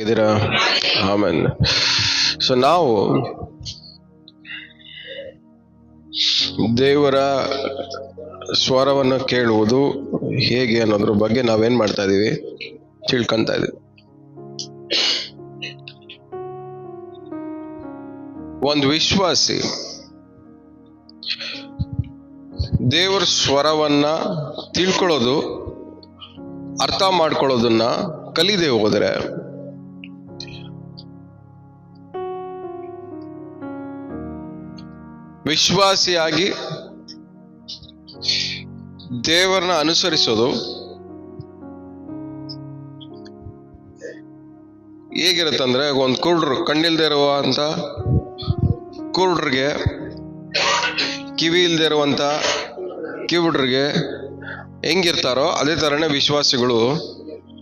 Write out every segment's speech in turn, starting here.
ಇದೀರಾ? ಆಮೇಲೆ ಸೊ ನಾವು ದೇವರ ಸ್ವರವನ್ನು ಕೇಳುವುದು ಹೇಗೆ ಅನ್ನೋದ್ರ ಬಗ್ಗೆ ನಾವೇನ್ ಮಾಡ್ತಾ ಇದೀವಿ, ತಿಳ್ಕೊಂತ ಇದೀವಿ. ಒಂದು ವಿಶ್ವಾಸಿ ದೇವರ ಸ್ವರವನ್ನ ತಿಳ್ಕೊಳ್ಳೋದು, ಅರ್ಥ ಮಾಡ್ಕೊಳ್ಳೋದನ್ನ ಕಲಿದೆ ಹೋದ್ರೆ ವಿಶ್ವಾಸಿಯಾಗಿ ದೇವರನ್ನ ಅನುಸರಿಸೋದು ಹೇಗಿರುತ್ತಂದ್ರೆ, ಒಂದು ಕುರುಡ್ರು, ಕಣ್ಣಿಲ್ದೇ ಇರುವಂತ ಕುರುಡ್ರಿಗೆ, ಕಿವಿ ಇಲ್ದೇ ಇರುವಂತ ಕಿವುಡ್ರಿಗೆ ಹೆಂಗಿರ್ತಾರೋ ಅದೇ ತರನೇ ವಿಶ್ವಾಸಿಗಳು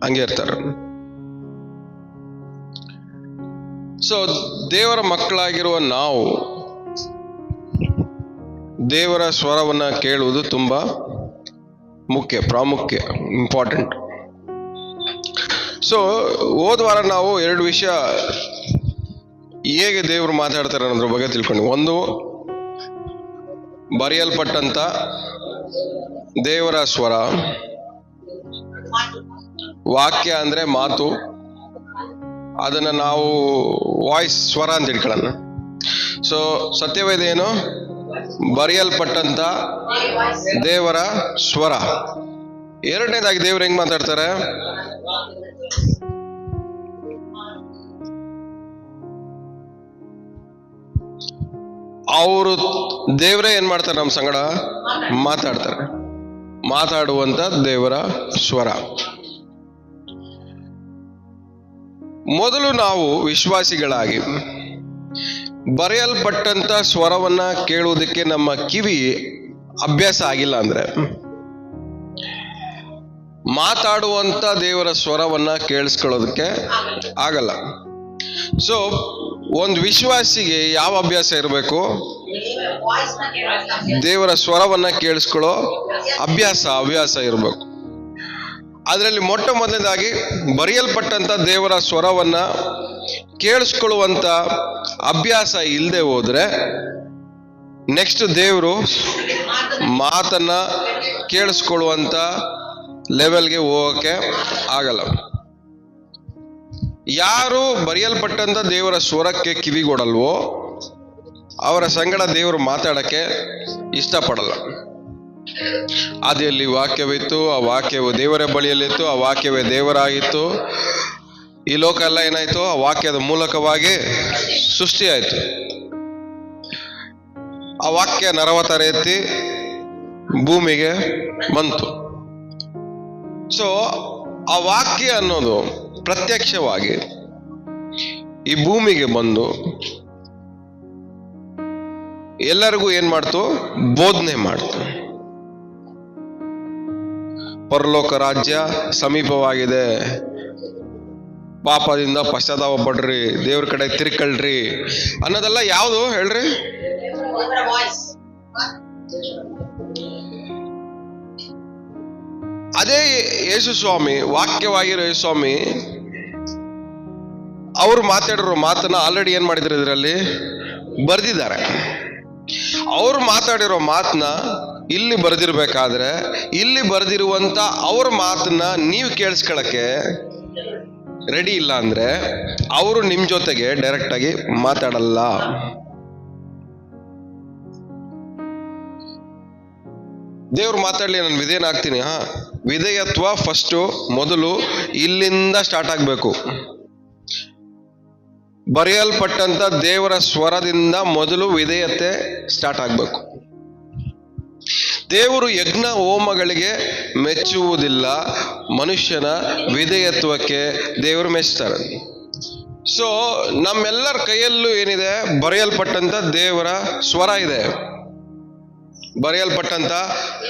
ಹಂಗೆ ಇರ್ತಾರೆ. ಸೊ ದೇವರ ಮಕ್ಕಳಾಗಿರುವ ನಾವು ದೇವರ ಸ್ವರವನ್ನ ಕೇಳುವುದು ತುಂಬಾ ಪ್ರಾಮುಖ್ಯ, ಇಂಪಾರ್ಟೆಂಟ್. ಸೊ ಹೋದ ವಾರ ನಾವು ಎರಡು ವಿಷಯ ಹೇಗೆ ದೇವರು ಮಾತಾಡ್ತಾರೆ ಅನ್ನೋದ್ರ ಬಗ್ಗೆ ತಿಳ್ಕೊಂಡು, ಒಂದು ಬರೆಯಲ್ಪಟ್ಟಂತ ದೇವರ ಸ್ವರ, ವಾಕ್ಯ ಅಂದ್ರೆ ಮಾತು, ಅದನ್ನ ನಾವು ವಾಯ್ಸ್, ಸ್ವರ ಅಂತ ಇಟ್ಕೊಳ್ಳೋಣ. ಸೊ ಸತ್ಯವೇದ ಏನು? ಬರೆಯಲ್ಪಟ್ಟಂತ ದೇವರ ಸ್ವರ. ಎರಡನೇದಾಗಿ ದೇವ್ರು ಹೆಂಗ್ ಮಾತಾಡ್ತಾರೆ? ಅವರು ದೇವರೇ ಏನ್ ಮಾಡ್ತಾರೆ? ನಮ್ಮ ಸಂಗಡ ಮಾತಾಡ್ತಾರೆ. ಮಾತಾಡುವಂತ ದೇವರ ಸ್ವರ. ಮೊದಲು ನಾವು ವಿಶ್ವಾಸಿಗಳಾಗಿ ಬರೆಯಲ್ಪಟ್ಟಂತ ಸ್ವರವನ್ನ ಕೇಳುವುದಕ್ಕೆ ನಮ್ಮ ಕಿವಿ ಅಭ್ಯಾಸ ಆಗಿಲ್ಲ ಅಂದ್ರೆ ಮಾತಾಡುವಂತ ದೇವರ ಸ್ವರವನ್ನ ಕೇಳಿಸ್ಕೊಳ್ಳೋದಕ್ಕೆ ಆಗಲ್ಲ. ಸೊ ಒಂದು ವಿಶ್ವಾಸಿಗೆ ಯಾವ ಅಭ್ಯಾಸ ಇರಬೇಕು? ದೇವರ ಸ್ವರವನ್ನ ಕೇಳಿಸ್ಕೊಳ್ಳೋ ಹವ್ಯಾಸ ಇರಬೇಕು. ಅದರಲ್ಲಿ ಮೊಟ್ಟ ಮೊದಲನೇದಾಗಿ ಬರೆಯಲ್ಪಟ್ಟಂತ ದೇವರ ಸ್ವರವನ್ನ ಕೇಳಿಸ್ಕೊಳ್ಳುವಂತ ಅಭ್ಯಾಸ ಇಲ್ಲದೆ ಹೋದ್ರೆ ನೆಕ್ಸ್ಟ್ ದೇವರು ಮಾತನ್ನ ಕೇಳಿಸ್ಕೊಳ್ಳುವಂತ ಲೆವೆಲ್ಗೆ ಹೋಗಕ್ಕೆ ಆಗಲ್ಲ. ಯಾರು ಬರೆಯಲ್ಪಟ್ಟಂತ ದೇವರ ಸ್ವರಕ್ಕೆ ಕಿವಿಗೊಡಲ್ವೋ ಅವರ ಸಂಗಡ ದೇವರು ಮಾತಾಡಕ್ಕೆ ಇಷ್ಟಪಡಲ್ಲ. ಆದಿಯಲ್ಲಿ ವಾಕ್ಯವಿತ್ತು, ಆ ವಾಕ್ಯವು ದೇವರ ಬಳಿಯಲ್ಲಿತ್ತು, ಆ ವಾಕ್ಯವೇ ದೇವರಾಗಿತ್ತು. ಈ ಲೋಕ ಎಲ್ಲ ಏನಾಯ್ತು? ಆ ವಾಕ್ಯದ ಮೂಲಕವಾಗಿ ಸೃಷ್ಟಿಯಾಯ್ತು. ಆ ವಾಕ್ಯ ನರವತಾರ ಎತ್ತಿ ಭೂಮಿಗೆ ಬಂತು. ಸೊ ಆ ವಾಕ್ಯ ಅನ್ನೋದು ಪ್ರತ್ಯಕ್ಷವಾಗಿ ಈ ಭೂಮಿಗೆ ಬಂದು ಎಲ್ಲರಿಗೂ ಏನ್ ಮಾಡ್ತು? ಬೋಧನೆ ಮಾಡ್ತು. ಪರಲೋಕ ರಾಜ್ಯ ಸಮೀಪವಾಗಿದೆ, ಪಾಪದಿಂದ ಪಶ್ಚಾತ್ತಾಪ ಪಡ್ರಿ, ದೇವ್ರ ಕಡೆ ತಿರ್ಕಳ್ರಿ ಅನ್ನೋದೆಲ್ಲ ಯಾವುದು ಹೇಳ್ರಿ? ಅದೇ ಯೇಸು ಸ್ವಾಮಿ, ವಾಕ್ಯವಾಗಿರೋ ಯೇಸು ಸ್ವಾಮಿ ಅವ್ರು ಮಾತಾಡಿರೋ ಮಾತನ್ನ ಆಲ್ರೆಡಿ ಏನ್ ಮಾಡಿದ್ರು? ಇದರಲ್ಲಿ ಬರ್ದಿದ್ದಾರೆ. ಅವ್ರು ಮಾತಾಡಿರೋ ಮಾತನ್ನ ಇಲ್ಲಿ ಬರ್ದಿರ್ಬೇಕಾದ್ರೆ ಇಲ್ಲಿ ಬರ್ದಿರುವಂತ ಅವ್ರ ಮಾತನ್ನ ನೀವು ಕೇಳಿಸ್ಕೊಳಕ್ಕೆ ರೆಡಿ ಇಲ್ಲ ಅಂದ್ರೆ ಅವರು ನಿಮ್ ಜೊತೆಗೆ ಡೈರೆಕ್ಟ್ ಆಗಿ ಮಾತಾಡಲ್ಲ. ದೇವ್ರು ಮಾತಾಡ್ಲಿ, ನಾನು ವಿಧೇಯನಾಗ್ತೀನಿ. ವಿಧೇಯತ್ವ ಫಸ್ಟ್ ಮೊದಲು ಇಲ್ಲಿಂದ ಸ್ಟಾರ್ಟ್ ಆಗ್ಬೇಕು. ಬರೆಯಲ್ಪಟ್ಟಂತ ದೇವರ ಸ್ವರದಿಂದ ಮೊದಲು ವಿಧೇಯತೆ ಸ್ಟಾರ್ಟ್ ಆಗ್ಬೇಕು. ದೇವರು ಯಜ್ಞ ಹೋಮಗಳಿಗೆ ಮೆಚ್ಚುವುದಿಲ್ಲ, ಮನುಷ್ಯನ ವಿಧೇಯತ್ವಕ್ಕೆ ದೇವರು ಮೆಚ್ತಾರೆ. ಸೊ ನಮ್ಮೆಲ್ಲರ ಕೈಯಲ್ಲೂ ಏನಿದೆ? ಬರೆಯಲ್ಪಟ್ಟಂತ ದೇವರ ಸ್ವರ ಇದೆ. ಬರೆಯಲ್ಪಟ್ಟಂತ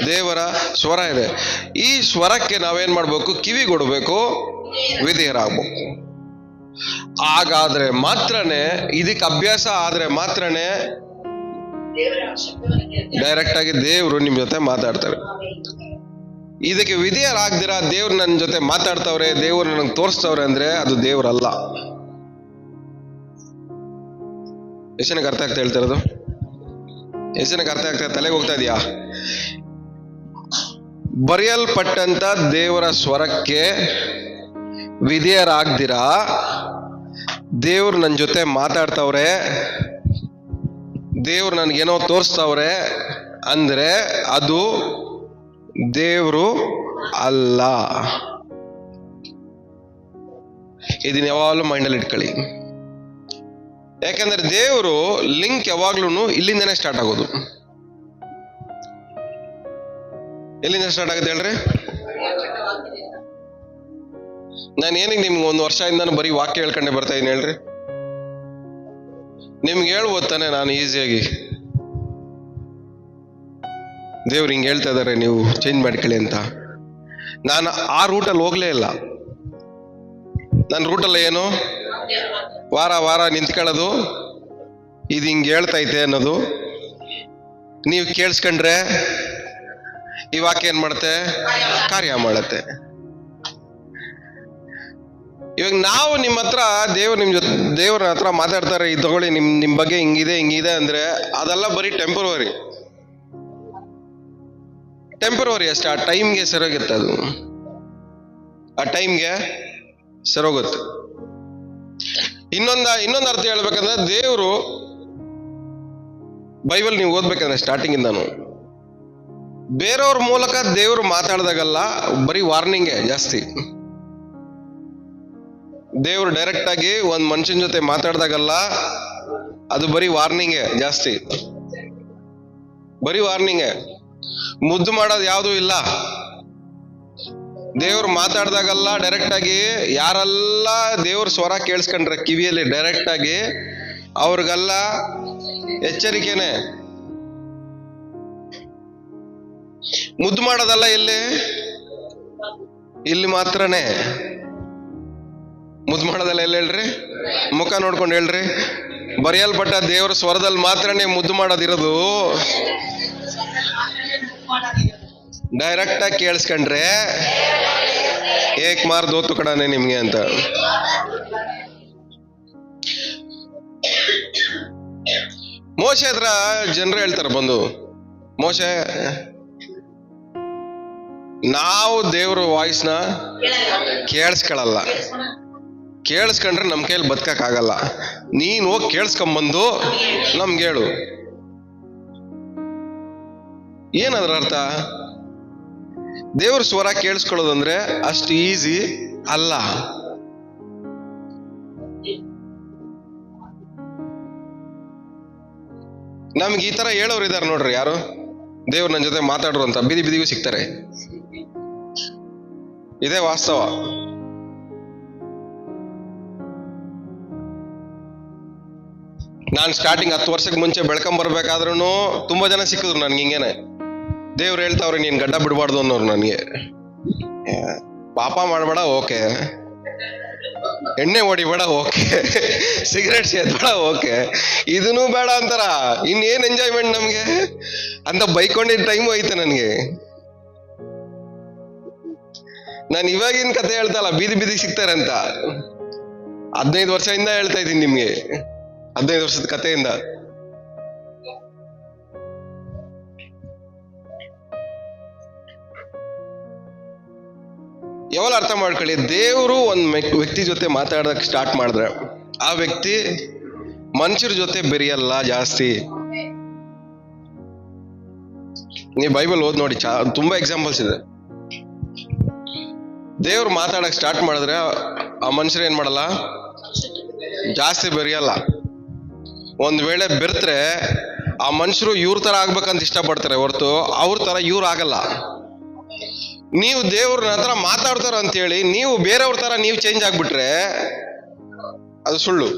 ದೇವರ ಸ್ವರ ಇದೆ. ಈ ಸ್ವರಕ್ಕೆ ನಾವೇನ್ ಮಾಡ್ಬೇಕು? ಕಿವಿಗೊಡ್ಬೇಕು, ವಿಧೇಯರಾಗಬೇಕು. ಹಾಗಾದ್ರೆ ಮಾತ್ರನೇ, ಇದಕ್ಕೆ ಅಭ್ಯಾಸ ಆದ್ರೆ ಮಾತ್ರನೇ ಡೈರೆಕ್ಟ್ ಆಗಿ ದೇವರು ನಿಮ್ ಜೊತೆ ಮಾತಾಡ್ತಾರೆ. ಇದಕ್ಕೆ ವಿಧೇಯರಾಗ್ದಿರಾ ದೇವ್ರು ನನ್ನ ಜೊತೆ ಮಾತಾಡ್ತವ್ರೆ, ದೇವ್ರು ನನಗೆ ತೋರಿಸ್ತವ್ರೆ ಅಂದ್ರೆ ಅದು ದೇವ್ರಲ್ಲ. ಎಷ್ಟು ಜನಕ್ಕೆ ಅರ್ಥ ಆಗ್ತಾ ಹೇಳ್ತಾ ಇರೋದು? ಎಷ್ಟು ಜನಕ್ಕೆ ಅರ್ಥ ಆಗ್ತಾ ತಲೆಗೆ ಹೋಗ್ತಾ ಇದೆಯಾ? ಬರೆಯಲ್ಪಟ್ಟಂತ ದೇವರ ಸ್ವರಕ್ಕೆ ವಿಧೇಯರಾಗ್ದಿರಾ ದೇವ್ರು ನನ್ನ ಜೊತೆ ಮಾತಾಡ್ತವ್ರೆ, ದೇವ್ರು ನನ್ಗೇನೋ ತೋರಿಸ್ತವ್ರೆ ಅಂದ್ರೆ ಅದು ದೇವ್ರು ಅಲ್ಲ. ಇದನ್ನ ಯಾವಾಗಲೂ ಮೈಂಡಲ್ಲಿ ಇಟ್ಕೊಳ್ಳಿ. ಯಾಕಂದ್ರೆ ದೇವರು ಲಿಂಕ್ ಯಾವಾಗ್ಲೂ ಇಲ್ಲಿಂದನೇ ಸ್ಟಾರ್ಟ್ ಆಗೋದು. ಎಲ್ಲಿಂದ ಸ್ಟಾರ್ಟ್ ಆಗುತ್ತೆ ಹೇಳ್ರಿ? ನಾನು ಏನಿಗೆ ನಿಮ್ಗೆ 1 ವರ್ಷದಿಂದ ಬರೀ ವಾಕ್ಯ ಹೇಳ್ಕೊಂಡೆ ಬರ್ತಾ ಇದೀನಿ ಹೇಳ್ರಿ? ನಿಮ್ಗೆ ಹೇಳ್ಬೋದು ತಾನೆ ನಾನು ಈಸಿಯಾಗಿ, ದೇವ್ರು ಹಿಂಗೆ ಹೇಳ್ತಾ ಇದಾರೆ ನೀವು ಚೇಂಜ್ ಮಾಡ್ಕೊಳ್ಳಿ ಅಂತ. ನಾನು ಆ ರೂಟಲ್ಲಿ ಹೋಗ್ಲೇ ಇಲ್ಲ. ನನ್ನ ರೂಟಲ್ಲಿ ಏನು ವಾರ ವಾರ ನಿಂತ್ಕೊಳ್ಳೋದು, ಇದು ಹಿಂಗೆ ಹೇಳ್ತೈತೆ ಅನ್ನೋದು. ನೀವು ಕೇಳಿಸ್ಕೊಂಡ್ರೆ ಈ ವಾಕ್ಯ ಏನ್ ಮಾಡುತ್ತೆ? ಕಾರ್ಯ ಮಾಡುತ್ತೆ. ಇವಾಗ ನಾವು ನಿಮ್ಮ ಹತ್ರ ದೇವ್ರ ಹತ್ರ ಮಾತಾಡ್ತಾರೆ, ಇದು ತಗೊಳ್ಳಿ ನಿಮ್ ಬಗ್ಗೆ ಹಿಂಗಿದೆ ಅಂದ್ರೆ ಅದೆಲ್ಲ ಬರೀ ಟೆಂಪರವರಿ ಅಷ್ಟೇ. ಆ ಟೈಮ್ಗೆ ಸರೋಗುತ್ತೆ, ಅದು ಆ ಟೈಮ್ಗೆ ಸರೋಗುತ್ತೆ. ಇನ್ನೊಂದು ಅರ್ಥ ಹೇಳ್ಬೇಕಂದ್ರೆ, ದೇವರು ಬೈಬಲ್ ನೀವು ಓದ್ಬೇಕಂದ್ರೆ ಸ್ಟಾರ್ಟಿಂಗ್ ಇಂದಾನು ಬೇರೆಯವ್ರ ಮೂಲಕ ದೇವರು ಮಾತಾಡ್ದಾಗಲ್ಲ ಬರೀ ವಾರ್ನಿಂಗೇ ಜಾಸ್ತಿ. ದೇವ್ರು ಡೈರೆಕ್ಟ್ ಆಗಿ ಒಂದ್ ಮನುಷ್ಯನ ಜೊತೆ ಮಾತಾಡ್ದಾಗಲ್ಲ ಅದು ಬರೀ ವಾರ್ನಿಂಗೇ ಜಾಸ್ತಿ, ಬರೀ ವಾರ್ನಿಂಗೇ. ಮುದ್ದು ಮಾಡೋದು ಯಾವುದೂ ಇಲ್ಲ. ದೇವ್ರು ಮಾತಾಡ್ದಾಗಲ್ಲ ಡೈರೆಕ್ಟ್ ಆಗಿ ಯಾರೆಲ್ಲ ದೇವ್ರ ಸ್ವರ ಕೇಳಿಸ್ಕೊಂಡ್ರೆ ಕಿವಿಯಲ್ಲಿ ಡೈರೆಕ್ಟ್ ಆಗಿ ಅವ್ರಿಗೆಲ್ಲ ಎಚ್ಚರಿಕೆನೆ. ಮುದ್ದು ಮಾಡೋದಲ್ಲ ಇಲ್ಲಿ ಮಾತ್ರನೇ. ಮುದ್ದು ಮಾಡೋದಲ್ಲ ಎಲ್ಲಿ ಹೇಳ್ರಿ? ಮುಖ ನೋಡ್ಕೊಂಡು ಹೇಳ್ರಿ. ಬರೆಯಲ್ಪಟ್ಟ ದೇವರ ಸ್ವರದಲ್ಲಿ ಮಾತ್ರನೇ ಮುದ್ದು ಮಾಡೋದಿರೋದು. ಡೈರೆಕ್ಟ್ ಆಗಿ ಕೇಳಿಸ್ಕೊಂಡ್ರೆ ಏಕ್ ಮಾರ್ ದೋತು ಕಡಾನೆ ನಿಮ್ಗೆ ಅಂತ. ಮೋಶೆ ಹತ್ರ ಜನರು ಹೇಳ್ತಾರೆ ಬಂದು, ಮೋಶೆ ನಾವು ದೇವ್ರ ವಾಯ್ಸ್ನ ಕೇಳಿಸ್ಕೊಳ್ಳಲ್ಲ, ಕೇಳಿಸ್ಕೊಂಡ್ರೆ ನಮ್ ಕೈಯಲ್ಲಿ ಬದುಕಕ್ ಆಗಲ್ಲ, ನೀನ್ ಹೋಗಿ ಕೇಳಿಸ್ಕೊಂಬಂದು ನಮ್ಗೆ ಹೇಳು. ಏನದ್ರ ಅರ್ಥ? ದೇವ್ರ ಸ್ವರ ಕೇಳಿಸ್ಕೊಳ್ಳೋದಂದ್ರೆ ಅಷ್ಟು ಈಸಿ ಅಲ್ಲ. ನಮ್ಗೆ ಈ ತರ ಹೇಳೋರು ಇದಾರೆ ನೋಡ್ರಿ, ಯಾರು ದೇವ್ರು ನನ್ನ ಜೊತೆ ಮಾತಾಡ್ರು ಅಂತ ಬೀದಿಗೂ ಸಿಗ್ತಾರೆ. ಇದೇ ವಾಸ್ತವ. ನಾನು ಸ್ಟಾರ್ಟಿಂಗ್ 10 ವರ್ಷಕ್ಕೆ ಮುಂಚೆ ಬೆಳ್ಕೊಂಬರ್ಬೇಕಾದ್ರೂ ತುಂಬಾ ಜನ ಸಿಕ್ಕಿದ್ರು ನನ್ಗೆ ಹಿಂಗೇನೆ. ದೇವ್ರು ಹೇಳ್ತಾವ್ರಿ ನೀನ್ ಗಡ್ಡ ಬಿಡಬಾರ್ದು ಅನ್ನೋರು ನನಗೆ. ಪಾಪ ಮಾಡಬೇಡ, ಓಕೆ. ಎಣ್ಣೆ ಹೊಡಿಬೇಡ, ಓಕೆ. ಸಿಗರೇಟ್ ಸೇದ್ಬೇಡ, ಓಕೆ. ಇದನ್ನೂ ಬೇಡ ಅಂತಾರ. ಇನ್ನೇನ್ ಎಂಜಾಯ್ಮೆಂಟ್ ನಮ್ಗೆ ಅಂತ ಬೈಕೊಂಡಿದ್ದ ಟೈಮು ಐತೆ ನನ್ಗೆ. ನಾನು ಇವಾಗಿನ ಕತೆ ಹೇಳ್ತಲ್ಲ, ಬೀದಿ ಸಿಗ್ತಾರೆ ಅಂತ 15 ವರ್ಷದಿಂದ ಹೇಳ್ತಾ ಇದ್ದೀನಿ ನಿಮ್ಗೆ. 15 ವರ್ಷದ ಕಥೆಯಿಂದ. ಯಾವಾಗ ಅರ್ಥ ಮಾಡ್ಕೊಳ್ಳಿ, ದೇವರು ಒಂದ್ ವ್ಯಕ್ತಿ ಜೊತೆ ಮಾತಾಡಕ್ ಸ್ಟಾರ್ಟ್ ಮಾಡಿದ್ರೆ ಆ ವ್ಯಕ್ತಿ ಮನುಷ್ಯರ ಜೊತೆ ಬೆರೆಯಲ್ಲ ಜಾಸ್ತಿ. ನೀವು ಬೈಬಲ್ ಓದ್ ನೋಡಿ, ತುಂಬಾ ಎಕ್ಸಾಂಪಲ್ಸ್ ಇದೆ. ದೇವ್ರು ಮಾತಾಡಕ್ ಸ್ಟಾರ್ಟ್ ಮಾಡಿದ್ರೆ ಆ ಮನುಷ್ಯರು ಏನ್ ಮಾಡಲ್ಲ, ಜಾಸ್ತಿ ಬೆರೆಯಲ್ಲ. ಒಂದ್ ವೇಳೆ ಬೆರೆತ್ರೆ ಆ ಮನುಷ್ಯರು ಇವ್ರ ತರ ಆಗ್ಬೇಕಂತ ಇಷ್ಟಪಡ್ತಾರೆ ಹೊರತು ಅವ್ರ ತರ ಇವ್ರು ಆಗಲ್ಲ. ನೀವು ದೇವ್ರ ಹತ್ರ ಮಾತಾಡ್ತಾರ ಅಂತೇಳಿ ನೀವು ಬೇರೆಯವ್ರ ತರ ನೀವು ಚೇಂಜ್ ಆಗ್ಬಿಟ್ರೆ ಅದು ಸುಳ್ಳು.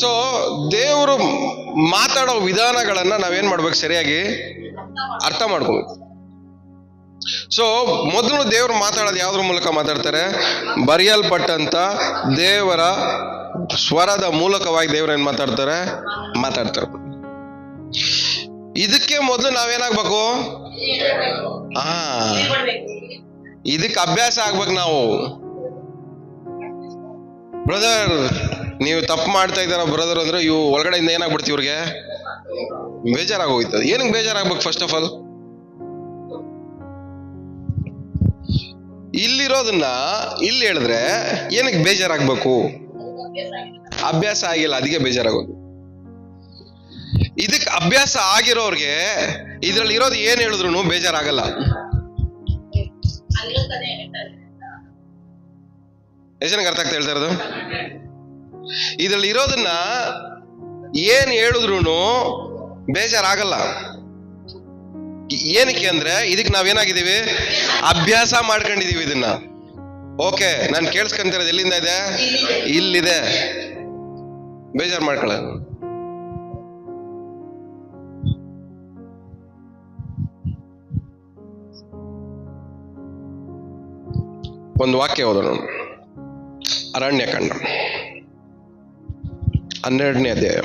ಸೊ ದೇವರು ಮಾತಾಡೋ ವಿಧಾನಗಳನ್ನ ನಾವೇನ್ ಮಾಡ್ಬೇಕು, ಸರಿಯಾಗಿ ಅರ್ಥ ಮಾಡ್ಕೋಬೇಕು. ಸೊ ಮೊದಲು ದೇವರು ಮಾತಾಡೋದು ಯಾವ್ದ್ರ ಮೂಲಕ ಮಾತಾಡ್ತಾರೆ? ಬರೆಯಲ್ಪಟ್ಟಂತ ದೇವರ ಸ್ವರದ ಮೂಲಕವಾಗಿ ದೇವ್ರ ಏನ್ ಮಾತಾಡ್ತಾರೆ? ಇದಕ್ಕೆ ಮೊದಲು ನಾವೇನಾಗ್ಬೇಕು? ಇದಕ್ಕೆ ಅಭ್ಯಾಸ ಆಗ್ಬೇಕು ನಾವು. ಬ್ರದರ್ ನೀವು ತಪ್ಪು ಮಾಡ್ತಾ ಇದ್ದಾರ ಬ್ರದರ್ ಅಂದ್ರೆ ಇವು ಒಳಗಡೆಯಿಂದ ಏನಾಗ್ಬಿಡ್ತೀವಿ, ಇವ್ರಿಗೆ ಬೇಜಾರಾಗೋಯ್ತದೆ. ಏನಕ್ಕೆ ಬೇಜಾರಾಗ್ಬೇಕು? ಫಸ್ಟ್ ಆಫ್ ಆಲ್ ಇಲ್ಲಿರೋದನ್ನ ಇಲ್ಲಿ ಹೇಳಿದ್ರೆ ಏನಕ್ಕೆ ಬೇಜಾರಾಗ್ಬೇಕು? ಅಭ್ಯಾಸ ಆಗಿಲ್ಲ, ಅದಕ್ಕೆ ಬೇಜಾರಾಗೋದು. ಇದಕ್ಕೆ ಅಭ್ಯಾಸ ಆಗಿರೋರ್ಗೆ ಇದ್ರಲ್ಲಿ ಇರೋದು ಏನ್ ಹೇಳಿದ್ರು ಬೇಜಾರಾಗಲ್ಲ. ಎಷ್ಟು ಜನಕ್ಕೆ ಅರ್ಥ ಆಗ್ತಾ ಹೇಳ್ತಾ ಇರೋದು? ಇದ್ರಲ್ಲಿ ಇರೋದನ್ನ ಏನ್ ಹೇಳಿದ್ರು ಬೇಜಾರಾಗಲ್ಲ. ಏನಕ್ಕೆ ಅಂದ್ರೆ ಇದಕ್ಕೆ ನಾವೇನಾಗಿದ್ದೀವಿ? ಅಭ್ಯಾಸ ಮಾಡ್ಕೊಂಡಿದೀವಿ ಇದನ್ನ. ಓಕೆ, ನಾನು ಕೇಳಿಸ್ಕೊಂತಿರೋದು ಎಲ್ಲಿಂದ ಇದೆ? ಇಲ್ಲಿದೆ. ಬೇಜಾರು ಮಾಡ್ಕೊಳ್ಳ. ಒಂದು ವಾಕ್ಯ ಓದೋಣ. ಅರಣ್ಯಕಾಂಡ 12ನೇ ಅಧ್ಯಾಯ.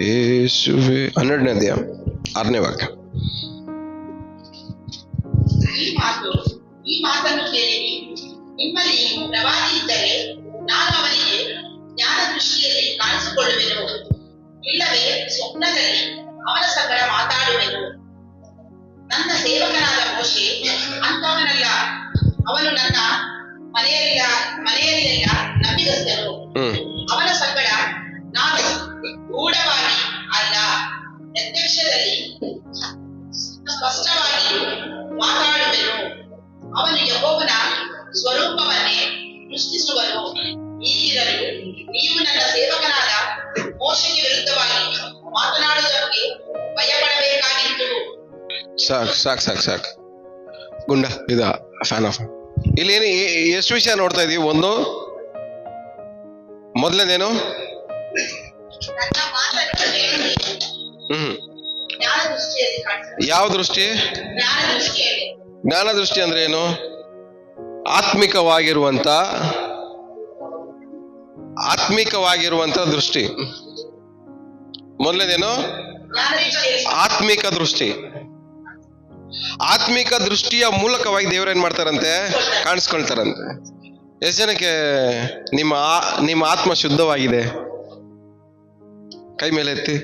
ಯೇಸುವೆ 12ನೇ ಅಧ್ಯಾಯ 6ನೇ ವಾಕ್ಯ. ಈ ಮಾತನ್ನು ಕೇಳಿರಿ, ನಿಮ್ಮಲ್ಲಿ ಪ್ರವಾದಿ ಇದ್ದರೆ ನಾನು ಅವನಿಗೆ ಜ್ಞಾನ ದೃಷ್ಟಿಯಲ್ಲಿ ಕಾಣಿಸಿಕೊಳ್ಳುವೆನು, ಇಲ್ಲವೇ ಸ್ವಪ್ನದಲ್ಲಿ ಅವನ ಸಂಗಡ ಮಾತಾಡುವೆನು. ನನ್ನ ಸೇವಕನಾದ ಮೋಶೆ ಅಂತವನಲ್ಲ, ಅವನು ನನ್ನ ಮನೆಯಲ್ಲೆಲ್ಲ ನಂಬಿಗಸ್ತನು. ಅವನ ಸಂಗಡ ನಾನು ಗೂಢವಾಗಿ ಅಲ್ಲ, ಪ್ರತ್ಯಕ್ಷದಲ್ಲಿ ಸ್ಪಷ್ಟವಾಗಿ ಮಾತಾಡುವೆನು. ಅವನು ಯೆಹೋವನ ಸ್ವರೂಪವನ್ನೇ ಸೃಷ್ಟಿಸುವನು. ಹೀಗಿರಲು ನೀವು ನನ್ನ ಸೇವಕನಾದ ಮೋಶೆಗೆ ವಿರುದ್ಧವಾಗಿ ಮಾತನಾಡುವುದಕ್ಕೆ ಭಯಪಡಬೇಕಾಗಿತ್ತು. ಸಾಕು ಗುಂಡ ಇದ ಫ್ಯಾನ್ ಆಫ್. ಇಲ್ಲಿ ಏನು ಎಷ್ಟು ವಿಷಯ ನೋಡ್ತಾ ಇದೀವಿ? ಒಂದು ಮೊದಲನೇದೇನು? ಯಾವ ದೃಷ್ಟಿ? ಜ್ಞಾನ ದೃಷ್ಟಿ ಅಂದ್ರೆ ಏನು? ಆತ್ಮಿಕವಾಗಿರುವಂತ ದೃಷ್ಟಿ. ಮೊದಲನೇದೇನು? ಆತ್ಮಿಕ ದೃಷ್ಟಿ. ಆತ್ಮಿಕ ದೃಷ್ಟಿಯ ಮೂಲಕವಾಗಿ ದೇವರೇನ್ ಮಾಡ್ತಾರಂತೆ? ಕಾಣಿಸ್ಕೊಳ್ತಾರಂತೆ. ಎಷ್ಟು ಜನಕ್ಕೆ ನಿಮ್ಮ ಆತ್ಮ ಶುದ್ಧವಾಗಿದೆ? ಕೈ ಮೇಲೆ ಎತ್ತಿ.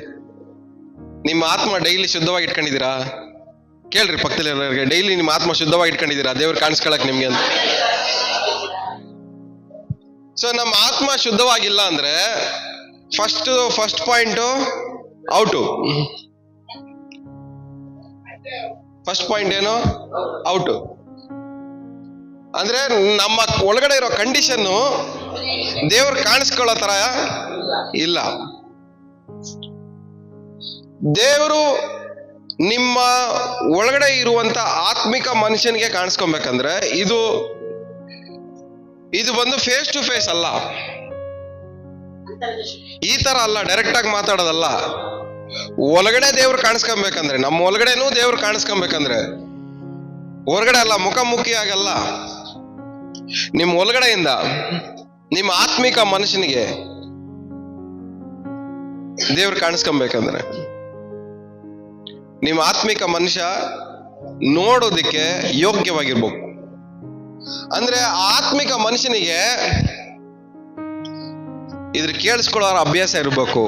ನಿಮ್ಮ ಆತ್ಮ ಡೈಲಿ ಶುದ್ಧವಾಗಿ ಇಟ್ಕೊಂಡಿದ್ದೀರಾ? ಕೇಳ್ರಿ ಪಕ್ಕದಲ್ಲಿ, ಡೈಲಿ ನಿಮ್ಮ ಆತ್ಮ ಶುದ್ಧವಾಗಿ ಇಟ್ಕೊಂಡಿದ್ದೀರಾ ದೇವ್ರು ಕಾಣಿಸ್ಕೊಳಕ್ ನಿಮ್ಗೆ ಅಂತ? ಸೊ ನಮ್ಮ ಆತ್ಮ ಶುದ್ಧವಾಗಿಲ್ಲ ಅಂದ್ರೆ first point out. First point ಏನು? ಔಟು. ಅಂದ್ರೆ ನಮ್ಮ ಒಳಗಡೆ ಇರೋ ಕಂಡೀಷನ್ನು ದೇವ್ರು ಕಾಣಿಸ್ಕೊಳ್ಳೋ ತರ ಇಲ್ಲ. ದೇವರು ನಿಮ್ಮ ಒಳಗಡೆ ಇರುವಂತ ಆತ್ಮಿಕ ಮನುಷ್ಯನಿಗೆ ಕಾಣಿಸ್ಕೊಬೇಕಂದ್ರೆ ಇದು ಬಂದು ಫೇಸ್ ಟು ಫೇಸ್ ಅಲ್ಲ, ಈ ತರ ಅಲ್ಲ, ಡೈರೆಕ್ಟ್ ಆಗಿ ಮಾತಾಡೋದಲ್ಲ. ಒಳಗಡೆ ದೇವ್ರು ಕಾಣಿಸ್ಕೊಬೇಕಂದ್ರೆ, ನಮ್ಮ ಒಳಗಡೆನೂ ದೇವ್ರು ಕಾಣಿಸ್ಕೊಬೇಕಂದ್ರೆ ಹೊರಗಡೆ ಅಲ್ಲ, ಮುಖಾಮುಖಿ ಆಗಲ್ಲ. ನಿಮ್ಮ ಒಳಗಡೆಯಿಂದ ನಿಮ್ಮ ಆತ್ಮಿಕ ಮನುಷ್ಯನಿಗೆ ದೇವ್ರು ಕಾಣಿಸ್ಕೊಬೇಕಂದ್ರೆ ನಿಮ್ಮ ಆತ್ಮಿಕ ಮನುಷ್ಯ ನೋಡೋದಿಕ್ಕೆ ಯೋಗ್ಯವಾಗಿರ್ಬೇಕು. ಅಂದ್ರೆ ಆತ್ಮಿಕ ಮನುಷ್ಯನಿಗೆ ಇದ್ರ ಕೇಳಿಸ್ಕೊಳ್ಳೋ ಅಭ್ಯಾಸ ಇರಬೇಕು.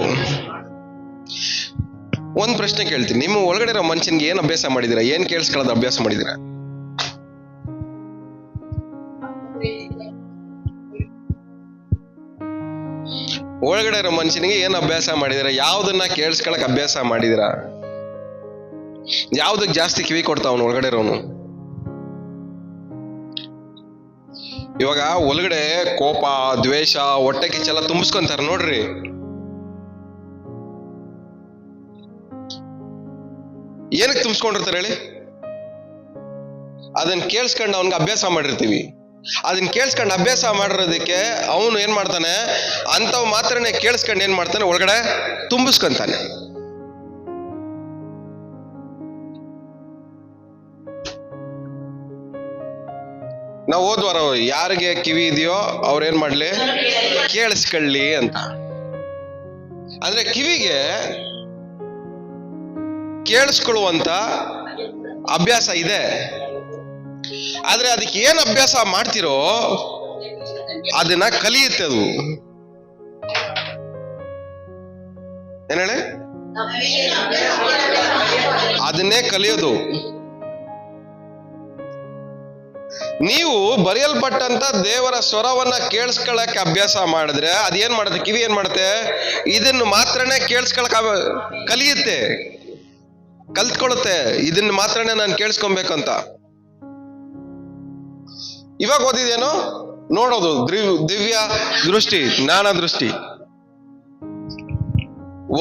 ಒಂದ್ ಪ್ರಶ್ನೆ ಕೇಳ್ತೀನಿ, ನಿಮ್ಮ ಒಳಗಡೆ ಇರೋ ಮನುಷ್ಯನ್ಗೆ ಏನ್ ಅಭ್ಯಾಸ ಮಾಡಿದಿರಾ? ಏನ್ ಕೇಳಿಸ್ಕೊಳ್ಳೋದು ಅಭ್ಯಾಸ ಮಾಡಿದಿರಾ? ಒಳಗಡೆ ಇರೋ ಮನುಷ್ಯನಿಗೆ ಏನ್ ಅಭ್ಯಾಸ ಮಾಡಿದಿರಾ? ಯಾವ್ದನ್ನ ಕೇಳಿಸ್ಕೊಳಕ್ ಅಭ್ಯಾಸ ಮಾಡಿದಿರಾ? ಯಾವ್ದಕ್ ಜಾಸ್ತಿ ಕಿವಿ ಕೊಡ್ತಾವನು ಒಳಗಡೆ ಇರೋನು? ಇವಾಗ ಒಳಗಡೆ ಕೋಪ, ದ್ವೇಷ, ಹೊಟ್ಟೆ ಕಿಚ್ಚೆಲ್ಲ ತುಂಬಿಸ್ಕೊಂತಾರ ನೋಡ್ರಿ. ಏನಕ್ಕೆ ತುಂಬಿಸ್ಕೊಂಡಿರ್ತಾರೆ ಹೇಳಿ? ಅದನ್ನ ಕೇಳಿಸ್ಕೊಂಡು ಅವನ್ಗೆ ಅಭ್ಯಾಸ ಮಾಡಿರ್ತೀವಿ. ಅದನ್ನ ಕೇಳಿಸ್ಕೊಂಡು ಅಭ್ಯಾಸ ಮಾಡಿರೋದಕ್ಕೆ ಅವನು ಏನ್ ಮಾಡ್ತಾನೆ, ಅಂಥವು ಮಾತ್ರನೇ ಕೇಳಿಸ್ಕೊಂಡು ಏನ್ ಮಾಡ್ತಾನೆ, ಒಳಗಡೆ ತುಂಬಿಸ್ಕೊಂತಾನೆ. ನಾವು ಹೋದ್ವಾರ ಯಾರಿಗೆ ಕಿವಿ ಇದೆಯೋ ಅವ್ರೇನ್ ಮಾಡ್ಲಿ, ಕೇಳಿಸ್ಕೊಳ್ಳಿ ಅಂತ. ಅಂದ್ರೆ ಕಿವಿಗೆ ಕೇಳಿಸ್ಕೊಳ್ಳುವಂತ ಅಭ್ಯಾಸ ಇದೆ. ಆದ್ರೆ ಅದಕ್ಕೆ ಏನ್ ಅಭ್ಯಾಸ ಮಾಡ್ತಿರೋ ಅದನ್ನ ಕಲಿಯುತ್ತೆ. ಅದು ಏನ್ ಹೇಳಿ, ಅದನ್ನೇ ಕಲಿಯೋದು. ನೀವು ಬರೆಯಲ್ಪಟ್ಟಂತ ದೇವರ ಸ್ವರವನ್ನ ಕೇಳಿಸ್ಕೊಳ್ಳಕ್ಕೆ ಅಭ್ಯಾಸ ಮಾಡಿದ್ರೆ ಅದೇನ್ ಮಾಡುತ್ತೆ, ಕಿವಿ ಏನ್ ಮಾಡುತ್ತೆ, ಇದನ್ನು ಮಾತ್ರನೇ ಕೇಳಿಸ್ಕೊಳಕ್ ಕಲಿಯುತ್ತೆ, ಕಲ್ತ್ಕೊಳ್ಳುತ್ತೆ. ಇದನ್ನ ಮಾತ್ರನೇ ನಾನು ಕೇಳಿಸ್ಕೊಬೇಕಂತ. ಇವಾಗ ಓದಿದೇನು ನೋಡೋದು, ದಿವ್ಯ ದೃಷ್ಟಿ, ಜ್ಞಾನ ದೃಷ್ಟಿ.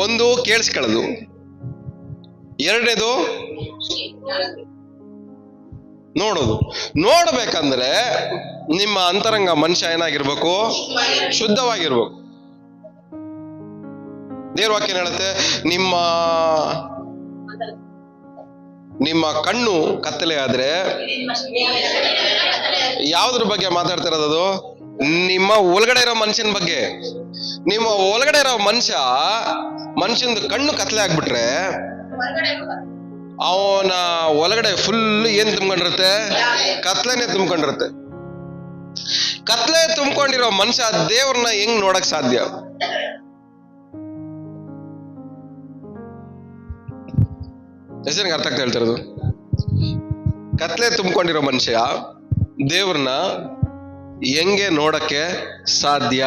ಒಂದು ಕೇಳಿಸ್ಕೊಳ್ಳೋದು, ಎರಡನೇದು ನೋಡೋದು. ನೋಡ್ಬೇಕಂದ್ರೆ ನಿಮ್ಮ ಅಂತರಂಗ ಮನುಷ್ಯ ಏನಾಗಿರ್ಬೇಕು, ಶುದ್ಧವಾಗಿರ್ಬೇಕು. ದೇವ್ರ ವಾಕ್ಯ ಹೇಳುತ್ತೆ, ನಿಮ್ಮ ಕಣ್ಣು ಕತ್ತಲೆ ಆದ್ರೆ, ಯಾವ್ದ್ರ ಬಗ್ಗೆ ಮಾತಾಡ್ತಿರೋದು? ನಿಮ್ಮ ಒಳಗಡೆ ಇರೋ ಮನುಷ್ಯನ ಬಗ್ಗೆ. ನಿಮ್ಮ ಒಳಗಡೆ ಇರೋ ಮನುಷ್ಯಂದು ಕಣ್ಣು ಕತ್ತಲೆ ಆಗ್ಬಿಟ್ರೆ ಅವನ ಒಳಗಡೆ ಫುಲ್ ಏನ್ ತುಂಬ್ಕೊಂಡಿರುತ್ತೆ, ಕತ್ಲೆನೆ ತುಂಬ್ಕೊಂಡಿರುತ್ತೆ. ಕತ್ಲೆ ತುಂಬ್ಕೊಂಡಿರೋ ಮನುಷ್ಯ ದೇವ್ರನ್ನ ಹೆಂಗ್ ನೋಡಕ್ ಸಾಧ್ಯ? ಹೆಸರಿಗೆ ಅರ್ಥ ಆಗ್ತಾ ಹೇಳ್ತಿರೋದು. ಕತ್ಲೆ ತುಂಬ್ಕೊಂಡಿರೋ ಮನುಷ್ಯ ದೇವ್ರನ್ನ ಹೆಂಗೆ ನೋಡಕ್ಕೆ ಸಾಧ್ಯ?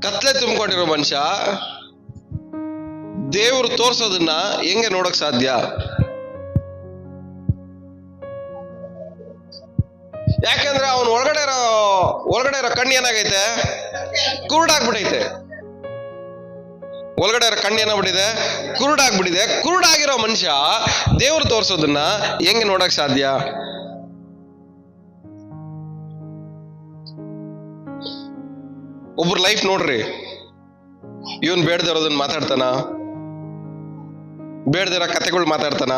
ಕತ್ಲೆ ತುಂಬಿಕೊಂಡಿರೋ ಮನುಷ್ಯ ದೇವ್ರು ತೋರ್ಸೋದನ್ನ ಹೆಂಗೆ ನೋಡಕ್ ಸಾಧ್ಯ? ಯಾಕಂದ್ರೆ ಅವನ್ ಒಳಗಡೆ ಇರೋ ಕಣ್ಣು ಏನಾಗೈತೆ, ಕುರುಡಾಗ್ಬಿಟ್ಟೈತೆ. ಒಳಗಡೆ ಇರೋ ಕಣ್ಣು ಏನಾಗ್ಬಿಟ್ಟಿದೆ, ಕುರುಡಾಗ್ಬಿಟ್ಟಿದೆ. ಕುರುಡಾಗಿರೋ ಮನುಷ್ಯ ದೇವ್ರು ತೋರ್ಸೋದನ್ನ ಹೆಂಗೆ ನೋಡಕ್ ಸಾಧ್ಯ? ಒಬ್ರು ಲೈಫ್ ನೋಡ್ರಿ, ಇವನ್ ಬೇಡದಿರೋದನ್ನ ಮಾತಾಡ್ತಾನ, ಬೇಡದಿರೋ ಕಥೆಗಳು ಮಾತಾಡ್ತಾನ,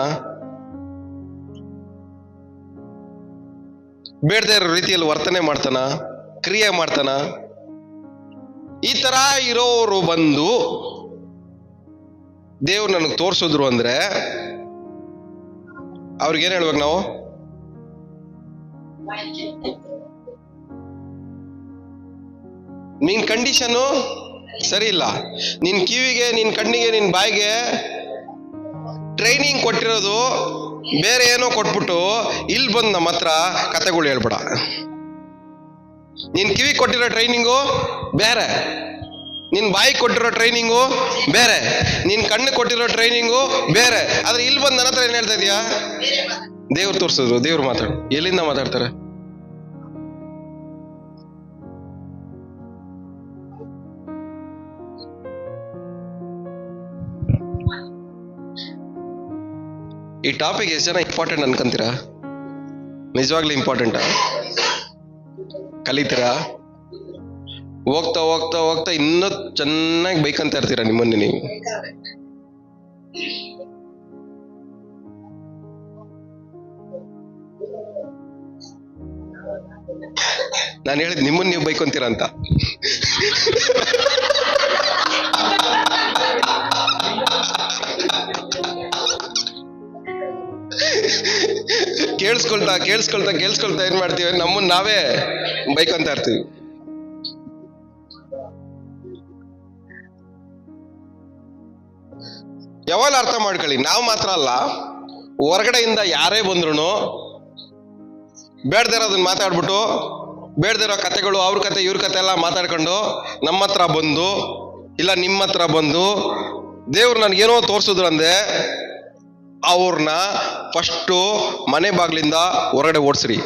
ಬೇಡದೇ ಇರೋ ರೀತಿಯಲ್ಲಿ ವರ್ತನೆ ಮಾಡ್ತಾನ, ಕ್ರಿಯೆ ಮಾಡ್ತಾನ. ಈ ತರ ಇರೋರು ಬಂದು ದೇವ್ರು ನನಗೆ ತೋರ್ಸಿದ್ರು ಅಂದ್ರೆ ಅವ್ರಿಗೇನ್ ಹೇಳ್ಬೇಕು ನಾವು? ನಿನ್ ಕಂಡೀಷನು ಸರಿ ಇಲ್ಲ. ನಿನ್ ಕಿವಿಗೆ, ನಿನ್ ಕಣ್ಣಿಗೆ, ನಿನ್ ಬಾಯಿಗೆ ಟ್ರೈನಿಂಗ್ ಕೊಟ್ಟಿರೋದು ಬೇರೆ ಏನೋ ಕೊಟ್ಬಿಟ್ಟು ಇಲ್ಲಿ ಬಂದು ನಮ್ಮ ಹತ್ರ ಕತೆಗಳು ಹೇಳ್ಬೇಡ. ನಿನ್ ಕಿವಿ ಕೊಟ್ಟಿರೋ ಟ್ರೈನಿಂಗು ಬೇರೆ, ನಿನ್ ಬಾಯಿ ಕೊಟ್ಟಿರೋ ಟ್ರೈನಿಂಗು ಬೇರೆ, ನಿನ್ ಕಣ್ಣು ಕೊಟ್ಟಿರೋ ಟ್ರೈನಿಂಗು ಬೇರೆ. ಆದ್ರೆ ಇಲ್ಲಿ ಬಂದು ನನ್ನ ಹತ್ರ ಏನ್ ಹೇಳ್ತಾ ಇದೀಯಾ? ದೇವ್ರು ತೋರ್ಸಿದ್ರು, ದೇವ್ರು ಮಾತಾಡು. ಎಲ್ಲಿಂದ ಮಾತಾಡ್ತಾರೆ? ಈ ಟಾಪಿಕ್ ಎಷ್ಟು ಜನ ಇಂಪಾರ್ಟೆಂಟ್ ಅನ್ಕೊಂತೀರಾ? ನಿಜವಾಗ್ಲೂ ಇಂಪಾರ್ಟೆಂಟಾ? ಕಲಿತೀರಾ? ಹೋಗ್ತಾ ಹೋಗ್ತಾ ಹೋಗ್ತಾ ಇನ್ನೂ ಚೆನ್ನಾಗಿ ಬೈಕಂತ ಇರ್ತೀರಾ ನಿಮ್ಮನ್ನೇ ನೀವು. ನಾನು ಹೇಳಿದ್ ನಿಮ್ಮನ್ನ ನೀವು ಬೈಕೊಂತೀರಾ ಅಂತ. ಕೇಳಿಸ್ಕೊಳ್ತಾ ಏನ್ ಮಾಡ್ತೀವಿ, ನಮ್ಮನ್ನ ನಾವೇ ಬೈಕೊಂತ ಇರ್ತೀವಿ. ಯಾವಾಗ ಅರ್ಥ ಮಾಡ್ಕೊಳ್ಳಿ, ನಾವು ಮಾತ್ರ ಅಲ್ಲ, ಹೊರಗಡೆಯಿಂದ ಯಾರೇ ಬಂದ್ರು ಬೇಡದಿರೋದನ್ನ ಮಾತಾಡ್ಬಿಟ್ಟು, ಬೇಡದಿರೋ ಕತೆಗಳು, ಅವ್ರ ಕತೆ ಇವ್ರ ಕತೆ ಎಲ್ಲ ಮಾತಾಡ್ಕೊಂಡು ನಮ್ಮ ಹತ್ರ ಬಂದು, ಇಲ್ಲ ನಿಮ್ಮ ಹತ್ರ ಬಂದು ದೇವ್ರು ನನ್ಗೇನೋ ತೋರ್ಸಿದ್ರು ಅಂದೆ, ಅವ್ರನ್ನ ಫಸ್ಟು ಮನೆ ಬಾಗ್ಲಿಂದ ಹೊರಗಡೆ ಓಡಿಸ್ರಿ.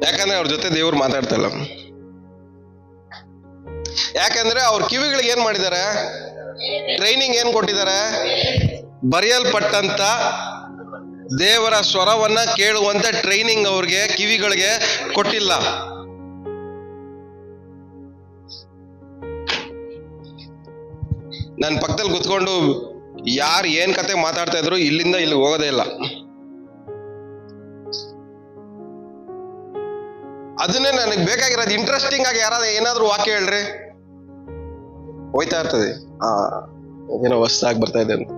ಯಾಕಂದ್ರೆ ಅವ್ರ ಜೊತೆ ದೇವ್ರು ಮಾತಾಡ್ತಾ ಇಲ್ಲ. ಯಾಕಂದ್ರೆ ಅವ್ರ ಕಿವಿಗಳಿಗೆ ಏನ್ ಮಾಡಿದ್ದಾರೆ? ಟ್ರೈನಿಂಗ್ ಏನ್ ಕೊಟ್ಟಿದ್ದಾರೆ? ಬರೆಯಲ್ಪಟ್ಟಂತ ದೇವರ ಸ್ವರವನ್ನ ಕೇಳುವಂತ ಟ್ರೈನಿಂಗ್ ಅವ್ರಿಗೆ ಕಿವಿಗಳಿಗೆ ಕೊಟ್ಟಿಲ್ಲ. ನನ್ನ ಪಕ್ಕದಲ್ಲಿ ಕುತ್ಕೊಂಡು ಯಾರು ಏನ್ ಕತೆ ಮಾತಾಡ್ತಾ ಇದ್ರು ಇಲ್ಲಿಂದ ಇಲ್ಲಿ ಹೋಗೋದೇ ಇಲ್ಲ. ಅದನ್ನೇ ನನಗೆ ಬೇಕಾಗಿರೋದು. ಇಂಟ್ರೆಸ್ಟಿಂಗ್ ಆಗಿ ಯಾರಾದ್ರೂ ಏನಾದ್ರು ವಾಕ್ಯ ಹೇಳ್ರಿ, ಹೋಯ್ತಾ ಇರ್ತದೆ. ಏನೋ ಹೊಸ್ದಾಗಿ ಬರ್ತಾ ಇದೆ ಅಂತ.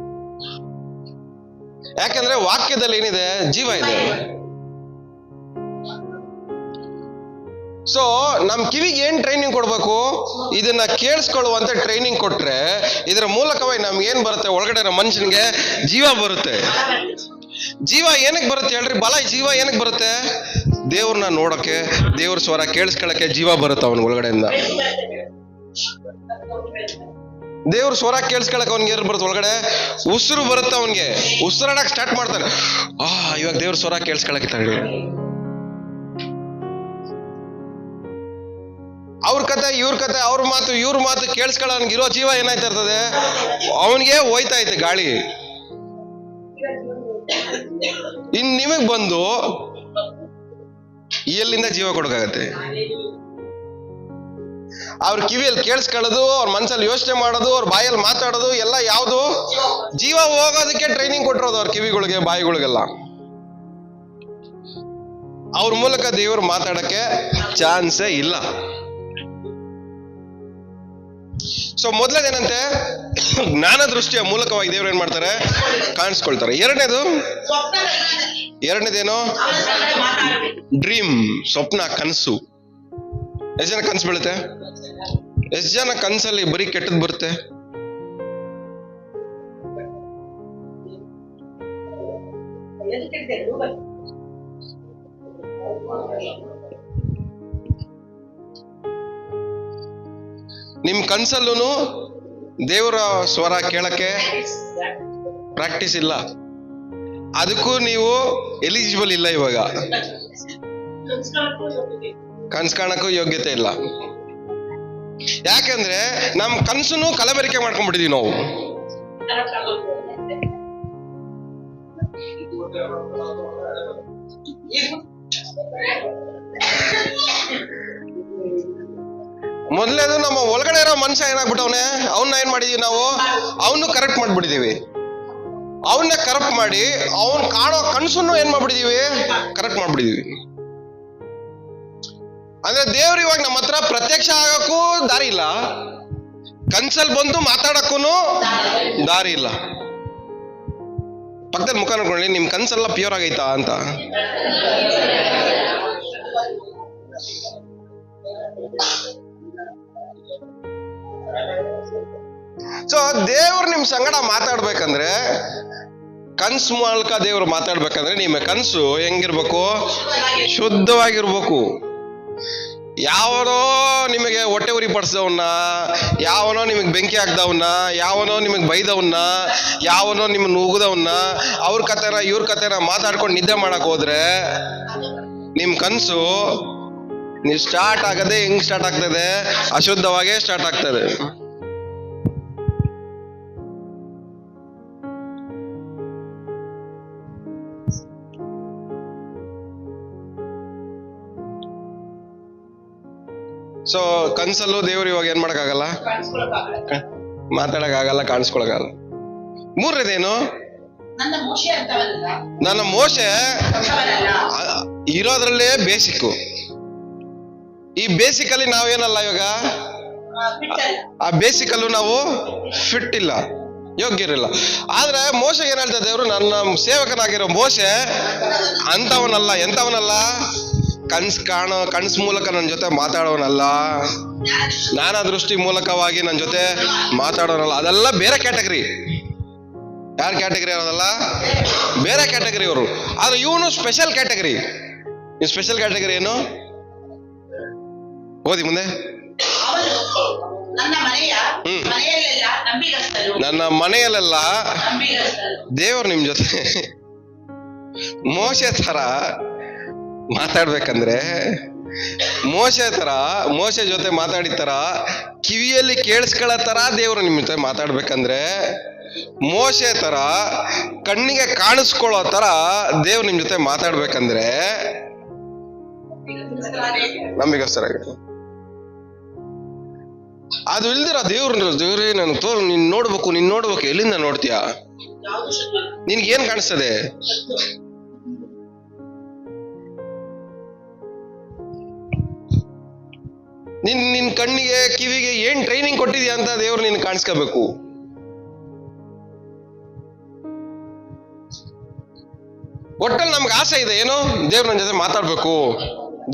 ಯಾಕಂದ್ರೆ ವಾಕ್ಯದಲ್ಲಿ ಏನಿದೆ? ಜೀವ ಇದೆ. ಸೊ ನಮ್ ಕಿವಿಗೆ ಏನ್ ಟ್ರೈನಿಂಗ್ ಕೊಡ್ಬೇಕು? ಇದನ್ನ ಕೇಳಿಸ್ಕೊಳ್ಳುವಂತ ಟ್ರೈನಿಂಗ್ ಕೊಟ್ರೆ ಇದರ ಮೂಲಕವಾಗಿ ನಮ್ಗೆ ಏನ್ ಬರುತ್ತೆ? ಒಳಗಡೆ ನಮ್ಮ ಮನುಷ್ಯನಿಗೆ ಜೀವ ಬರುತ್ತೆ. ಜೀವ ಏನಕ್ಕೆ ಬರುತ್ತೆ ಹೇಳ್ರಿ? ಬಲ ಜೀವ ಏನಕ್ಕೆ ಬರುತ್ತೆ? ದೇವ್ರನ್ನ ನೋಡಕ್ಕೆ, ದೇವ್ರ ಸ್ವರ ಕೇಳಿಸ್ಕೊಳಕ್ಕೆ ಜೀವ ಬರುತ್ತೆ ಅವನ ಒಳಗಡೆಯಿಂದ. ದೇವ್ರ ಸ್ವರ ಕೇಳಿಸ್ಕೊಳಕ್ಕೆ ಅವನಿಗೆ ಏನು ಬರುತ್ತೆ? ಒಳಗಡೆ ಉಸಿರು ಬರುತ್ತೆ. ಅವನಿಗೆ ಉಸಿರಾಡಕ್ ಸ್ಟಾರ್ಟ್ ಮಾಡ್ತಾನೆ. ಇವಾಗ ದೇವ್ರ ಸ್ವರ ಕೇಳಿಸ್ಕೊಳಕ್ಕೆ ತಗೊಳ್ಳಿ. ಅವ್ರ ಕತೆ ಇವ್ರ ಕತೆ, ಅವ್ರ ಮಾತು ಇವ್ರ ಮಾತು ಕೇಳಿಸ್ಕೊಳ್ಳೋನ್ಗಿರೋ ಜೀವ ಏನಾಯ್ತಾ ಇರ್ತದೆ? ಅವನಿಗೆ ಹೋಯ್ತಾ ಐತೆ ಗಾಳಿ. ಇನ್ ನಿಮಗ್ ಬಂದು ಎಲ್ಲಿಂದ ಜೀವ ಕೊಡೋಕ್ಕಾಗತ್ತೆ? ಅವ್ರ ಕಿವಿಯಲ್ಲಿ ಕೇಳಿಸ್ಕೊಳ್ಳೋದು, ಅವ್ರ ಮನ್ಸಲ್ಲಿ ಯೋಚನೆ ಮಾಡೋದು, ಅವ್ರ ಬಾಯಲ್ಲಿ ಮಾತಾಡೋದು ಎಲ್ಲ ಯಾವುದು? ಜೀವ ಹೋಗೋದಕ್ಕೆ ಟ್ರೈನಿಂಗ್ ಕೊಟ್ಟಿರೋದು ಅವ್ರ ಕಿವಿಗಳಿಗೆ, ಬಾಯಿಗಳಿಗೆಲ್ಲ. ಅವ್ರ ಮೂಲಕ ದೇವರು ಮಾತಾಡಕ್ಕೆ ಚಾನ್ಸೇ ಇಲ್ಲ. ಸೊ ಮೊದಲನೇನಂತೆ, ಜ್ಞಾನ ದೃಷ್ಟಿಯ ಮೂಲಕವಾಗಿ ದೇವ್ರು ಏನ್ ಮಾಡ್ತಾರೆ? ಕಾಣಿಸ್ಕೊಳ್ತಾರೆ. ಎರಡನೇದೇನು? ಡ್ರೀಮ್, ಸ್ವಪ್ನ, ಕನಸು. ಎಷ್ಟು ಜನ ಕನಸು ಬೀಳುತ್ತೆ? ಎಷ್ಟು ಜನ ಕನಸಲ್ಲಿ ಬರೀ ಕೆಟ್ಟದ್ ಬರುತ್ತೆ? ನಿಮ್ ಕನ್ಸಲ್ಲೂ ದೇವರ ಸ್ವರ ಕೇಳಕ್ಕೆ ಪ್ರಾಕ್ಟೀಸ್ ಇಲ್ಲ. ಅದಕ್ಕೂ ನೀವು ಎಲಿಜಿಬಲ್ ಇಲ್ಲ. ಇವಾಗ ಕನ್ಸ್ ಕಾಣಕ್ಕೂ ಯೋಗ್ಯತೆ ಇಲ್ಲ. ಯಾಕಂದ್ರೆ ನಮ್ ಕನ್ಸನ್ನು ಕಲಬೆರಕೆ ಮಾಡ್ಕೊಂಡ್ಬಿಟ್ಟಿದೀವಿ ನಾವು. ಮೊದಲೇದು ನಮ್ಮ ಒಳಗಡೆ ಇರೋ ಮನುಷ್ಯ ಏನಾಗ್ಬಿಟ್ಟವನೆ, ಅವನ್ನ ಏನ್ ಮಾಡಿದೀವಿ ನಾವು? ಅವನು ಕರೆಕ್ಟ್ ಮಾಡ್ಬಿಟ್ಟಿದೀವಿ. ಅವನ್ನ ಕರೆಕ್ಟ್ ಮಾಡಿ ಅವನ್ ಕಾಣೋ ಕನ್ಸನ್ನು ಏನ್ ಮಾಡ್ಬಿಟ್ಟಿದೀವಿ? ಕರೆಕ್ಟ್ ಮಾಡ್ಬಿಟ್ಟಿದೀವಿ. ಅಂದ್ರೆ ದೇವ್ರು ಇವಾಗ ನಮ್ಮ ಹತ್ರ ಪ್ರತ್ಯಕ್ಷ ಆಗಕ್ಕೂ ದಾರಿ ಇಲ್ಲ, ಕನ್ಸಲ್ ಬಂದು ಮಾತಾಡಕ್ಕೂ ದಾರಿ ಇಲ್ಲ. ಪಕ್ಕದಲ್ಲಿ ಮುಖ ನೋಡ್ಕೊಳ್ಳಿ, ನಿಮ್ ಕನ್ಸೆಲ್ಲ ಪ್ಯೂರ್ ಆಗೈತಾ ಅಂತ. ಸೊ ದೇವ್ರು ನಿಮ್ ಸಂಗಡ ಮಾತಾಡ್ಬೇಕಂದ್ರೆ, ಕನ್ಸ್ ಮೂಲಕ ದೇವ್ರು ಮಾತಾಡ್ಬೇಕಂದ್ರೆ ನಿಮ್ಮ ಕನ್ಸು ಹೆಂಗಿರ್ಬೇಕು? ಶುದ್ಧವಾಗಿರ್ಬೇಕು. ಯಾವನೋ ನಿಮಗೆ ಹೊಟ್ಟೆ ಉರಿ ಪಡಿಸದವನ್ನ, ಯಾವನೋ ನಿಮಗೆ ಬೆಂಕಿ ಹಾಕ್ದವನ್ನ, ಯಾವನೋ ನಿಮಗೆ ಬೈದವನ್ನ, ಯಾವನೋ ನಿಮ್ಮನ್ನ ಉಗಿದವನ್ನ, ಅವ್ರ ಕತೆನ ಇವ್ರ ಕತೆನ ಮಾತಾಡ್ಕೊಂಡು ನಿದ್ದೆ ಮಾಡಕ್ ಹೋದ್ರೆ ನಿಮ್ ಕನ್ಸು ನೀವು ಸ್ಟಾರ್ಟ್ ಆಗದೆ ಹೆಂಗ್ ಸ್ಟಾರ್ಟ್ ಆಗ್ತದೆ? ಅಶುದ್ಧವಾಗೇ ಸ್ಟಾರ್ಟ್ ಆಗ್ತದೆ. ಸೊ ಕನ್ಸಲ್ಲೂ ದೇವ್ರು ಇವಾಗ ಏನ್ ಮಾಡಕ್ಕಾಗಲ್ಲ, ಮಾತಾಡಕ್ಕಾಗಲ್ಲ, ಕಾಣಿಸ್ಕೊಳಕ್ಕಾಗಲ್ಲ. ಮೂರನೇದೇನು? ನನ್ನ ಮೋಶೆ ಇರೋದ್ರಲ್ಲೇ ಬೇಸಿಕ್ಕು. ಈ ಬೇಸಿಕಲ್ಲಿ ನಾವೇನಲ್ಲ ಇವಾಗ, ಆ ಬೇಸಿಕಲ್ಲೂ ನಾವು ಫಿಟ್ ಇಲ್ಲ, ಯೋಗ್ಯ ಇರಲ್ಲ. ಆದ್ರೆ ಮೋಶೆ ಏನ್ ಹೇಳ್ತಾ ದೇವ್ರು? ನನ್ನ ಸೇವಕನಾಗಿರೋ ಮೋಶೆ ಅಂತವನಲ್ಲ. ಎಂತವನಲ್ಲ? ಕನ್ಸ್ ಮೂಲಕ ನನ್ನ ಜೊತೆ ಮಾತಾಡೋನಲ್ಲ, ಜ್ಞಾನ ದೃಷ್ಟಿ ಮೂಲಕವಾಗಿ ನನ್ನ ಜೊತೆ ಮಾತಾಡೋನಲ್ಲ. ಅದೆಲ್ಲ ಬೇರೆ ಕ್ಯಾಟಗರಿ. ಯಾರ ಕ್ಯಾಟಗರಿ? ಅವರಲ್ಲ ಬೇರೆ ಕ್ಯಾಟಗರಿ ಅವರು. ಆದ್ರೆ ಇವನು ಸ್ಪೆಷಲ್ ಕ್ಯಾಟಗರಿ. ಈ ಸ್ಪೆಷಲ್ ಕ್ಯಾಟಗರಿ ಏನು? ಓದಿ ಮುಂದೆ. ನನ್ನ ಮನೆಯಲ್ಲೆಲ್ಲ ದೇವರು ನಿಮ್ ಜೊತೆ ಮೋಶೆ ತರ ಮಾತಾಡ್ಬೇಕಂದ್ರೆ, ಮೋಶೆ ಜೊತೆ ಮಾತಾಡಿದ ತರ ಕಿವಿಯಲ್ಲಿ ಕೇಳಿಸ್ಕೊಳ್ಳೋ ತರ ದೇವರು ನಿಮ್ಮ ಜೊತೆ ಮಾತಾಡ್ಬೇಕಂದ್ರೆ, ಮೋಶೆ ತರ ಕಣ್ಣಿಗೆ ಕಾಣಿಸ್ಕೊಳ್ಳೋ ತರ ದೇವ್ರು ನಿಮ್ ಜೊತೆ ಮಾತಾಡ್ಬೇಕಂದ್ರೆ ನಮಗೋಸ್ಕರ ಅದು ಇಲ್ದಿರ ದೇವ್ರೇ ನಾನು ನೀನ್ ನೋಡ್ಬೇಕು ಎಲ್ಲಿಂದ ನೋಡ್ತೀಯ? ನಿನ್ಗೇನ್ ಕಾಣಿಸ್ತದೆ? ನಿನ್ ಕಣ್ಣಿಗೆ ಕಿವಿಗೆ ಏನ್ ಟ್ರೈನಿಂಗ್ ಕೊಟ್ಟಿದ್ಯಾ ಅಂತ ದೇವ್ರು ನಿನ್ ಕಾಣಿಸ್ಕೋಬೇಕು. ಒಟ್ಟಲ್ಲಿ ನಮ್ಗೆ ಆಸೆ ಇದೆ, ಏನೋ ದೇವ್ರ ನನ್ನ ಜೊತೆ ಮಾತಾಡ್ಬೇಕು,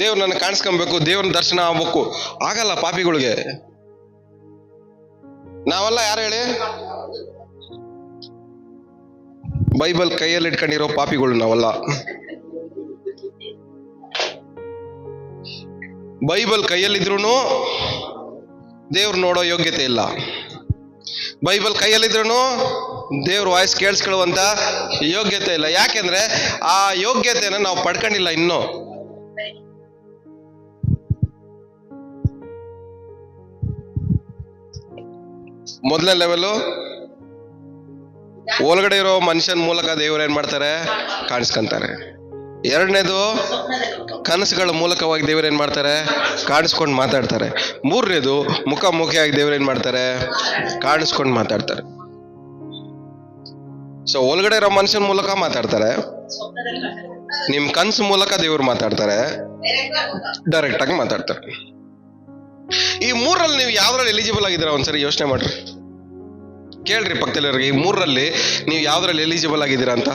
ದೇವ್ರು ನನ್ನ ಕಾಣಿಸ್ಕೊಬೇಕು, ದೇವ್ರನ್ನ ದರ್ಶನ ಆಗ್ಬೇಕು. ಆಗಲ್ಲ ಪಾಪಿಗಳಿಗೆ. ನಾವೆಲ್ಲ ಯಾರು ಹೇಳಿ? ಬೈಬಲ್ ಕೈಯಲ್ಲಿ ಇಟ್ಕೊಂಡಿರೋ ಪಾಪಿಗಳು ನಾವೆಲ್ಲ. ಬೈಬಲ್ ಕೈಯಲ್ಲಿದ್ರು ದೇವ್ರು ನೋಡೋ ಯೋಗ್ಯತೆ ಇಲ್ಲ. ಬೈಬಲ್ ಕೈಯಲ್ಲಿದ್ರು ದೇವ್ರ ವಾಯ್ಸ್ ಕೇಳಿಸ್ಕೊಳ್ಳುವಂತ ಯೋಗ್ಯತೆ ಇಲ್ಲ. ಯಾಕೆಂದ್ರೆ ಆ ಯೋಗ್ಯತೆನ ನಾವು ಪಡ್ಕೊಂಡಿಲ್ಲ ಇನ್ನು. ಮೊದಲನೇ ಲೆವೆಲ್ ಒಳಗಡೆ ಇರೋ ಮನುಷ್ಯನ ಮೂಲಕ ದೇವ್ರು ಏನ್ ಮಾಡ್ತಾರೆ? ಕಾಣಿಸ್ಕೊಂತಾರೆ. ಎರಡನೇದು ಕನಸುಗಳ ಮೂಲಕವಾಗಿ ದೇವ್ರು ಏನ್ ಮಾಡ್ತಾರೆ? ಕಾಣಿಸ್ಕೊಂಡು ಮಾತಾಡ್ತಾರೆ. ಮೂರನೇದು ಮುಖಾಮುಖಿಯಾಗಿ ದೇವ್ರು ಏನ್ ಮಾಡ್ತಾರೆ? ಕಾಣಿಸ್ಕೊಂಡು ಮಾತಾಡ್ತಾರೆ. ಸೊ ಒಳಗಡೆ ಇರೋ ಮನುಷ್ಯನ ಮೂಲಕ ಮಾತಾಡ್ತಾರೆ, ನಿಮ್ ಕನ್ಸು ಮೂಲಕ ದೇವ್ರು ಮಾತಾಡ್ತಾರೆ, ಡೈರೆಕ್ಟ್ ಆಗಿ ಮಾತಾಡ್ತಾರೆ. ಈ ಮೂರಲ್ಲಿ ನೀವು ಯಾವ್ದ್ರಲ್ಲಿ ಎಲಿಜಿಬಲ್ ಆಗಿದ್ದೀರಾ? ಒಂದ್ಸರಿ ಯೋಚನೆ ಮಾಡ್ರಿ, ಕೇಳ್ರಿ ಪಕ್ಕದಲ್ಲಿರೋರಿಗೆ, ಈ ಮೂರಲ್ಲಿ ನೀವು ಯಾವ್ದ್ರಲ್ಲಿ ಎಲಿಜಿಬಲ್ ಆಗಿದ್ದೀರಾ ಅಂತ.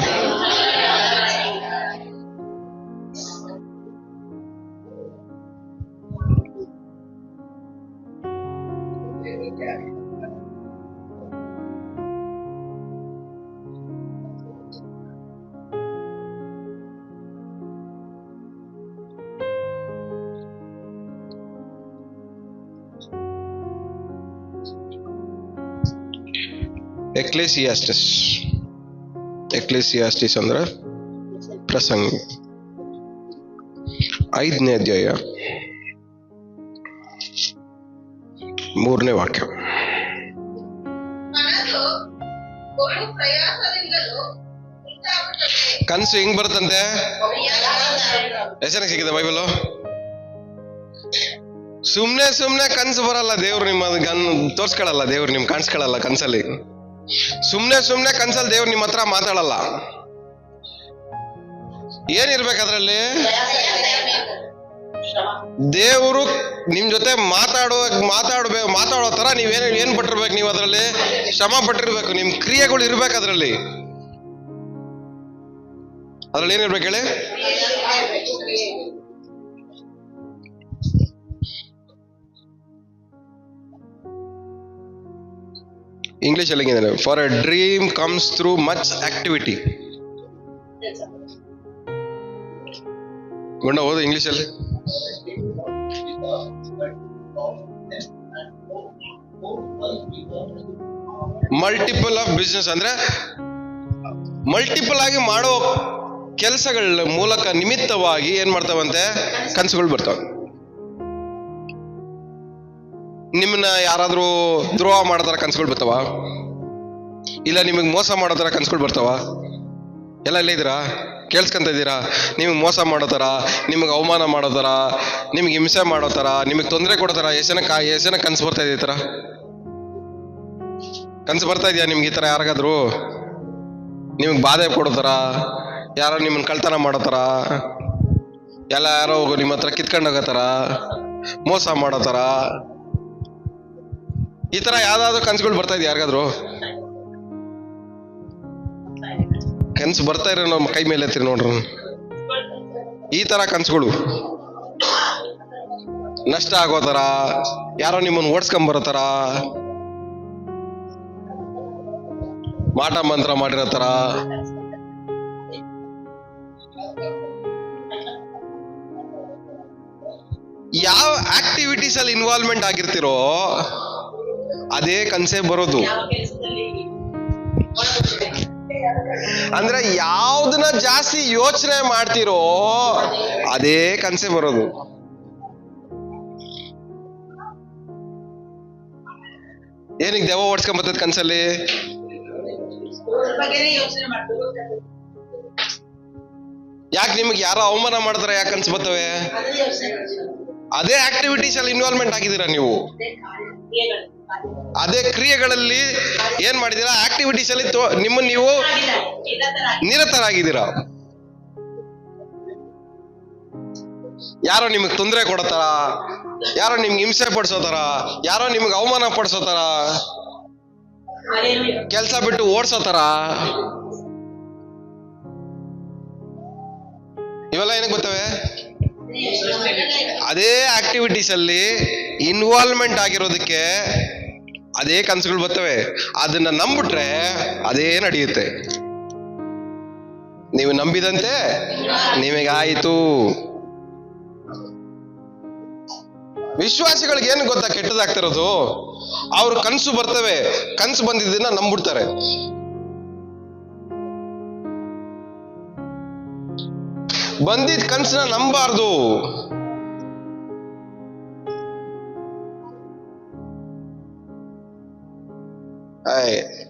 ಎಕ್ಲೇಸಿಯಾಸ್ಟಿಸ್ ಅಂದ್ರೆ ಪ್ರಸಂಗಿ 5ನೇ ಅಧ್ಯಾಯ 3ನೇ ವಾಕ್ಯ. ಕನ್ಸು ಹೆಂಗ್ ಬರುತ್ತಂತೆ? ಹೆಸರಿಗೆ ಸಿಕ್ಕಿದೆ ಬೈಬಲ್. ಸುಮ್ನೆ ಕನ್ಸು ಬರಲ್ಲ. ದೇವ್ರು ನಿಮ್ಮ ತೋರ್ಸ್ಕೊಳಲ್ಲ, ದೇವ್ರು ನಿಮ್ ಕಾಣಿಸ್ಕೊಳಲ್ಲ ಕನ್ಸಲ್ಲಿ. ಸುಮ್ನೆ ಕನ್ಸಲ್ಲಿ ದೇವ್ರು ನಿಮ್ಮ ಹತ್ರ ಮಾತಾಡಲ್ಲ. ಏನಿರ್ಬೇಕು ದೇವರು ನಿಮ್ ಜೊತೆ ಮಾತಾಡೋ ತರ ಏನ್ ಪಟ್ಟಿರ್ಬೇಕು? ನೀವು ಅದ್ರಲ್ಲಿ ಶ್ರಮ ಪಟ್ಟಿರ್ಬೇಕು. ನಿಮ್ ಕ್ರಿಯೆಗಳು ಇರ್ಬೇಕು ಅದ್ರಲ್ಲಿ ಏನಿರ್ಬೇಕು ಹೇಳಿ? ಇಂಗ್ಲಿಷ್ ಅಲ್ಲಿ ಹೆಂಗಿದೆ? For A dream comes through much activity. ಗುಂಡ ಓದು ಇಂಗ್ಲಿಷ್ ಅಲ್ಲಿ. ಮಲ್ಟಿಪಲ್ ಆಫ್ ಬಿಸ್ನೆಸ್ ಅಂದ್ರೆ ಮಲ್ಟಿಪಲ್ ಆಗಿ ಮಾಡೋ ಕೆಲಸಗಳ ಮೂಲಕ ನಿಮಿತ್ತವಾಗಿ ಏನ್ ಮಾಡ್ತಾವಂತೆ? ಕನಸುಗಳು ಬರ್ತಾವ. ನಿಮ್ಮನ್ನ ಯಾರಾದ್ರೂ ದ್ರೋಹ ಮಾಡೋ ಕನ್ಸುಗಳು ಬರ್ತಾವ? ಇಲ್ಲ ನಿಮಗ್ ಮೋಸ ಮಾಡೋ ತರ ಕನ್ಸುಗಳು ಬರ್ತಾವ? ಎಲ್ಲ ಇಲ್ಲ ಇದ್ದೀರಾ? ಕೇಳಿಸ್ಕೊಂತ ಇದ್ದೀರಾ? ನಿಮಗೆ ಮೋಸ ಮಾಡೋ ತರ, ನಿಮಗೆ ಅವಮಾನ ಮಾಡೋ ತರ, ನಿಮ್ಗೆ ಹಿಂಸೆ ಮಾಡೋ ತರ, ನಿಮಗೆ ತೊಂದರೆ ಕೊಡೋ ತರ ಎಷ್ಟನ ಕನ್ಸು ಬರ್ತಾ ಇದೆ? ಈ ತರ ಕನ್ಸು ಬರ್ತಾ ಇದೆಯಾ ನಿಮ್ಗೆ? ಈ ತರ ಯಾರಿಗಾದ್ರು ನಿಮ್ಗೆ ಬಾಧೆ ಕೊಡೋ ತರ, ಯಾರೋ ನಿಮ್ಮನ್ನ ಕಳ್ತನ ಮಾಡೋ ತರ, ಯಾರೋ ನಿಮ್ಮ ಹತ್ರ ಕಿತ್ಕೊಂಡೋಗೋ ತರ, ಮೋಸ ಮಾಡೋ ತರ, ಈ ತರ ಯಾವ್ದಾದ್ರು ಕನ್ಸುಗಳು ಬರ್ತಾ ಇದೆಯಾ ಯಾರಿಗಾದ್ರು? ಕನ್ಸು ಬರ್ತಾ ಇರೋ ನಮ್ಮ ಕೈ ಮೇಲೆ ಎತ್ತಿರಿ ನೋಡ್ರಿ. ಈ ತರ ಕನ್ಸುಗಳು ನಷ್ಟ ಆಗೋ ತರ, ಯಾರೋ ನಿಮ್ಮನ್ನು ಓಡಿಸ್ಕೊಂಬರೋ ತರ, ಮಾಟ ಮಂತ್ರ ಮಾಡಿರೋ ತರ, ಯಾವ ಆಕ್ಟಿವಿಟೀಸ್ ಅಲ್ಲಿ ಇನ್ವಾಲ್ವ್ಮೆಂಟ್ ಆಗಿರ್ತಿರೋ ಅದೇ ಕನ್ಸೆ ಬರೋದು. ಅಂದ್ರೆ ಯಾವ್ದನ್ನ ಜಾಸ್ತಿ ಯೋಚನೆ ಮಾಡ್ತಿರೋ ಅದೇ ಕನ್ಸೆ ಬರೋದು. ಏನಕ್ಕೆ ದೆವ್ವ ಓಡಿಸ್ಕೊಂಬತ್ತದ ಕನ್ಸಲ್ಲಿ? ಅದ್ರ ಬಗ್ಗೆನೇ ಯೋಚನೆ ಮಾಡ್ಬೋದು. ಯಾಕೆ ನಿಮ್ಗೆ ಯಾರೋ ಅವಮಾನ ಮಾಡಿದ್ರೆ ಯಾಕೆ ಕನ್ಸು ಬರ್ತವೆ? ಅದೇ ಯೋಚನೆ ಮಾಡ್ತೀವಿ. ಅದೇ ಆಕ್ಟಿವಿಟೀಸ್ ಅಲ್ಲಿ ಇನ್ವಾಲ್ವ್ಮೆಂಟ್ ಆಗಿದ್ದೀರಾ ನೀವು, ಕ್ರಿಯೆಗಳು. ಅದೇ ಕ್ರಿಯೆಗಳಲ್ಲಿ ಏನ್ ಮಾಡಿದೀರಾ? ಆಕ್ಟಿವಿಟೀಸ್ ಅಲ್ಲಿ ನಿಮ್ಮನ್ನ ನೀವು ನಿರತರಾಗಿದ್ದೀರಾ. ಯಾರೋ ನಿಮಗ್ ತೊಂದರೆ ಕೊಡತಾರ, ಯಾರೋ ನಿಮ್ಗೆ ಹಿಂಸೆ ಪಡಿಸೋತಾರ, ಯಾರೋ ನಿಮ್ಗೆ ಅವಮಾನ ಪಡಿಸೋತಾರ, ಕೆಲ್ಸ ಬಿಟ್ಟು ಓಡ್ಸೋತಾರ, ಇವೆಲ್ಲ ಏನಕ್ಕೆ ಬರ್ತವೆ? ಅದೇ ಆಕ್ಟಿವಿಟೀಸ್ ಅಲ್ಲಿ ಇನ್ವಾಲ್ವ್ಮೆಂಟ್ ಆಗಿರೋದಕ್ಕೆ ಅದೇ ಕನಸುಗಳು ಬರ್ತವೆ. ಅದನ್ನ ನಂಬಿಟ್ರೆ ಅದೇ ನಡೆಯುತ್ತೆ. ನೀವು ನಂಬಿದಂತೆ ನಿಮಗಾಯಿತು. ವಿಶ್ವಾಸಿಗಳಿಗೆ ಏನು ಗೊತ್ತಾ ಕೆಟ್ಟದಾಗ್ತಿರೋದು? ಅವ್ರ ಕನಸು ಬರ್ತವೆ, ಕನಸು ಬಂದಿದ್ದನ್ನ ನಂಬಿಡ್ತಾರೆ. ಬಂದಿದ್ ಕನಸನ್ನ ನಂಬಾರ್ದು.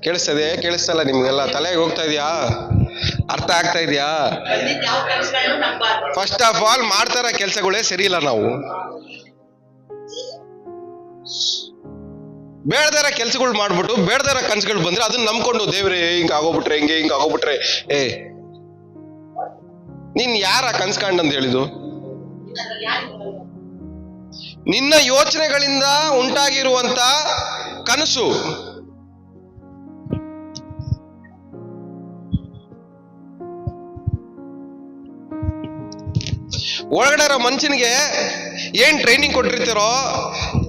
ಕೇಳಿಸ್ತದೆ? ಕೇಳಿಸ್ತಲ್ಲ ನಿಮ್ಗೆಲ್ಲ? ತಲೆಗೆ ಹೋಗ್ತಾ ಇದೆಯಾ? ಅರ್ಥ ಆಗ್ತಾ ಇದೆಯಾ? ಫಸ್ಟ್ ಆಫ್ ಆಲ್ ಮಾಡ್ತಾರ ಕೆಲ್ಸಗಳೇ ಸರಿ ಇಲ್ಲ. ನಾವು ಬೇಡದಾರ ಕೆಲ್ಸಗಳು ಮಾಡ್ಬಿಟ್ಟು ಬೇಡದಾರ ಕನ್ಸುಗಳು ಬಂದ್ರೆ ಅದನ್ನ ನಂಬ್ಕೊಂಡು ದೇವ್ರೆ ಹಿಂಗ ಆಗೋಗ್ಬಿಟ್ರೆ ಹಿಂಗೆ ಹಿಂಗ ಆಗೋಗ್ಬಿಟ್ರೆ, ನೀನ್ ಯಾರ ಕನ್ಸ್ಕಂಡ್ ಹೇಳಿದ್ದು? ನಿನ್ನ ಯೋಚನೆಗಳಿಂದ ಉಂಟಾಗಿರುವಂತ ಕನಸು. ಒಳಗಡೆ ಇರೋ ಮನುಷ್ಯನಿಗೆ ಏನ್ ಟ್ರೈನಿಂಗ್ ಕೊಟ್ಟಿರ್ತೀರೋ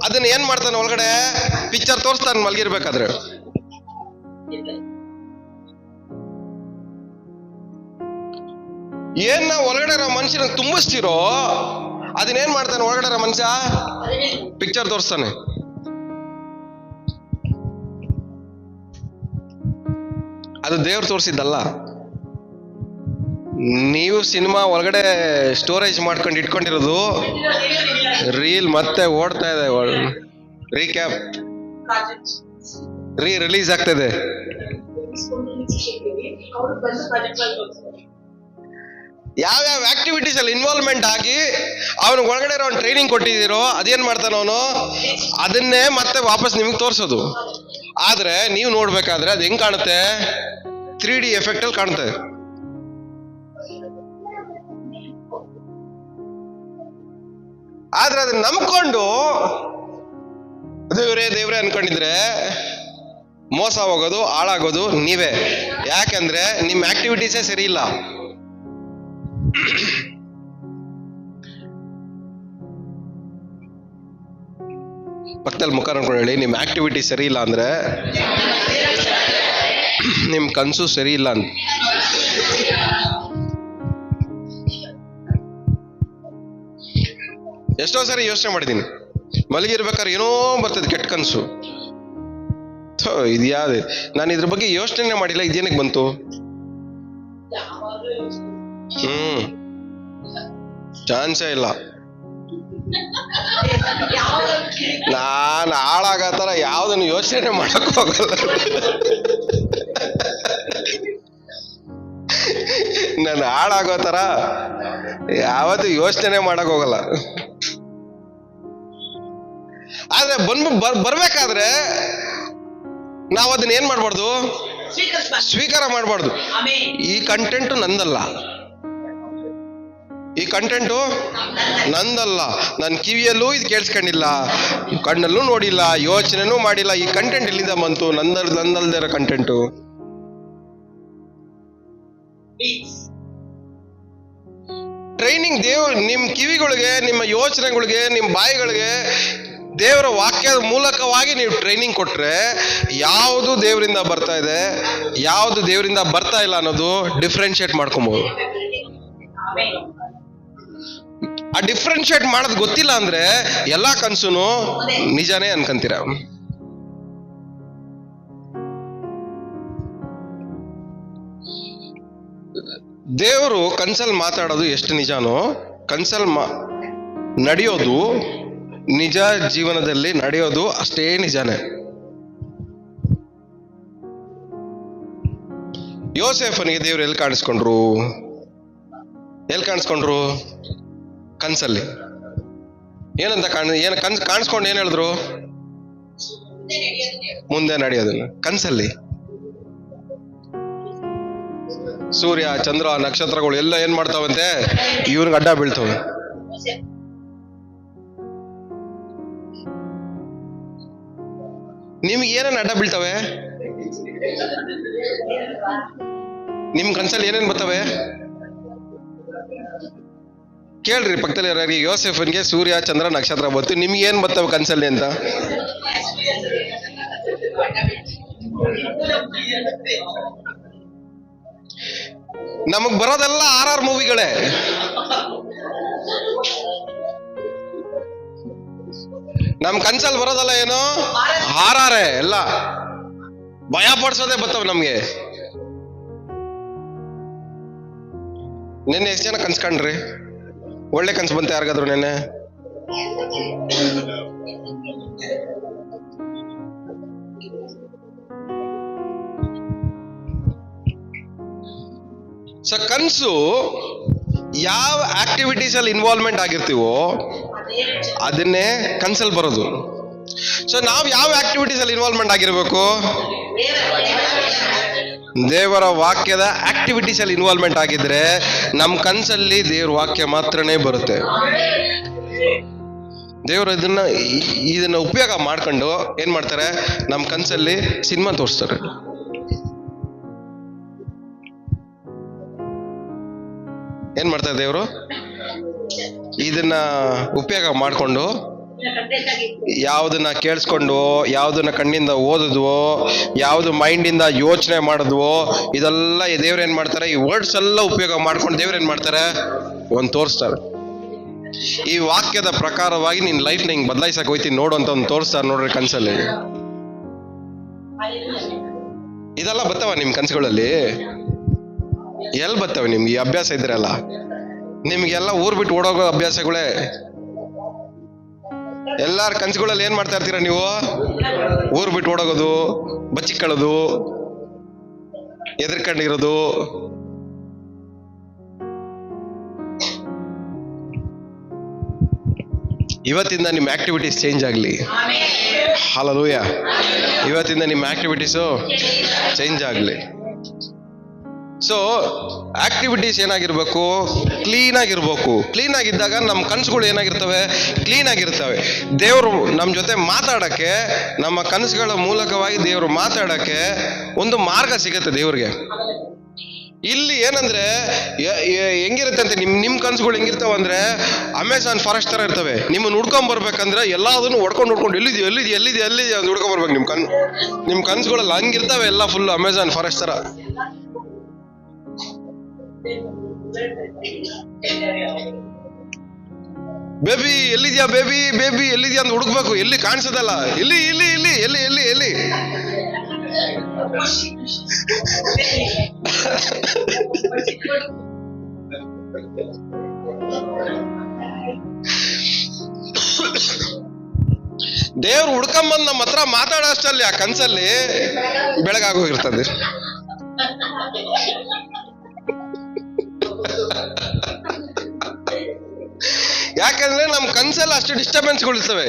ಅದನ್ನ ಏನ್ ಮಾಡ್ತಾನೆ? ಒಳಗಡೆ ಪಿಕ್ಚರ್ ತೋರಿಸ್ತಾನೆ ಮಲ್ಗಿರ್ಬೇಕಾದ್ರೆ. ಏನ್ ನಾವು ಒಳಗಡೆ ಇರೋ ಮನುಷ್ಯನ ತುಂಬಿಸ್ತಿರೋ ಅದನ್ನೇನ್ ಮಾಡ್ತಾನೆ? ಒಳಗಡೆ ಇರೋ ಮನುಷ್ಯ ಪಿಕ್ಚರ್ ತೋರಿಸ್ತಾನೆ. ಅದು ದೇವ್ರು ತೋರಿಸಿದ್ದಲ್ಲ. ನೀವು ಸಿನಿಮಾ ಒಳಗಡೆ ಸ್ಟೋರೇಜ್ ಮಾಡ್ಕೊಂಡು ಇಟ್ಕೊಂಡಿರೋದು ರೀಲ್ ಮತ್ತೆ ಓಡ್ತಾ ಇದೆ, ರೀಕ್ಯಾಪ್ ರಿಲೀಸ್ ಆಗ್ತದೆ. ಯಾವ್ಯಾವ ಆಕ್ಟಿವಿಟೀಸ್ ಅಲ್ಲಿ ಇನ್ವಾಲ್ವ್ಮೆಂಟ್ ಆಗಿ ಅವನಿಗೆ ಒಳಗಡೆ ಇರೋ ಟ್ರೈನಿಂಗ್ ಕೊಟ್ಟಿದ್ದೀರೋ ಅದೇನ್ ಮಾಡ್ತಾನ ಅವನು? ಅದನ್ನೇ ಮತ್ತೆ ವಾಪಸ್ ನಿಮಗೆ ತೋರಿಸೋದು. ಆದ್ರೆ ನೀವು ನೋಡ್ಬೇಕಾದ್ರೆ ಅದು ಹೆಂಗ್ ಕಾಣುತ್ತೆ? 3D ಎಫೆಕ್ಟ್ ಅಲ್ಲಿ ಕಾಣುತ್ತೆ. ಆದ್ರೆ ಅದನ್ನ ನಂಬ್ಕೊಂಡು ದೇವ್ರೇ ದೇವ್ರೇ ಅನ್ಕೊಂಡಿದ್ರೆ ಮೋಸ ಹೋಗೋದು, ಹಾಳಾಗೋದು ನೀವೇ. ಯಾಕಂದ್ರೆ ನಿಮ್ಮ ಆಕ್ಟಿವಿಟೀಸೇ ಸರಿ ಇಲ್ಲ. ಪಕ್ಕದಲ್ಲಿ ಮುಖ ಅನ್ಕೊಂಡು ಹೇಳಿ, ನಿಮ್ ಆಕ್ಟಿವಿಟಿ ಸರಿ ಇಲ್ಲ ಅಂದ್ರೆ ನಿಮ್ ಕನ್ಸು ಸರಿ ಇಲ್ಲ ಅಂತ. ಎಷ್ಟೋ ಸರಿ ಯೋಚನೆ ಮಾಡಿದೀನಿ, ಮಲಗಿರ್ಬೇಕಾದ್ರೆ ಏನೋ ಬರ್ತದೆ ಕೆಟ್ಟ ಕನ್ಸು. ಇದ್ಯಾವ್ದು? ನಾನು ಇದ್ರ ಬಗ್ಗೆ ಯೋಚನೆ ಮಾಡಿಲ್ಲ, ಇದೇನಕ್ಕೆ ಬಂತು? ಚಾನ್ಸೇ ಇಲ್ಲ. ನಾನು ಹಾಳಾಗತ್ತರ ಯಾವ್ದನ್ನು ಯೋಚನೆ ಮಾಡಕ್ ಹೋಗಲ್ಲ. ನಾನು ಹಾಳಾಗೋ ತರ ಯಾವತ್ತು ಯೋಚನೆ ಮಾಡಕ್ ಹೋಗಲ್ಲ. ಆದ್ರೆ ಬರ್ಬೇಕಾದ್ರೆ ನಾವು ಅದನ್ನ ಏನ್ ಮಾಡ್ಬಾರ್ದು? ಸ್ವೀಕಾರ ಮಾಡ್ಬಾರ್ದು. ಈ ಕಂಟೆಂಟ್ ನಂದಲ್ಲ, ಈ ಕಂಟೆಂಟು ನಂದಲ್ಲ. ನನ್ನ ಕಿವಿಯಲ್ಲೂ ಇದು ಕೇಳಿಸ್ಕೊಂಡಿಲ್ಲ, ಕಣ್ಣಲ್ಲೂ ನೋಡಿಲ್ಲ, ಯೋಚನೆನೂ ಮಾಡಿಲ್ಲ. ಈ ಕಂಟೆಂಟ್ ಇಲ್ಲಿಂದ ಬಂತು? ನಂದಲ್ದಿರೋ ಕಂಟೆಂಟು. ಟ್ರೈನಿಂಗ್ ನಿಮ್ ಕಿವಿಗಳಿಗೆ, ನಿಮ್ಮ ಯೋಚನೆಗಳಿಗೆ, ನಿಮ್ಮ ಬಾಯಿಗಳಿಗೆ ದೇವರ ವಾಕ್ಯದ ಮೂಲಕವಾಗಿ ನೀವು ಟ್ರೈನಿಂಗ್ ಕೊಟ್ರೆ ಯಾವುದು ದೇವರಿಂದ ಬರ್ತಾ ಇದೆ, ಯಾವುದು ದೇವರಿಂದ ಬರ್ತಾ ಇಲ್ಲ ಅನ್ನೋದು ಡಿಫ್ರೆನ್ಶಿಯೇಟ್ ಮಾಡ್ಕೊಬಹುದು. ಆ ಡಿಫ್ರೆನ್ಶಿಯೇಟ್ ಮಾಡೋದು ಗೊತ್ತಿಲ್ಲ ಅಂದ್ರೆ ಎಲ್ಲಾ ಕನ್ಸುನು ನಿಜಾನೇ ಅನ್ಕಂತೀರ. ದೇವರು ಕನ್ಸಲ್ ಮಾತಾಡೋದು ಎಷ್ಟು ನಿಜಾನೋ, ಕನ್ಸಲ್ ನಡೆಯೋದು, ನಿಜ ಜೀವನದಲ್ಲಿ ನಡೆಯೋದು ಅಷ್ಟೇ ನಿಜಾನೇ. ಯೋಸೇಫನಿಗೆ ದೇವ್ರು ಎಲ್ಲಿ ಕಾಣಿಸ್ಕೊಂಡ್ರು? ಕನ್ಸಲ್ಲಿ. ಏನಂತ ಕಾಣಿಸ್ಕೊಂಡು ಏನ್ ಹೇಳಿದ್ರು? ಮುಂದೆ ನಡೆಯೋದನ್ನ. ಕನ್ಸಲ್ಲಿ ಸೂರ್ಯ, ಚಂದ್ರ, ನಕ್ಷತ್ರಗಳು ಎಲ್ಲ ಏನ್ ಮಾಡ್ತಾವಂತೆ? ಇವ್ನಿಗೆ ಅಡ್ಡ ಬೀಳ್ತವೆ. ನಿಮ್ಗೆ ಏನೇನು ಅಡ್ಡ ಬೀಳ್ತವೆ? ನಿಮ್ ಕನ್ಸಲ್ಲಿ ಏನೇನ್ ಬರ್ತವೆ? ಕೇಳ್ರಿ ಪಕ್ಕದಲ್ಲಿ ಯಾರು. ಯೋಸೆಫನ್ಗೆ ಸೂರ್ಯ, ಚಂದ್ರ, ನಕ್ಷತ್ರ ಬಂತು. ನಿಮ್ಗೆ ಏನ್ ಬರ್ತವೆ ಕನ್ಸಲ್ಲಿ ಅಂತ? ನಮಗ್ ಬರೋದೆಲ್ಲ RR ಮೂವಿಗಳೇ. ನಮ್ ಕನ್ಸಲ್ಲಿ ಬರೋದಲ್ಲ ಏನು? RR ಎಲ್ಲ. ಭಯ ಪಡಿಸೋದೇ ಬರ್ತವೆ ನಮ್ಗೆ. ನಿನ್ನೆ ಎಷ್ಟು ಜನ ಕನ್ಸ್ಕೊಂಡ್ರಿ? ಒಳ್ಳೆ ಕನ್ಸು ಬಂತ ಯಾರಿಗಾದ್ರು ನೆನ್ನೆ? ಸೊ ಕನ್ಸು ಯಾವ ಆಕ್ಟಿವಿಟೀಸ್ ಅಲ್ಲಿ ಇನ್ವಾಲ್ವ್ಮೆಂಟ್ ಆಗಿರ್ತೀವೋ ಅದನ್ನೇ ಕನ್ಸಲ್ಲಿ ಬರೋದು. ಸೊ ನಾವು ಯಾವ ಆಕ್ಟಿವಿಟೀಸ್ ಅಲ್ಲಿ ಇನ್ವಾಲ್ವ್ಮೆಂಟ್ ಆಗಿರ್ಬೇಕು? ದೇವರ ವಾಕ್ಯದ ಆಕ್ಟಿವಿಟೀಸ್ ಅಲ್ಲಿ ಇನ್ವಾಲ್ವ್ಮೆಂಟ್ ಆಗಿದ್ರೆ ನಮ್ ಕನ್ಸಲ್ಲಿ ದೇವ್ರ ವಾಕ್ಯ ಮಾತ್ರನೇ ಬರುತ್ತೆ. ದೇವರು ಇದನ್ನ ಉಪಯೋಗ ಮಾಡ್ಕೊಂಡು ಏನ್ ಮಾಡ್ತಾರೆ? ನಮ್ ಕನ್ಸಲ್ಲಿ ಸಿನಿಮಾ ತೋರಿಸ್ತಾರೆ. ಏನ್ ಮಾಡ್ತಾರೆ ದೇವರು? ಇದನ್ನ ಉಪಯೋಗ ಮಾಡ್ಕೊಂಡು ಯಾವುದನ್ನ ಕೇಳಿಸ್ಕೊಂಡ್ವೋ, ಯಾವುದನ್ನ ಕಣ್ಣಿಂದ ಓದಿದ್ವೋ, ಯಾವ್ದು ಮೈಂಡಿಂದ ಯೋಚನೆ ಮಾಡಿದ್ವೋ, ಇದೆಲ್ಲ ದೇವ್ರು ಏನ್ ಮಾಡ್ತಾರೆ? ಈ ವರ್ಡ್ಸ್ ಎಲ್ಲ ಉಪಯೋಗ ಮಾಡ್ಕೊಂಡು ದೇವ್ರು ಏನ್ ಮಾಡ್ತಾರೆ? ಒಂದು ತೋರಿಸ್ತಾರೆ. ಈ ವಾಕ್ಯದ ಪ್ರಕಾರವಾಗಿ ನಿನ್ ಲೈಫ್ ಹಿಂಗ್ ಬದಲಾಯಿಸಕ್ ಹೋಯ್ತೀನಿ ನೋಡು ಅಂತ ಒಂದು ತೋರಿಸ್ತಾರೆ ನೋಡ್ರಿ ಕನ್ಸಲ್ಲಿ. ಇದೆಲ್ಲ ಬರ್ತವ ನಿಮ್ ಕನ್ಸುಗಳಲ್ಲಿ? ಎಲ್ಲಿ ಬರ್ತವೆ ನಿಮ್ಗೆ? ಈ ಅಭ್ಯಾಸ ಇದ್ರಲ್ಲ, ನಿಮ್ಗೆಲ್ಲ ಊರ್ ಬಿಟ್ಟು ಓಡೋಗೋ ಅಭ್ಯಾಸಗಳೇ. ಎಲ್ಲಾರ ಕನ್ಸುಗಳಲ್ಲಿ ಏನ್ ಮಾಡ್ತಾ ಇರ್ತೀರ ನೀವು? ಊರ್ ಬಿಟ್ಟು ಓಡೋಗೋದು, ಬಚ್ಚಿಕೊಳ್ಳೋದು, ಎದುರ್ಕೊಂಡಿರೋದು. ಇವತ್ತಿಂದ ನಿಮ್ಮ ಆಕ್ಟಿವಿಟೀಸ್ ಚೇಂಜ್ ಆಗಲಿ. ಹಲ್ಲೆಲೂಯ. ಇವತ್ತಿಂದ ನಿಮ್ಮ ಆಕ್ಟಿವಿಟೀಸು ಚೇಂಜ್ ಆಗಲಿ. ಸೊ ಆಕ್ಟಿವಿಟೀಸ್ ಏನಾಗಿರ್ಬೇಕು? ಕ್ಲೀನ್ ಆಗಿರ್ಬೇಕು. ಕ್ಲೀನ್ ಆಗಿದ್ದಾಗ ನಮ್ಮ ಕನಸುಗಳು ಏನಾಗಿರ್ತವೆ? ಕ್ಲೀನ್ ಆಗಿರ್ತವೆ. ದೇವರು ನಮ್ಮ ಜೊತೆ ಮಾತಾಡಕ್ಕೆ, ನಮ್ಮ ಕನಸುಗಳ ಮೂಲಕವಾಗಿ ದೇವರು ಮಾತಾಡಕ್ಕೆ ಒಂದು ಮಾರ್ಗ ಸಿಗತ್ತೆ ದೇವ್ರಿಗೆ. ಇಲ್ಲಿ ಏನಂದ್ರೆ ಹೆಂಗಿರುತ್ತೆ ಅಂತ ನಿಮ್ ಕನ್ಸುಗಳು ಹೆಂಗಿರ್ತಾವ ಅಂದ್ರೆ ಅಮೆಜಾನ್ ಫಾರೆಸ್ಟ್ ತರ ಇರ್ತವೆ. ನಿಮ್ಮನ್ನ ಹುಡ್ಕೊಂಡ್ ಬರ್ಬೇಕಂದ್ರೆ ಎಲ್ಲದನ್ನು ಹೊಡ್ಕೊಂಡು ಎಲ್ಲಿದೆ ಅಂತ ಹುಡ್ಕೊಂಡ್ ಬರ್ಬೇಕು. ನಿಮ್ ಕನ್ಸುಗಳಲ್ಲಿ ಹಂಗಿರ್ತವೆ ಎಲ್ಲ ಫುಲ್ ಅಮೆಜಾನ್ ಫಾರೆಸ್ಟ್ ತರ. ಬೇಬಿ ಎಲ್ಲಿದ್ಯಾ, ಬೇಬಿ ಎಲ್ಲಿದ್ಯಾ ಅಂತ ಹುಡುಕ್ಬೇಕು. ಎಲ್ಲಿ ಕಾಣಿಸೋದಲ್ಲ. ಎಲ್ಲಿ ಎಲ್ಲಿ ಎಲ್ಲಿ ಎಲ್ಲಿ ಎಲ್ಲಿ ಎಲ್ಲಿ ದೇವ್ರು ಹುಡ್ಕೊಂಬಂದ್ ನಮ್ಮ ಹತ್ರ ಮಾತಾಡೋಷ್ಟಲ್ಲಿ ಆ ಕನ್ಸಲ್ಲಿ ಬೆಳಗಾಗೋಗಿರ್ತದೆ. ಯಾಕಂದ್ರೆ ನಮ್ ಕನ್ಸಲ್ಲಿ ಅಷ್ಟು ಡಿಸ್ಟರ್ಬೆನ್ಸ್ಗಳಿರ್ತವೆ.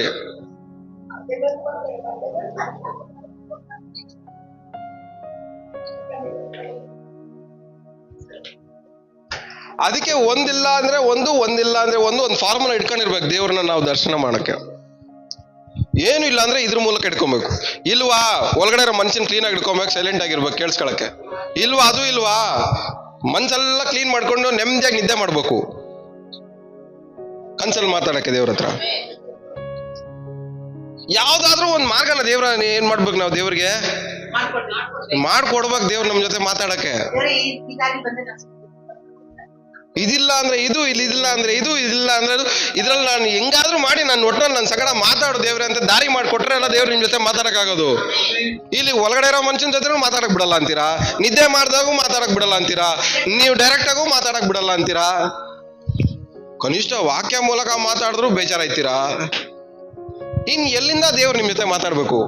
ಅದಕ್ಕೆ ಒಂದಿಲ್ಲ ಅಂದ್ರೆ ಒಂದು ಫಾರ್ಮುಲಾ ಇಟ್ಕೊಂಡಿರ್ಬೇಕು ದೇವ್ರನ್ನ ನಾವು ದರ್ಶನ ಮಾಡಕ್ಕೆ. ಏನು ಇಲ್ಲ ಅಂದ್ರೆ ಇದ್ರ ಮೂಲಕ ಇಟ್ಕೊಬೇಕು. ಇಲ್ವಾ ಒಳಗಡೆ ಮನುಷ್ಯನ್ ಕ್ಲೀನ್ ಆಗಿ ಇಟ್ಕೊಬೇಕು, ಸೈಲೆಂಟ್ ಆಗಿರ್ಬೇಕು, ಕೇಳಿಸ್ಕೊಳಕ್ಕೆ. ಇಲ್ವಾ ಅದು ಇಲ್ವಾ ಮನ್ಸೆಲ್ಲ ಕ್ಲೀನ್ ಮಾಡ್ಕೊಂಡು ನೆಮ್ಮದಿಯಾಗಿ ನಿದ್ದೆ ಮಾಡ್ಬೇಕು ಕನ್ಸಲ್ಲಿ ಮಾತಾಡಕ್ಕೆ ದೇವ್ರ ಹತ್ರ. ಯಾವ್ದಾದ್ರೂ ಒಂದು ಮಾರ್ಗನ ದೇವ್ರ ಏನ್ ಮಾಡ್ಬೇಕು? ನಾವು ದೇವ್ರಿಗೆ ಮಾಡ್ಕೊಡ್ಬೇಕು. ದೇವ್ರ ನಮ್ ಜೊತೆ ಮಾತಾಡಕ್ಕೆ. ಇದಿಲ್ಲ ಅಂದ್ರೆ ಇದು, ಇದಿಲ್ಲ ಅಂದ್ರೆ ಇದು, ಇದಿಲ್ಲ ಅಂದ್ರೆ ಅದು, ಇದ್ರಲ್ಲಿ ನಾನು ಹೆಂಗಾದ್ರೂ ಮಾಡಿ ನಾನು ಒಟ್ಟಲ್ಲಿ ನನ್ನ ಸಗಡ ಮಾತಾಡು ದೇವ್ರೆ ಅಂತ ದಾರಿ ಮಾಡಿಕೊಟ್ರೆ ಎಲ್ಲ ದೇವ್ರ ನಿಮ್ ಜೊತೆ ಮಾತಾಡಕ್ಕಾಗೋದು. ಇಲ್ಲಿ ಒಳಗಡೆ ಇರೋ ಮನುಷ್ಯನ ಜೊತೆ ಮಾತಾಡಕ್ ಬಿಡಲ್ಲ ಅಂತೀರಾ, ನಿದ್ದೆ ಮಾಡಿದಾಗೂ ಮಾತಾಡಕ್ ಬಿಡಲ್ಲ ಅಂತೀರಾ, ನೀವು ಡೈರೆಕ್ಟ್ ಆಗು ಮಾತಾಡಕ್ ಬಿಡಲ್ಲ ಅಂತೀರಾ, ಕನಿಷ್ಠ ವಾಕ್ಯ ಮೂಲಕ ಮಾತಾಡಿದ್ರು ಬೇಜಾರಾಯ್ತೀರಾ. ಇನ್ ಎಲ್ಲಿಂದ ದೇವ್ರು ನಿಮ್ ಜೊತೆ ಮಾತಾಡ್ಬೇಕು?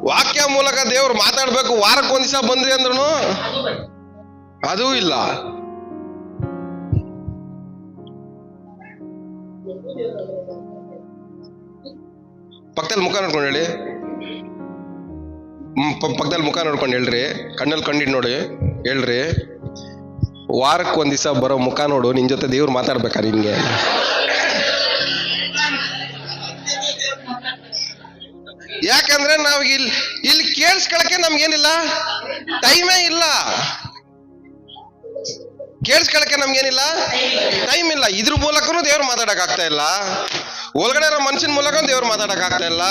ವಾಕ್ಯ ಮೂಲಕ ದೇವ್ರು ಮಾತಾಡ್ಬೇಕು. ವಾರಕ್ಕೆ ಒಂದ್ ದಿವಸ ಬಂದ್ರಿ ಅಂದ್ರೂ ಅದೂ ಇಲ್ಲ. ಪಕ್ಕದಲ್ಲಿ ಮುಖ ನೋಡ್ಕೊಂಡು ಹೇಳಿ, ಪಕ್ಕದಲ್ಲಿ ಮುಖ ನೋಡ್ಕೊಂಡು ಹೇಳ್ರಿ, ಕಣ್ಣಲ್ಲಿ ಕಂಡಿಡ್ ನೋಡಿ ಹೇಳ್ರಿ, ವಾರಕ್ಕೆ ಒಂದ್ ದಿವಸ ಬರೋ ಮುಖ ನೋಡು, ನಿನ್ ಜೊತೆ ದೇವ್ರು ಮಾತಾಡ್ಬೇಕಾ ನಿನ್ಗೆ? ಯಾಕಂದ್ರೆ ನಾವ್ ಇಲ್ಲಿ ಕೇಳಿಸ್ಕೊಳಕ್ಕೆ ನಮ್ಗೇನಿಲ್ಲ, ಟೈಮೇ ಇಲ್ಲ. ಕೇಳಿಸ್ಕೊಳಕ್ಕೆ ನಮ್ಗೇನಿಲ್ಲ, ಟೈಮ್ ಇಲ್ಲ. ಇದ್ರ ಮೂಲಕನೂ ದೇವ್ರು ಮಾತಾಡಕ್ ಆಗ್ತಾ ಇಲ್ಲ, ಒಳಗಡೆ ಇರೋ ಮನುಷ್ಯನ ಮೂಲಕ ದೇವ್ರು ಮಾತಾಡಕ್ ಆಗ್ತಾ ಇಲ್ಲ,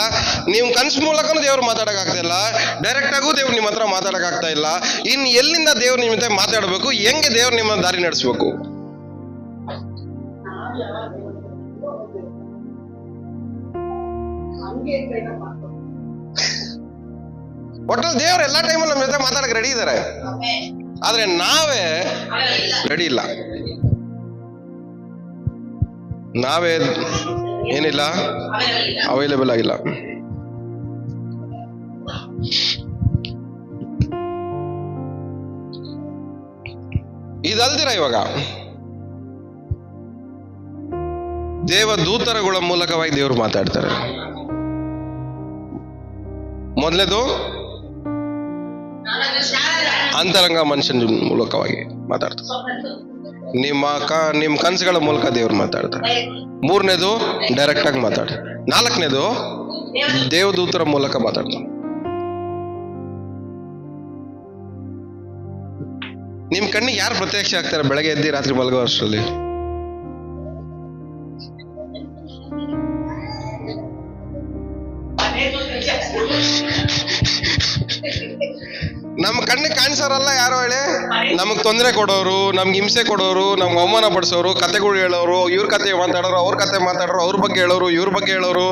ನಿಮ್ ಕನ್ಸ್ ಮೂಲಕನೂ ದೇವ್ರು ಮಾತಾಡಕ್ ಆಗ್ತಾ ಇಲ್ಲ, ಡೈರೆಕ್ಟ್ ಆಗೂ ದೇವ್ರು ನಿಮ್ಮ ಹತ್ರ ಮಾತಾಡಕ್ ಆಗ್ತಾ ಇಲ್ಲ. ಇನ್ ಎಲ್ಲಿಂದ ದೇವ್ರು ನಿಮ್ಮ ಜೊತೆ ಮಾತಾಡ್ಬೇಕು? ಹೆಂಗೆ ದೇವ್ರು ನಿಮ್ಮ ದಾರಿ ನಡೆಸ್ಬೇಕು? ಒಟ್ಟಲ್ಲಿ ದೇವ್ರು ಎಲ್ಲಾ ಟೈಮಲ್ಲಿ ನಮ್ಮ ಜೊತೆ ಮಾತಾಡಕ್ ರೆಡಿ ಇದಾರೆ, ಆದ್ರೆ ನಾವೇ ರೆಡಿ ಇಲ್ಲ. ನಾವೇ ಏನಿಲ್ಲ, ಅವೈಲೇಬಲ್ ಆಗಿಲ್ಲ. ಇದಲ್ದಿರ ಇವಾಗ ದೇವದೂತರುಗಳ ಮೂಲಕವಾಗಿ ದೇವರು ಮಾತಾಡ್ತಾರೆ. ಮೊದಲೇದು ಅಂತರಂಗ ಮನುಷ್ಯನ ಮೂಲಕವಾಗಿ ಮಾತಾಡ್ತಾರೆ. ನಿಮ್ ಕನಸುಗಳ ಮೂಲಕ ದೇವ್ರು ಮಾತಾಡ್ತಾರೆ. ಮೂರನೇದು ಡೈರೆಕ್ಟ್ ಆಗಿ ಮಾತಾಡ್ತಾರೆ. ನಾಲ್ಕನೇದು ದೇವದೂತರ ಮೂಲಕ ಮಾತಾಡ್ತಾರೆ. ನಿಮ್ ಕಣ್ಣಿಗೆ ಯಾರು ಪ್ರತ್ಯಕ್ಷ ಆಗ್ತಾರೆ ಬೆಳಗ್ಗೆ ಎದ್ದಿ ರಾತ್ರಿ ಮಲಗೋ ಅಷ್ಟರಲ್ಲಿ? ನಮ್ ಕಣ್ಣಿಗೆ ಕಾಣಿಸೋರಲ್ಲ ಯಾರೋ ಹೇಳಿ, ನಮಗ್ ತೊಂದರೆ ಕೊಡೋರು, ನಮ್ಗೆ ಹಿಂಸೆ ಕೊಡೋರು, ನಮ್ಗೆ ಅವಮಾನ ಪಡಿಸೋರು, ಕತೆಗಳು ಹೇಳೋರು, ಇವ್ರ ಕತೆ ಮಾತಾಡೋರು, ಅವ್ರ ಕತೆ ಮಾತಾಡೋರು, ಅವ್ರ ಬಗ್ಗೆ ಹೇಳೋರು, ಇವ್ರ ಬಗ್ಗೆ ಹೇಳೋರು,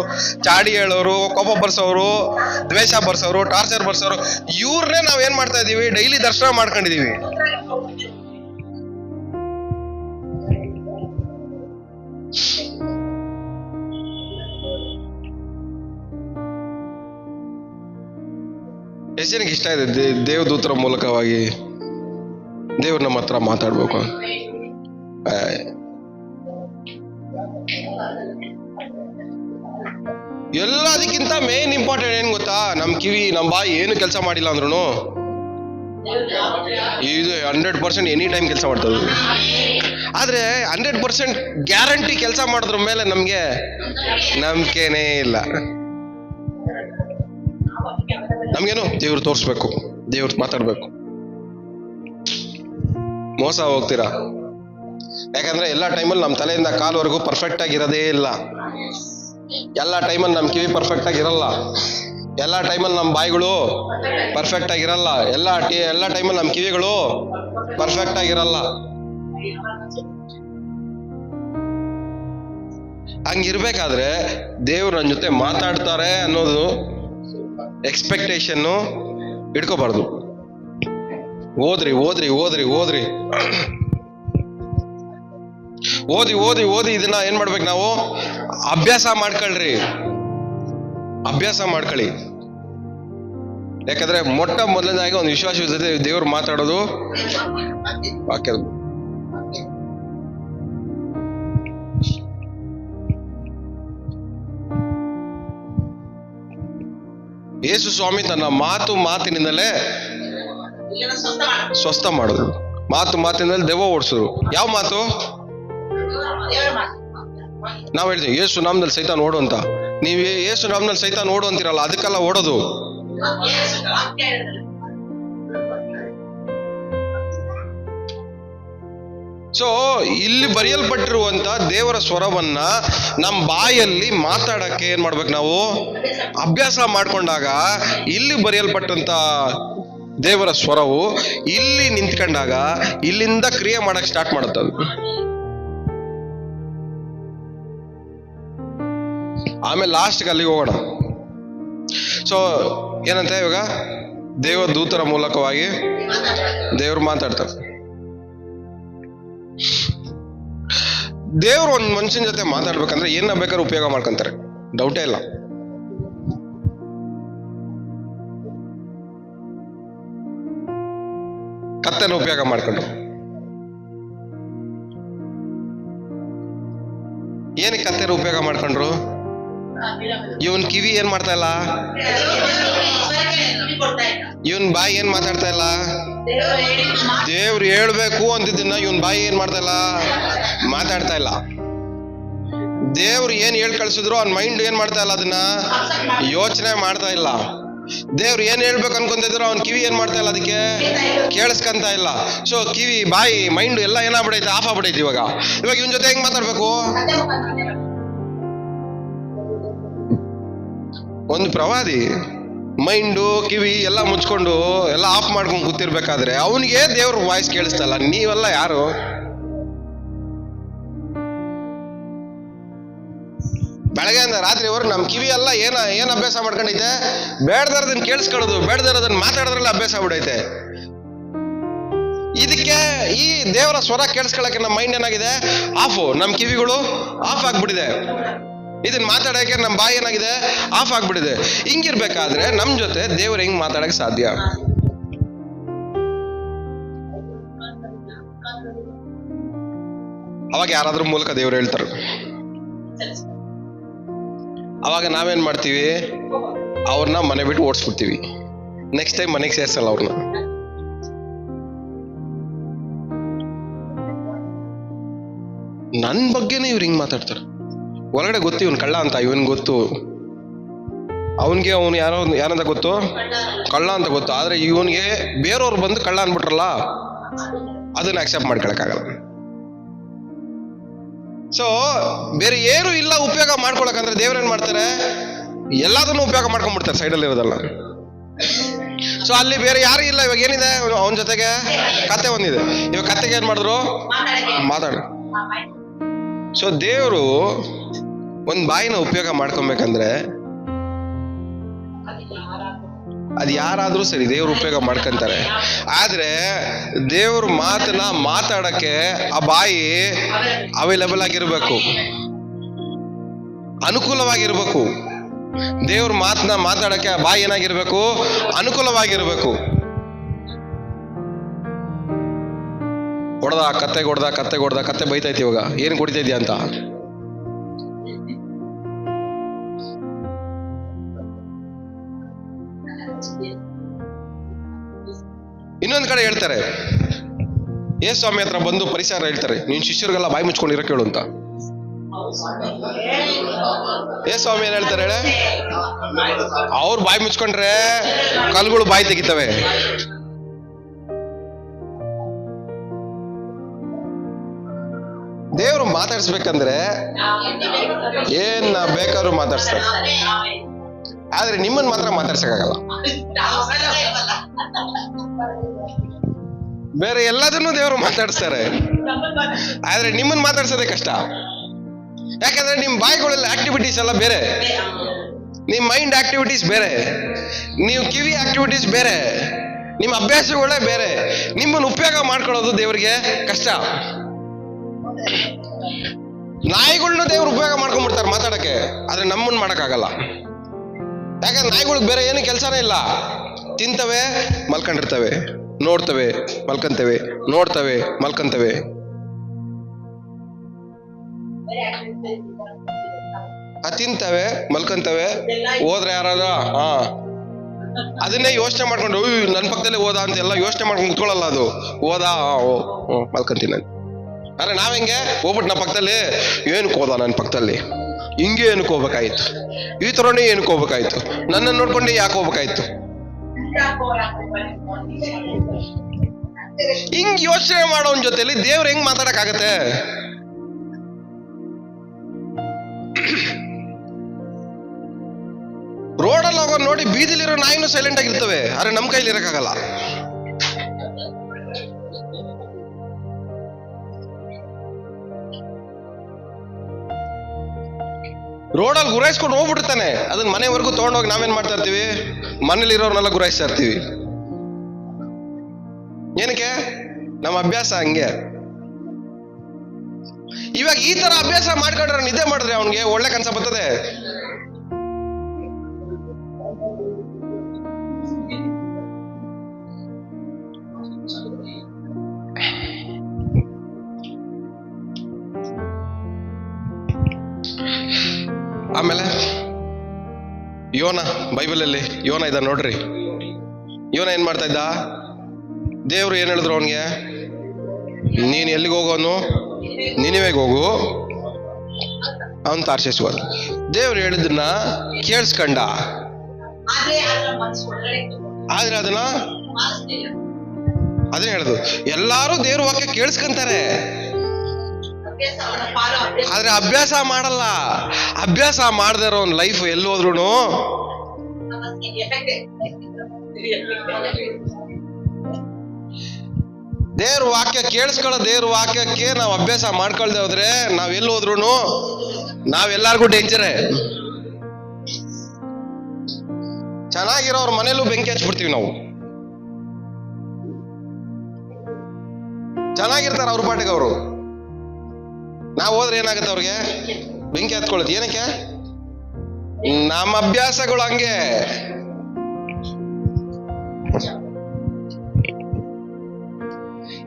ಚಾಡಿ ಹೇಳೋರು, ಕೋಪ ಬರ್ಸೋರು, ದ್ವೇಷ ಬರ್ಸೋರು, ಟಾರ್ಚರ್ ಬರ್ಸೋರು, ಇವ್ರನ್ನೇ ನಾವ್ ಏನ್ ಮಾಡ್ತಾ ಇದೀವಿ? ಡೈಲಿ ದರ್ಶನ ಮಾಡ್ಕೊಂಡಿದೀವಿ. ಎಷ್ಟು ಜನಕ್ಕೆ ಇಷ್ಟ ಇದೆ ದೇವದೂತರ ಮೂಲಕವಾಗಿ ದೇವ್ರ ನಮ್ಮ ಹತ್ರ ಮಾತಾಡ್ಬೇಕು? ಎಲ್ಲದಕ್ಕಿಂತ ಮೇನ್ ಇಂಪಾರ್ಟೆಂಟ್ ಏನ್ ಗೊತ್ತಾ? ನಮ್ ಕಿವಿ, ನಮ್ ಬಾಯಿ ಏನು ಕೆಲಸ ಮಾಡಿಲ್ಲ ಅಂದ್ರೂ ಇದು 100% ಎನಿ ಟೈಮ್ ಕೆಲಸ ಮಾಡ್ತದೆ. ಆದ್ರೆ 100% ಗ್ಯಾರಂಟಿ ಕೆಲಸ ಮಾಡೋದ್ರ ಮೇಲೆ ನಮ್ಗೆ ನಂಬಿಕೆನೇ ಇಲ್ಲ. ನಮ್ಗೇನು ದೇವ್ರು ತೋರಿಸ್ಬೇಕು, ದೇವ್ರು ಮಾತಾಡ್ಬೇಕು. ಮೋಸ ಹೋಗ್ತೀರಾ. ಯಾಕಂದ್ರೆ ಎಲ್ಲಾ ಟೈಮಲ್ಲಿ ನಮ್ಮ ತಲೆಯಿಂದ ಕಾಲ್ವರೆಗೂ ಪರ್ಫೆಕ್ಟ್ ಆಗಿರೋದೇ ಇಲ್ಲ. ಎಲ್ಲಾ ಟೈಮಲ್ಲಿ ನಮ್ ಕಿವಿ ಪರ್ಫೆಕ್ಟ್ ಆಗಿರಲ್ಲ. ಎಲ್ಲಾ ಟೈಮಲ್ಲಿ ನಮ್ಮ ಬಾಯಿಗಳು ಪರ್ಫೆಕ್ಟ್ ಆಗಿರಲ್ಲ. ಎಲ್ಲಾ ಟೈಮಲ್ಲಿ ನಮ್ಮ ಕಿವಿಗಳು ಪರ್ಫೆಕ್ಟ್ ಆಗಿರಲ್ಲ. ಹಂಗಿರ್ಬೇಕಾದ್ರೆ ದೇವ್ರು ನನ್ನ ಜೊತೆ ಮಾತಾಡ್ತಾರೆ ಅನ್ನೋದು ಎಕ್ಸ್ಪೆಕ್ಟೇಷನ್ ಇಟ್ಕೋಬಾರ್ದು. ಓದ್ರಿ ಓದ್ರಿ ಓದ್ರಿ ಓದ್ರಿ ಓದಿ ಓದಿ ಓದಿ ಇದನ್ನ ಏನ್ ಮಾಡ್ಬೇಕು? ನಾವು ಅಭ್ಯಾಸ ಮಾಡ್ಕೊಳ್ರಿ, ಅಭ್ಯಾಸ ಮಾಡ್ಕೊಳ್ಳಿ. ಯಾಕಂದ್ರೆ ಮೊದಲನೇದಾಗಿ ಒಂದು ವಿಶ್ವಾಸ ಜೊತೆ ದೇವ್ರು ಮಾತಾಡೋದು ವಾಕ್ಯದ. ಯೇಸು ಸ್ವಾಮಿ ತನ್ನ ಮಾತಿನಿಂದಲೇ ಸ್ವಸ್ಥ ಮಾಡಿದ್ರು. ಮಾತಿನಿಂದಲೇ ದೆವ್ವ ಓಡಿಸಿದ್ರು. ಯಾವ ಮಾತು? ನಾವ್ ಹೇಳ್ತೀವಿ ಯೇಸು ನಾಮದಲ್ಲಿ ಸೈತಾನ್ ಓಡು ಅಂತ. ನೀವು ಯೇಸು ನಾಮದಲ್ಲಿ ಸೈತಾನ್ ಓಡು ಅಂತೀರಲ್ಲ, ಅದಕ್ಕೆಲ್ಲ ಓಡೋದು. ಸೊ ಇಲ್ಲಿ ಬರೆಯಲ್ಪಟ್ಟಿರುವಂತ ದೇವರ ಸ್ವರವನ್ನ ನಮ್ಮ ಬಾಯಲ್ಲಿ ಮಾತಾಡಕ್ಕೆ ಏನ್ ಮಾಡ್ಬೇಕು? ನಾವು ಅಭ್ಯಾಸ ಮಾಡ್ಕೊಂಡಾಗ ಇಲ್ಲಿ ಬರೆಯಲ್ಪಟ್ಟಂತ ದೇವರ ಸ್ವರವು ಇಲ್ಲಿ ನಿಂತ್ಕೊಂಡಾಗ ಇಲ್ಲಿಂದ ಕ್ರಿಯೆ ಮಾಡಕ್ ಸ್ಟಾರ್ಟ್ ಮಾಡುತ್ತದು. ಆಮೇಲೆ ಲಾಸ್ಟ್ಗೆ ಅಲ್ಲಿಗೆ ಹೋಗೋಣ. ಸೊ ಏನಂತ ಇವಾಗ ದೇವದೂತರ ಮೂಲಕವಾಗಿ ದೇವ್ರು ಮಾತಾಡ್ತಾರೆ. ದೇವ್ರು ಒಂದ್ ಮನುಷ್ಯನ ಜೊತೆ ಮಾತಾಡ್ಬೇಕಂದ್ರೆ ಏನ ಬೇಕಾದ್ರೂ ಉಪಯೋಗ ಮಾಡ್ಕೊಂತಾರೆ, ಡೌಟೇ ಇಲ್ಲ. ಕತ್ತೆನ ಉಪಯೋಗ ಮಾಡ್ಕೊಂಡ್ರು. ಏನಕ್ಕೆ ಕತ್ತೆನ ಉಪಯೋಗ ಮಾಡ್ಕೊಂಡ್ರು? ಇವನ್ ಕಿವಿ ಏನ್ ಮಾಡ್ತಾ ಇಲ್ಲ, ಇವನ್ ಬಾಯಿ ಏನ್ ಮಾತಾಡ್ತಾ ಇಲ್ಲ. ದೇವ್ರು ಹೇಳ್ಬೇಕು ಅಂತಿದ್ದನ್ನ ಇವನ್ ಬಾಯಿ ಏನ್ ಮಾಡ್ತಾ ಇಲ್ಲ, ಮಾತಾಡ್ತಾ ಇಲ್ಲ. ದೇವ್ರು ಏನ್ ಹೇಳ್ ಕಳ್ಸಿದ್ರು ಅವ್ನ ಮೈಂಡ್ ಏನ್ ಮಾಡ್ತಾ ಇಲ್ಲ, ಅದನ್ನ ಯೋಚನೆ ಮಾಡ್ತಾ ಇಲ್ಲ. ದೇವ್ರು ಏನ್ ಹೇಳ್ಬೇಕು ಅನ್ಕೊಂತಿದ್ರು ಅವ್ನ ಕಿವಿ ಏನ್ ಮಾಡ್ತಾ ಇಲ್ಲ, ಅದಕ್ಕೆ ಕೇಳಿಸ್ಕಂತ ಇಲ್ಲ. ಸೊ ಕಿವಿ, ಬಾಯಿ, ಮೈಂಡ್ ಎಲ್ಲ ಏನಾಗ್ಬಿಡೈತೆ, ಆಫ್ ಆಗ್ಬಿಡೈತೆ. ಇವಾಗ ಇವನ್ ಜೊತೆ ಹೆಂಗ್ ಮಾತಾಡ್ಬೇಕು? ಒಂದು ಪ್ರವಾದಿ ಮೈಂಡು ಕಿವಿ ಎಲ್ಲ ಮುಚ್ಕೊಂಡು ಎಲ್ಲ ಆಫ್ ಮಾಡ್ಕೊಂಡು ಕೂತಿರ್ಬೇಕಾದ್ರೆ ಅವನಿಗೆ ದೇವ್ರ ವಾಯ್ಸ್ ಕೇಳಿಸ್ತಲ್ಲ. ನೀವೆಲ್ಲ ಯಾರು? ಬೆಳಗ್ಗೆಯಿಂದ ರಾತ್ರಿವರೆಗೂ ನಮ್ ಕಿವಿ ಎಲ್ಲ ಏನ್ ಅಭ್ಯಾಸ ಮಾಡ್ಕೊಂಡೈತೆ? ಬೇಡದರದನ್ನ ಕೇಳಿಸ್ಕೊಳ್ಳೋದು, ಬೇಡದರದನ್ನ ಮಾತಾಡೋದ್ರಲ್ಲಿ ಅಭ್ಯಾಸ ಆಗ್ಬಿಡೈತೆ. ಇದಕ್ಕೆ ಈ ದೇವರ ಸ್ವರ ಕೇಳಿಸ್ಕೊಳ್ಳಕ್ಕೆ ನಮ್ಮ ಮೈಂಡ್ ಏನಾಗಿದೆ, ಆಫ್. ನಮ್ ಕಿವಿಗಳು ಆಫ್ ಆಗ್ಬಿಟ್ಟಿದೆ. ಇದನ್ನ ಮಾತಾಡಕ್ಕೆ ನಮ್ಮ ಬಾಯಿ ಏನಾಗಿದೆ, ಆಫ್ ಆಗ್ಬಿಟ್ಟಿದೆ. ಹಿಂಗಿರ್ಬೇಕಾದ್ರೆ ನಮ್ ಜೊತೆ ದೇವ್ರ ಹೆಂಗ್ ಮಾತಾಡಕ್ ಸಾಧ್ಯ? ಅವಾಗ ಯಾರಾದ್ರೂ ಮೂಲಕ ದೇವ್ರು ಹೇಳ್ತಾರೆ. ಅವಾಗ ನಾವೇನ್ ಮಾಡ್ತೀವಿ, ಅವ್ರನ್ನ ಮನೆ ಬಿಟ್ಟು ಓಡಿಸ್ಬಿಡ್ತೀವಿ. ನೆಕ್ಸ್ಟ್ ಟೈಮ್ ಮನೆಗೆ ಸೇರ್ಸಲ್ಲ ಅವ್ರನ್ನ. ನನ್ ಬಗ್ಗೆನೇ ಇವ್ರು ಹಿಂಗ್ ಮಾತಾಡ್ತಾರೆ. ಹೊರಗಡೆ ಗೊತ್ತು ಇವನ್ ಕಳ್ಳ ಅಂತ, ಇವನ್ ಗೊತ್ತು. ಅವನ್ಗೆ ಅವನು ಯಾರಂತ ಗೊತ್ತು, ಕಳ್ಳ ಅಂತ ಗೊತ್ತು. ಆದ್ರೆ ಇವನ್ಗೆ ಬೇರೆಯವ್ರು ಬಂದು ಕಳ್ಳ ಅನ್ಬಿಟ್ರಲ್ಲ, ಅದನ್ನ ಅಕ್ಸೆಪ್ಟ್ ಮಾಡ್ಕೊಳಕ್ಕಾಗಲ್ಲ. ಸೊ ಬೇರೆ ಏನು ಇಲ್ಲ ಉಪಯೋಗ ಮಾಡ್ಕೊಳಕಂದ್ರೆ ದೇವ್ರೇನ್ ಮಾಡ್ತಾರೆ, ಎಲ್ಲದನ್ನು ಉಪಯೋಗ ಮಾಡ್ಕೊಂಡ್ಬಿಡ್ತಾರೆ ಸೈಡಲ್ಲಿ ಇರೋದಲ್ಲ. ಸೊ ಅಲ್ಲಿ ಬೇರೆ ಯಾರು ಇಲ್ಲ. ಇವಾಗ ಏನಿದೆ, ಅವನ ಜೊತೆಗೆ ಕತ್ತೆ ಒಂದಿದೆ. ಇವಾಗ ಕತ್ತೆಗೆ ಏನ್ ಮಾಡಿದ್ರು, ಮಾತಾಡ. ಸೊ ದೇವರು ಒಂದ್ ಬಾಯಿನ ಉಪಯೋಗ ಮಾಡ್ಕೊಬೇಕಂದ್ರೆ ಅದು ಯಾರಾದ್ರೂ ಸರಿ ದೇವ್ರು ಉಪಯೋಗ ಮಾಡ್ಕೊಂತಾರೆ. ಆದ್ರೆ ದೇವ್ರ ಮಾತನ್ನ ಮಾತಾಡಕ್ಕೆ ಆ ಬಾಯಿ ಅವೈಲೇಬಲ್ ಆಗಿರ್ಬೇಕು, ಅನುಕೂಲವಾಗಿರ್ಬೇಕು. ದೇವ್ರ ಮಾತನ್ನ ಮಾತಾಡಕ್ಕೆ ಆ ಬಾಯಿ ಏನಾಗಿರ್ಬೇಕು, ಅನುಕೂಲವಾಗಿರ್ಬೇಕು. ಕತ್ತೆ ಹೊಡ್ದ ಕತ್ತೆ ಬೈತೈತಿ. ಇವಾಗ ಏನ್ ಕುಡಿತಾ ಇದೀಯ ಅಂತ. ಇನ್ನೊಂದ್ ಕಡೆ ಹೇಳ್ತಾರೆ, ಸ್ವಾಮಿ ಹತ್ರ ಬಂದು ಪರಿಸರ ಹೇಳ್ತಾರೆ, ನೀನ್ ಶಿಷ್ಯರಿಗೆಲ್ಲ ಬಾಯಿ ಮುಚ್ಕೊಂಡಿರೋ ಕೇಳು ಅಂತ. ಸ್ವಾಮಿ ಏನ್ ಹೇಳ್ತಾರೆ ಹೇಳ, ಅವ್ರು ಬಾಯಿ ಮುಚ್ಕೊಂಡ್ರೆ ಕಲ್ಗಳು ಬಾಯಿ ತೆಗಿತವೆ. ದೇವ್ರು ಮಾತಾಡ್ಸ್ಬೇಕಂದ್ರೆ ಏನ್ ಬೇಕಾದ್ರೂ ಮಾತಾಡ್ಸ್ತಾರೆ. ಆದ್ರೆ ನಿಮ್ಮನ್ ಮಾತ್ರ ಮಾತಾಡ್ಸಕ್ಕಾಗಲ್ಲ. ಬೇರೆ ಎಲ್ಲದನ್ನೂ ದೇವರು ಮಾತಾಡಿಸ್ತಾರೆ, ಆದ್ರೆ ನಿಮ್ಮನ್ನ ಮಾತಾಡ್ಸೋದೇ ಕಷ್ಟ. ಯಾಕಂದ್ರೆ ನಿಮ್ ಬಾಯಿಗಳೆಲ್ಲ ಆಕ್ಟಿವಿಟೀಸ್ ಎಲ್ಲ ಬೇರೆ, ನಿಮ್ ಮೈಂಡ್ ಆಕ್ಟಿವಿಟೀಸ್ ಬೇರೆ, ನೀವು ಕಿವಿ ಆಕ್ಟಿವಿಟೀಸ್ ಬೇರೆ, ನಿಮ್ಮ ಅಭ್ಯಾಸಗಳೇ ಬೇರೆ. ನಿಮ್ಮನ್ನು ಉಪಯೋಗ ಮಾಡ್ಕೊಳ್ಳೋದು ದೇವ್ರಿಗೆ ಕಷ್ಟ. ನಾಯಿಗಳ್ನ ದೇವ್ರು ಉಪಯೋಗ ಮಾಡ್ಕೊಂಡ್ಬಿಡ್ತಾರೆ ಮಾತಾಡಕ್ಕೆ, ಆದ್ರೆ ನಮ್ಮನ್ನ ಮಾಡಕ್ಕಾಗಲ್ಲ. ಯಾಕಂದ್ರೆ ನಾಯಿಗಳಿಗೆ ಬೇರೆ ಏನು ಕೆಲಸನೇ ಇಲ್ಲ. ತಿಂತವೆ, ಮಲ್ಕೊಂಡಿರ್ತವೆ, ನೋಡ್ತವೆ, ಮಲ್ಕಂತವೆ, ನೋಡ್ತವೆ, ಮಲ್ಕಂತವೆ. ತಿಂತವೆ, ಮಲ್ಕಂತವೆ, ಹೋದ್ರೆ ಯಾರಾದ್ರೂ ಅದನ್ನೇ ಯೋಚನೆ ಮಾಡ್ಕೊಂಡು ನನ್ನ ಪಕ್ಕದಲ್ಲೇ ಹೋದ ಅಂತೆಲ್ಲ ಯೋಚನೆ ಮಾಡ್ಕೊಂಡು ಕುತ್ಕೊಳ್ಳಲ್ಲ. ಅದು ಹೋದ, ಮಲ್ಕಂತೀನಿ ನಾನು. ಆದ್ರೆ ನಾವೆಂಗೆ ಹೋಗ್ಬಿಟ್ಟು ನಮ್ಮ ಪಕ್ಕದಲ್ಲಿ ಏನಕ್ಕೆ ಹೋದ, ನನ್ನ ಪಕ್ಕದಲ್ಲಿ ಹಿಂಗೆ ಏನಕ್ಕೆ ಹೋಗ್ಬೇಕಾಯ್ತು, ಈ ಥರನೇ ಏನಕ್ಕೆ ಹೋಗ್ಬೇಕಾಯ್ತು, ನನ್ನನ್ನು ನೋಡ್ಕೊಂಡು ಯಾಕೆ ಹೋಗ್ಬೇಕಾಯ್ತು, ಹಿಂಗ್ ಯೋಚನೆ ಮಾಡೋನ್ ಜೊತೆಲಿ ದೇವ್ರ ಹೆಂಗ್ ಮಾತಾಡಕ್ಕಾಗತ್ತೆ? ರೋಡಲ್ಲಿ ಹೋಗೋ ನೋಡಿ ಬೀದಿಲಿರೋ ನಾಯಿನೂ ಸೈಲೆಂಟ್ ಆಗಿರ್ತವೆ, ಆದ್ರೆ ನಮ್ ಕೈಲಿ ಇರಕ್ಕಾಗಲ್ಲ. ರೋಡಲ್ಲಿ ಗುರಾಯಿಸ್ಕೊಂಡು ಹೋಗ್ಬಿಡ್ತಾನೆ, ಅದನ್ನ ಮನೆವರೆಗೂ ತಗೊಂಡೋಗಿ ನಾವೇನ್ ಮಾಡ್ತಾ ಇರ್ತೀವಿ, ಮನೇಲಿ ಇರೋರ್ನೆಲ್ಲ ಗುರಾಯಿಸ್ತಾ ಇರ್ತೀವಿ. ಏನಕ್ಕೆ? ನಮ್ಮ ಅಭ್ಯಾಸ ಹಂಗೆ. ಇವಾಗ ಈ ತರ ಅಭ್ಯಾಸ ಮಾಡ್ಕೊಂಡ್ರೆ ನಿದ್ದೆ ಮಾಡಿದ್ರೆ ಅವನಿಗೆ ಒಳ್ಳೆ ಕನಸ ಬರ್ತದೆ. ಆಮೇಲೆ ಯೋನ, ಬೈಬಲಲ್ಲಿ ಯೋನ ಇದ್ದ ನೋಡ್ರಿ. ಯೋನ ಏನ್ ಮಾಡ್ತಾ ಇದ್ದ? ದೇವ್ರು ಏನ್ ಹೇಳಿದ್ರು ಅವನಿಗೆ? ನೀನ್ ಎಲ್ಲಿಗೆ ಹೋಗೋನು? ನಿನಿವೆಗೆ ಹೋಗು, ಅವನ್ ತಾರ್ಸಿಸ್ ಹೋದ. ದೇವ್ರು ಹೇಳಿದ್ದನ್ನ ಕೇಳಿಸ್ಕೊಂಡ, ಆದ್ರೆ ಅದನ್ನ ಅದನ್ನ ಹೇಳುದು. ಎಲ್ಲಾರು ದೇವ್ರ ವಾಕ್ಯ ಕೇಳಿಸ್ಕೊಂತಾರೆ, ಆದ್ರೆ ಅಭ್ಯಾಸ ಮಾಡಲ್ಲ. ಅಭ್ಯಾಸ ಮಾಡದೇ ಇರೋ ಒಂದು ಲೈಫ್ ಎಲ್ಲಿ ಹೋದ್ರು ದೇವ್ರ ವಾಕ್ಯ ಕೇಳಿಸ್ಕೊಳ್ಳೋ ದೇವ್ರ ವಾಕ್ಯಕ್ಕೆ ನಾವು ಅಭ್ಯಾಸ ಮಾಡ್ಕೊಳ್ದೆ ಹೋದ್ರೆ ನಾವೆಲ್ಲಿ ಹೋದ್ರು ನಾವೆಲ್ಲರಿಗೂ ಡೇಂಜರೇ. ಚೆನ್ನಾಗಿರೋವ್ರ ಮನೇಲೂ ಬೆಂಕಿ ಹಚ್ಬಿಡ್ತೀವಿ ನಾವು. ಚೆನ್ನಾಗಿರ್ತಾರ ಅವ್ರ ಪಾಟಿಗೆ ಅವರು, ನಾವು ಹೋದ್ರೆ ಏನಾಗುತ್ತೆ ಅವ್ರಿಗೆ? ಬೆಂಕಿ ಹತ್ಕೊಳ್ಳುತ್ತೆ. ಏನಕ್ಕೆ? ನಮ್ಮ ಅಭ್ಯಾಸಗಳು ಹಂಗೆ.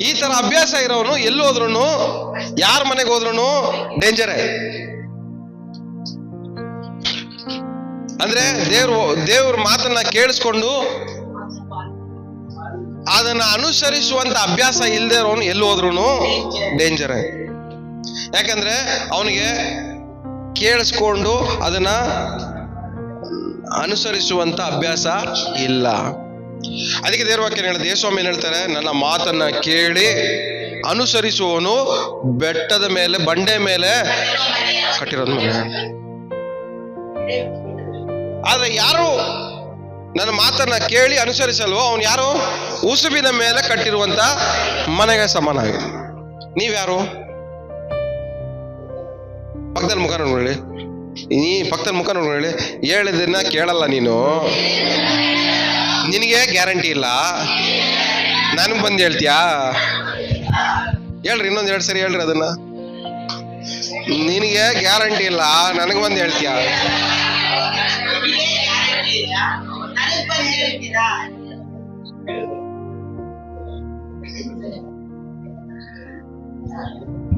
ಈ ತರ ಅಭ್ಯಾಸ ಇರೋನು ಎಲ್ಲಿ ಹೋದ್ರು, ಯಾರ ಮನೆಗೆ ಹೋದ್ರು ಡೇಂಜರೇ. ಅಂದ್ರೆ ದೇವ್ರ ಮಾತನ್ನ ಕೇಳಿಸ್ಕೊಂಡು ಅದನ್ನ ಅನುಸರಿಸುವಂತ ಅಭ್ಯಾಸ ಇಲ್ಲದೆ ಇರೋನು ಎಲ್ಲಿ ಹೋದ್ರು ಡೇಂಜರೇ. ಯಾಕಂದ್ರೆ ಅವನಿಗೆ ಕೇಳಿಸ್ಕೊಂಡು ಅದನ್ನ ಅನುಸರಿಸುವಂತ ಅಭ್ಯಾಸ ಇಲ್ಲ. ಅದಕ್ಕೆ ದೇವ್ರ ವಾಕ್ಯ ಹೇಳಿದ, ಯೇಸ್ವಾಮಿ ಏನ್ ಹೇಳ್ತಾರೆ? ನನ್ನ ಮಾತನ್ನ ಕೇಳಿ ಅನುಸರಿಸುವವನು ಬೆಟ್ಟದ ಮೇಲೆ, ಬಂಡೆ ಮೇಲೆ ಕಟ್ಟಿರೋದು ಮನೆ. ಆದ್ರೆ ಯಾರು ನನ್ನ ಮಾತನ್ನ ಕೇಳಿ ಅನುಸರಿಸಲ್ವೋ ಅವನು ಯಾರು? ಉಸುಬಿನ ಮೇಲೆ ಕಟ್ಟಿರುವಂತ ಮನೆಗೆ ಸಮಾನ ಆಗಿದೆ. ನೀವ್ಯಾರು? ಪಕ್ಕದಲ್ಲಿ ಮುಖ ನೋಡ್ಕೊಳ್ಳಿ, ಪಕ್ಕದಲ್ಲಿ ಮುಖ ನೋಡ್ಕೊಳ್ಳಿ. ಹೇಳಿದನ್ನ ಕೇಳಲ್ಲ ನೀನು, ನಿನಗೆ ಗ್ಯಾರಂಟಿ ಇಲ್ಲ. ನನಗೆ ಬಂದು ಹೇಳ್ತೀಯಾ? ಹೇಳ್ರಿ, ಇನ್ನೊಂದು 2 ಸರಿ ಹೇಳ್ರಿ ಅದನ್ನ. ನಿನಗೆ ಗ್ಯಾರಂಟಿ ಇಲ್ಲ, ನನಗೆ ಬಂದು ಹೇಳ್ತೀಯಾ?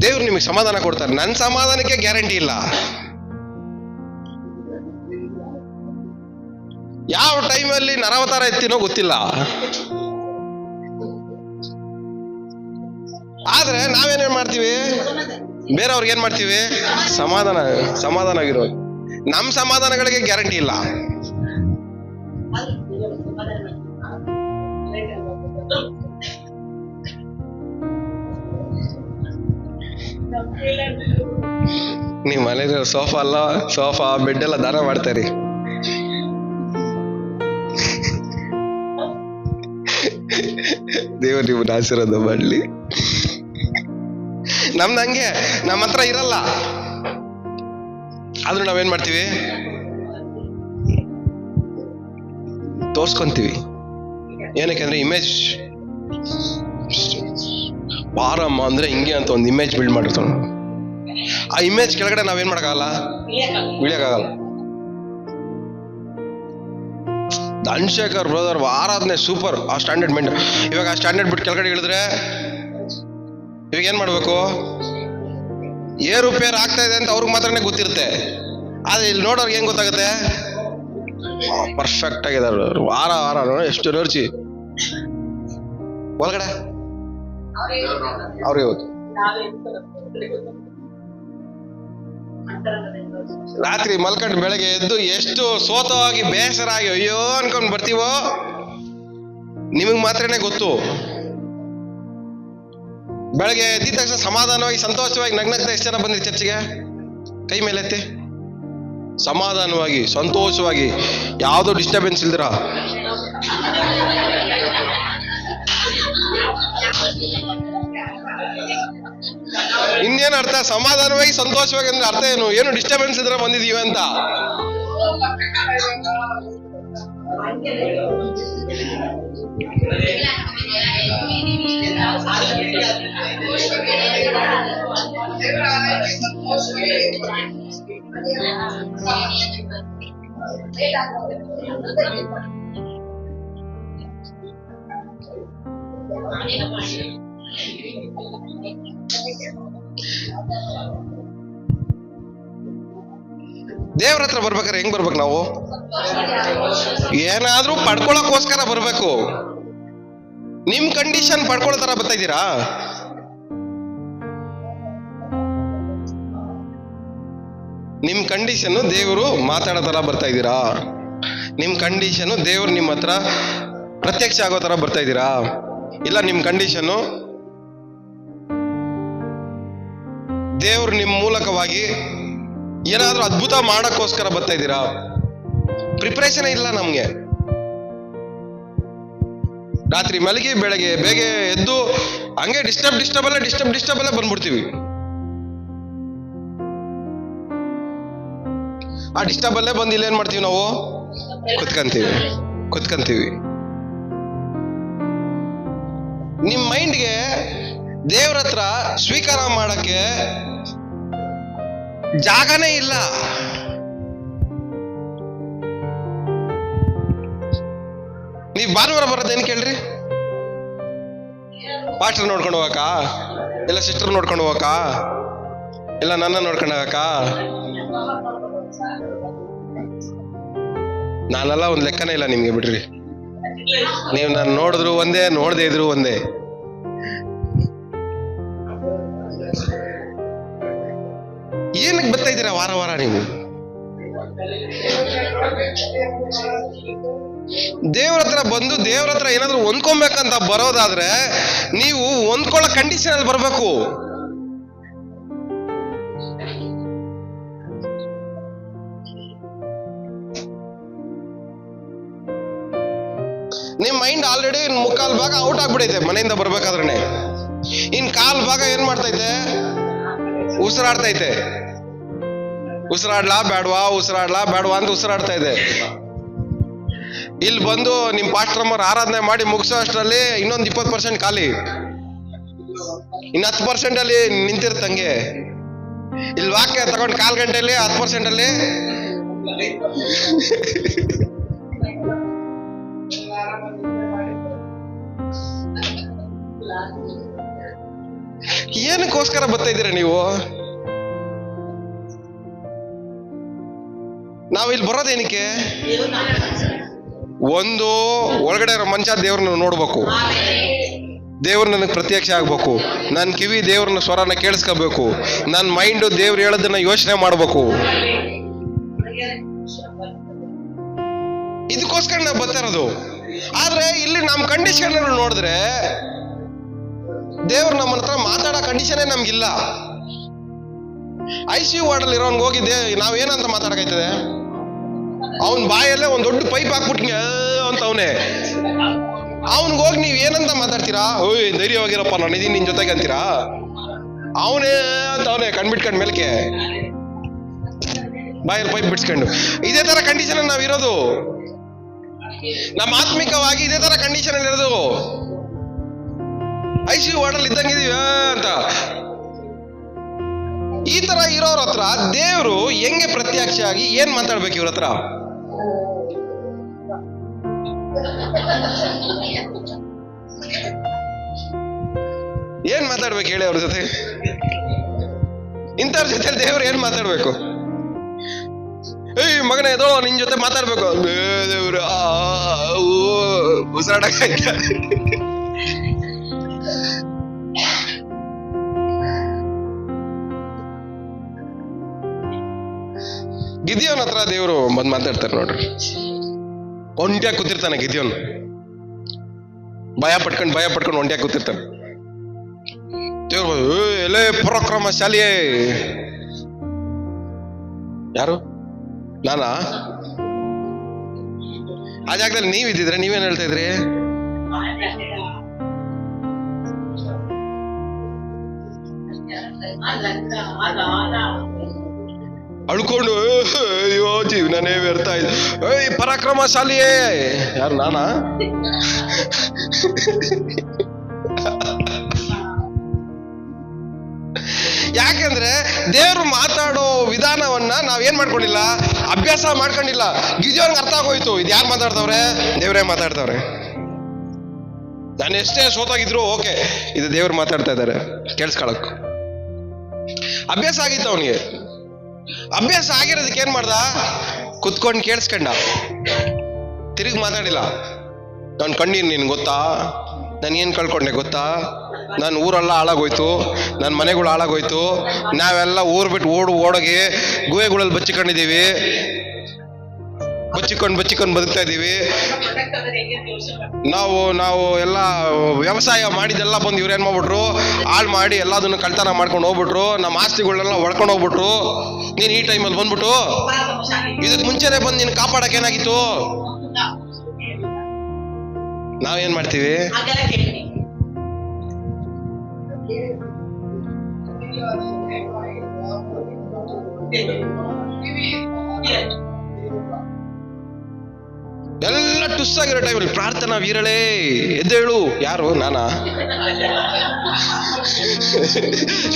ದೇವ್ರು ನಿಮಗೆ ಸಮಾಧಾನ ಕೊಡ್ತಾರೆ, ನನ್ನ ಸಮಾಧಾನಕ್ಕೆ ಗ್ಯಾರಂಟಿ ಇಲ್ಲ. ಯಾವ ಟೈಮಲ್ಲಿ ನರಾವತಾರ ಎತ್ತಿನೋ ಗೊತ್ತಿಲ್ಲ. ಆದ್ರೆ ನಾವೇನೇನ್ ಮಾಡ್ತೀವಿ? ಬೇರೆಯವ್ರಿಗೆ ಏನ್ ಮಾಡ್ತೀವಿ? ಸಮಾಧಾನ ಆಗಿರೋ. ನಮ್ ಸಮಾಧಾನಗಳಿಗೆ ಗ್ಯಾರಂಟಿ ಇಲ್ಲ. ನೀವ್ ಮನೇಲಿ ಸೋಫಾ ಬೆಡ್ ಎಲ್ಲ ದಾನ ಮಾಡ್ತಾರಿ. ದೇವ್ರು ನಿಮ್ಮನ್ನ ಆಶೀರ್ವಾದ ಮಾಡ್ಲಿ. ನಮ್ದು ಹಂಗೆ, ನಮ್ಮ ಹತ್ರ ಇರಲ್ಲ, ಆದ್ರೂ ನಾವೇನ್ ಮಾಡ್ತೀವಿ? ತೋರ್ಸ್ಕೊಂತೀವಿ. ಏನಕ್ಕೆ ಅಂದ್ರೆ ಇಮೇಜ್. ಪಾರಮ್ಮ ಅಂದ್ರೆ ಹಿಂಗೆ ಅಂತ ಒಂದು ಇಮೇಜ್ ಬಿಲ್ಡ್ ಮಾಡಿರ್ತಾವ. ಆ ಇಮೇಜ್ ಕೆಳಗಡೆ ನಾವೇನ್ ಮಾಡಕ್ಕಾಗಲ್ಲ, ಇಳಿಯಕ್ಕಾಗಲ್ಲ. ಧನ್ಶೇಖರ್ ಬ್ರದರ್ ಆರಾಧನೆ ಸೂಪರ್, ಆ ಸ್ಟ್ಯಾಂಡರ್ಡ್ ಮೇಂಟೈನ್. ಇವಾಗ ಆ ಸ್ಟ್ಯಾಂಡರ್ಡ್ ಬಿಟ್ಟು ಕೆಳಗಡೆ ಇಳಿದ್ರೆ ಇವಾಗ ಏನ್ ಮಾಡ್ಬೇಕು? ಏರುಪೇರು ಆಗ್ತಾ ಇದೆ ಅಂತ ಅವ್ರಿಗೆ ಮಾತ್ರನೇ ಗೊತ್ತಿರುತ್ತೆ. ಆದ್ರೆ ಇಲ್ಲಿ ನೋಡೋರ್ಗೆ ಏನ್ ಗೊತ್ತಾಗುತ್ತೆ? ಪರ್ಫೆಕ್ಟ್ ಆಗಿದ್ದಾರೆ, ವಾರ ಎಷ್ಟು ಎನರ್ಜಿ ಒಳಗಡೆ ಅವ್ರಿಗೆ ಗೊತ್ತು. ರಾತ್ರಿ ಮಲ್ಕೊಂಡು ಬೆಳಗ್ಗೆ ಎದ್ದು ಎಷ್ಟು ಸೋತವಾಗಿ ಬೇಸರ ಆಗಿ ಅಯ್ಯೋ ಅನ್ಕೊಂಡ್ ಬರ್ತೀವೋ ನಿಮಗ್ ಮಾತ್ರನೇ ಗೊತ್ತು. ಬೆಳಗ್ಗೆ ಎದ್ದಿದ ತಕ್ಷಣ ಸಮಾಧಾನವಾಗಿ ಸಂತೋಷವಾಗಿ ನಗ್ನಗ್ತಾ ಎಷ್ಟು ಜನ ಬಂದ್ರಿ ಚರ್ಚಿಗೆ? ಕೈ ಮೇಲೆ ಎತ್ತಿ. ಸಮಾಧಾನವಾಗಿ ಸಂತೋಷವಾಗಿ ಯಾವುದೋ ಡಿಸ್ಟರ್ಬೆನ್ಸ್ ಇಲ್ದಿರ. ಇನ್ನೇನು ಅರ್ಥ? ಸಮಾಧಾನವಾಗಿ ಸಂತೋಷವಾಗಿ ಅಂದ್ರೆ ಅರ್ಥ ಏನು? ಏನು ಡಿಸ್ಟರ್ಬೆನ್ಸ್ ಇದ್ರೆ ಬಂದಿದೀವಿ ಅಂತ. ದೇವ್ರ ಹತ್ರ ಬರ್ಬೇಕಾದ್ರೆ ಹೆಂಗ್ ಬರ್ಬೇಕು ನಾವು? ಏನಾದ್ರೂ ಪಡ್ಕೊಳಕ್ಕೋಸ್ಕರ ಬರ್ಬೇಕು. ನಿಮ್ ಕಂಡೀಷನ್ ಪಡ್ಕೊಳ್ಳೋ ತರ ಬರ್ತಾ ಇದ್ದೀರಾ? ನಿಮ್ ಕಂಡೀಷನ್ ದೇವರು ಮಾತಾಡೋ ತರ ಬರ್ತಾ ಇದ್ದೀರಾ? ನಿಮ್ ಕಂಡೀಷನ್ ದೇವ್ರು ನಿಮ್ಮ ಹತ್ರ ಪ್ರತ್ಯಕ್ಷ ಆಗೋ ತರ ಬರ್ತಾ ಇದ್ದೀರಾ? ಇಲ್ಲ ನಿಮ್ ಕಂಡೀಷನ್ನು ದೇವ್ರು ನಿಮ್ ಮೂಲಕವಾಗಿ ಏನಾದ್ರೂ ಅದ್ಭುತ ಮಾಡಕ್ಕೋಸ್ಕರ ಬರ್ತಾ ಇದ್ದೀರಾ? ಪ್ರಿಪರೇಷನ್ ಇಲ್ಲ ನಮ್ಗೆ. ರಾತ್ರಿ ಮಲಗಿ ಬೆಳಗ್ಗೆ ಬೇಗ ಎದ್ದು ಹಂಗೆ ಡಿಸ್ಟರ್ಬಲ್ಲೇ ಬಂದ್ಬಿಡ್ತೀವಿ. ಆ ಡಿಸ್ಟರ್ಬಲ್ಲೇ ಬಂದು ಇಲ್ಲೇನ್ ಮಾಡ್ತೀವಿ ನಾವು? ಕುತ್ಕಂತೀವಿ. ನಿಮ್ ಮೈಂಡ್ಗೆ ದೇವ್ರ ಹತ್ರ ಸ್ವೀಕಾರ ಮಾಡಕ್ಕೆ ಜಾಗನೇ ಇಲ್ಲ. ನೀವ್ ಭಾನುವಾರ ಬರೋದೇನು ಕೇಳ್ರಿ? ಪಾಸ್ಟರ್ ನೋಡ್ಕೊಂಡು ಹೋಗಕ್ಕ, ಇಲ್ಲ ಸಿಸ್ಟರ್ ನೋಡ್ಕೊಂಡು ಹೋಗಕ್ಕ, ಇಲ್ಲ ನನ್ನ ನೋಡ್ಕೊಂಡು ಹೋಗಕ್ಕ? ನಾನೆಲ್ಲ ಒಂದ್ ಲೆಕ್ಕನೇ ಇಲ್ಲ ನಿಮ್ಗೆ, ಬಿಡ್ರಿ. ನೀವು ನಾನು ನೋಡಿದ್ರು ಒಂದೇ, ನೋಡದೆ ಇದ್ರು ಒಂದೇ. ಏನಕ್ಕೆ ಬರ್ತಾ ಇದ್ದೀರಾ ವಾರ ವಾರ ನೀವು? ದೇವ್ರ ಹತ್ರ ಬಂದು ದೇವ್ರ ಹತ್ರ ಏನಾದ್ರು ಹೊಂದ್ಕೊಬೇಕಂತ ಬರೋದಾದ್ರೆ ನೀವು ಹೊಂದ್ಕೊಳ್ಳೋ ಕಂಡೀಷನ್ ಅಲ್ಲಿ ಬರ್ಬೇಕು. ನಿಮ್ ಮೈಂಡ್ ಆಲ್ರೆಡಿ ಮುಕ್ಕಾಲ್ ಭಾಗ ಔಟ್ ಆಗ್ಬಿಡೈತೆ ಮನೆಯಿಂದ ಬರ್ಬೇಕಾದ್ರೆ. ಇನ್ ಕಾಲ್ ಭಾಗ ಏನ್ ಮಾಡ್ತೈತೆ? ಉಸಿರಾಡ್ತೈತೆ. ಉಸಿರಾಡ್ಲಾ ಬೇಡವಾ ಅಂತ ಉಸಿರಾಡ್ತಾ ಇದೆ. ಇಲ್ಲಿ ಬಂದು ನಿಮ್ ಪಾಸ್ಟ್ರಮ್ಮರ್ ಆರಾಧನೆ ಮಾಡಿ ಮುಗಿಸೋ ಅಷ್ಟರಲ್ಲಿ ಇನ್ನೊಂದು 20% ಖಾಲಿ, ಇನ್ನು 10% ಅಲ್ಲಿ ನಿಂತಿರ್ತಂಗೆ. ಇಲ್ಲಿ ವಾಕ್ಯ ತಗೊಂಡು 1/4 ಗಂಟೆಯಲ್ಲಿ 10% ಅಲ್ಲಿ ಏನಕ್ಕೋಸ್ಕರ ಬರ್ತಾ ಇದ್ದೀರಾ ನೀವು? ನಾವು ಇಲ್ಲಿ ಬರೋದೇನಕ್ಕೆ? ಒಂದು ಒಳಗಡೆ ಇರೋ ಮನುಷ್ಯ ದೇವ್ರನ್ನ ನೋಡ್ಬೇಕು, ದೇವ್ರು ನನಗೆ ಪ್ರತ್ಯಕ್ಷ ಆಗ್ಬೇಕು, ನನ್ನ ಕಿವಿ ದೇವ್ರನ್ನ ಸ್ವರನ ಕೇಳಿಸ್ಕೋಬೇಕು, ನನ್ನ ಮೈಂಡು ದೇವ್ರು ಹೇಳೋದನ್ನ ಯೋಚನೆ ಮಾಡ್ಬೇಕು. ಇದಕ್ಕೋಸ್ಕರ ನಾವು ಬರ್ತಾ ಇರೋದು. ಆದ್ರೆ ಇಲ್ಲಿ ನಮ್ಮ ಕಂಡೀಷನ್ ನೋಡಿದ್ರೆ ದೇವ್ರು ನಮ್ಮ ಹತ್ರ ಮಾತಾಡೋ ಕಂಡೀಷನೇ ನಮ್ಗಿಲ್ಲ. ICU ವಾರ್ಡಲ್ಲಿ ಇರೋನ್ಗೆ ಹೋಗಿದ್ದೆ, ನಾವೇನಂತ ಮಾತಾಡಕೈತದೆ? ಅವನ್ ಬಾಯಲ್ಲೇ ಒಂದ್ ದೊಡ್ಡ ಪೈಪ್ ಹಾಕ್ಬಿಟ್ಟ ಅಂತ ಅವನೇ. ಅವನ್ಗೆ ಹೋಗಿ ನೀವ್ ಏನಂತ ಮಾತಾಡ್ತೀರಾ? ಓಯ್ ಧೈರ್ಯವಾಗಿರಪ್ಪ, ನಾನು ಇದೀನಿ ನಿನ್ ಜೊತೆಗೆ ಅಂತೀರಾ? ಅವನೇ ಅಂತ ಅವನೇ ಕಣ್ಬಿಟ್ಕೊಂಡ್ ಮೇಲ್ಕೆ ಬಾಯಲ್ಲಿ ಪೈಪ್ ಬಿಡ್ಸ್ಕೊಂಡು. ಇದೇ ತರ ಕಂಡೀಷನ್ ನಾವಿರೋದು. ನಮ್ಮ ಆತ್ಮಿಕವಾಗಿ ಇದೇ ತರ ಕಂಡೀಷನ್ ಅಲ್ಲಿ ಇರೋದು. ICU ವಾರ್ಡಲ್ಲಿ ಇದ್ದಂಗಿದೀವಿ ಅಂತ. ಈ ತರ ಇರೋರ ಹತ್ರ ದೇವ್ರು ಹೆಂಗೆ ಪ್ರತ್ಯಕ್ಷ ಆಗಿ ಏನ್ ಮಾತಾಡ್ಬೇಕು? ಇವ್ರ ಹತ್ರ ಏನ್ ಮಾತಾಡ್ಬೇಕು ಹೇಳಿ? ಅವ್ರ ಜೊತೆ, ಇಂಥವ್ರ ಜೊತೆ ದೇವ್ರು ಏನ್ ಮಾತಾಡ್ಬೇಕು? ಏಯ್ ಮಗನೇ ಎದೋ ನಿನ್ ಜೊತೆ ಮಾತಾಡ್ಬೇಕು. ದೇವ್ರು ಉಸಿರಾಡಕ ಗಿದ್ಯೋನ್ ಹತ್ರ ದೇವ್ರು ಬಂದ್ ಮಾತಾಡ್ತಾರೆ ನೋಡ್ರಿ. ಒಂಟ್ಯಾಗಿ ಕೂತಿರ್ತಾನೆ ಗಿದ್ಯೋನ್, ಭಯ ಪಟ್ಕೊಂಡು ಒಂಟ್ಯಾಗಿ ಕೂತಿರ್ತಾನೆ. ದೇವ್ರು ಎಲೆ ಪರಾಕ್ರಮಶಾಲಿಯೇ. ಯಾರು? ನಾನಾ? ಆ ಜಾಗದಲ್ಲಿ ನೀವ್ ಇದ್ದಿದ್ರೆ ನೀವೇನ್ ಹೇಳ್ತಾ ಇದ್ರಿ? ಅಳ್ಕೊಂಡು ಅಯ್ಯೋ ಜೀವನನೇ ವ್ಯರ್ಥ ಆಯ್ತು. ಏಯ್ ಪರಾಕ್ರಮಶಾಲಿಯೇ. ಯಾರು? ನಾನಾ? ಯಾಕೆಂದ್ರೆ ದೇವ್ರು ಮಾತಾಡೋ ವಿಧಾನವನ್ನ ನಾವೇನ್ ಮಾಡ್ಕೊಂಡಿಲ್ಲ, ಅಭ್ಯಾಸ ಮಾಡ್ಕೊಂಡಿಲ್ಲ. ಗಿಜೋನ್ಗೆ ಅರ್ಥ ಆಗೋಯ್ತು, ಇದು ಯಾರು ಮಾತಾಡ್ತವ್ರೆ? ದೇವ್ರೇ ಮಾತಾಡ್ತವ್ರೆ. ನಾನು ಎಷ್ಟೇ ಸೋತಾಗಿದ್ರು ಓಕೆ, ಇದು ದೇವ್ರು ಮಾತಾಡ್ತಾ ಇದ್ದಾರೆ ಕೇಳಿಸ್ಕೊಳಕ್. ಅಭ್ಯಾಸ ಆಗಿತ್ತು ಅವನಿಗೆ. ಅಭ್ಯಾಸ ಆಗಿರೋದಕ್ಕೆ ಏನ್ ಮಾಡ್ದ? ಕುತ್ಕೊಂಡು ಕೇಳಿಸ್ಕೊಂಡ, ತಿರುಗಿ ಮಾತಾಡಿಲ್ಲ. ನಾನು ಕಣ್ಣೀರು ನೀನು ಗೊತ್ತಾ, ನಾನು ಏನು ಕಳ್ಕೊಂಡೆ ಗೊತ್ತಾ, ನನ್ನ ಊರೆಲ್ಲ ಹಾಳಾಗೋಯ್ತು, ನನ್ನ ಮನೆಗಳು ಹಾಳಾಗೋಯ್ತು, ನಾವೆಲ್ಲ ಊರು ಬಿಟ್ಟು ಓಡೋಗಿ ಗುಹೆಗಳಲ್ಲಿ ಬಚ್ಚಿಕೊಂಡಿದ್ದೀವಿ, ಬಚ್ಚಿಕೊಂಡು ಬದುಕ್ತಾ ಇದ್ದೀವಿ. ಪ್ರೊಟೆಕ್ಟ್ ಆಗೋದು ಹೆಂಗೆ ಅಂತ ಯೋಚನೆ ಮಾಡ್ತೀನಿ. ನಾವು ಎಲ್ಲ ವ್ಯವಸಾಯ ಮಾಡಿದೆಲ್ಲ ಬಂದು ಇವ್ರೇನ್ ಮಾಡ್ಬಿಟ್ರು, ಹಾಳು ಮಾಡಿ ಎಲ್ಲದನ್ನು ಕಳ್ತನ ಮಾಡ್ಕೊಂಡು ಹೋಗ್ಬಿಟ್ರು, ನಮ್ಮ ಆಸ್ತಿಗಳನ್ನೆಲ್ಲ ಒಳ್ಕೊಂಡು ಹೋಗ್ಬಿಟ್ರು. ನೀನು ಈ ಟೈಮಲ್ಲಿ ಬಂದ್ಬಿಟ್ಟು ಇದಕ್ಕೆ ಮುಂಚೆನೆ ಬಂದು ನೀನು ಕಾಪಾಡಕ್ಕೆ ಏನಾಗಿತ್ತು? ನಾವೇನ್ ಮಾಡ್ತೀವಿ? ಹಾಗೆಲ್ಲ ಕೇಳ್ತೀನಿ. ಎಲ್ಲ ಟುಸ್ಸಾಗಿರೋ ಟೈಮಲ್ಲಿ ಪ್ರಾರ್ಥನಾ ವೀರಳೇ ಎದ್ದೇಳು. ಯಾರು?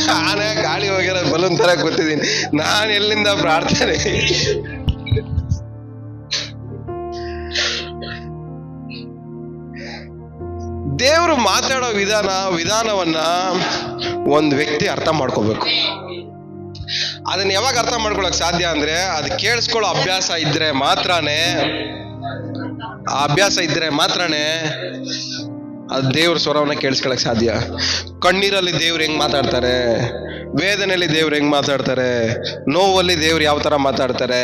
ನಾನೇ ಗಾಳಿ ಹೋಗಿರೋ ಬಲೂನ್ ತರ ಕೂತಿದ್ದೀನಿ. ನಾನು ಎಲ್ಲಿಂದ ಪ್ರಾರ್ಥನೆ? ದೇವರು ಮಾತಾಡೋ ವಿಧಾನವನ್ನ ಒಂದು ವ್ಯಕ್ತಿ ಅರ್ಥ ಮಾಡ್ಕೋಬೇಕು. ಅದನ್ನ ಯಾವಾಗ ಅರ್ಥ ಮಾಡ್ಕೊಳಕ್ ಸಾಧ್ಯ ಅಂದ್ರೆ ಅದು ಕೇಳಿಸ್ಕೊಳ್ಳೋ ಅಭ್ಯಾಸ ಇದ್ರೆ ಮಾತ್ರನೇ, ಆ ಅಭ್ಯಾಸ ಇದ್ರೆ ಮಾತ್ರನೇ ಅದು ದೇವ್ರ ಸ್ವರವನ್ನ ಕೇಳಿಸ್ಕೊಳಕ್ ಸಾಧ್ಯ. ಕಣ್ಣೀರಲ್ಲಿ ದೇವ್ರು ಹೆಂಗ್ ಮಾತಾಡ್ತಾರೆ, ವೇದನೆಯಲ್ಲಿ ದೇವ್ರು ಹೆಂಗ್ ಮಾತಾಡ್ತಾರೆ, ನೋವಲ್ಲಿ ದೇವ್ರು ಯಾವ ತರ ಮಾತಾಡ್ತಾರೆ,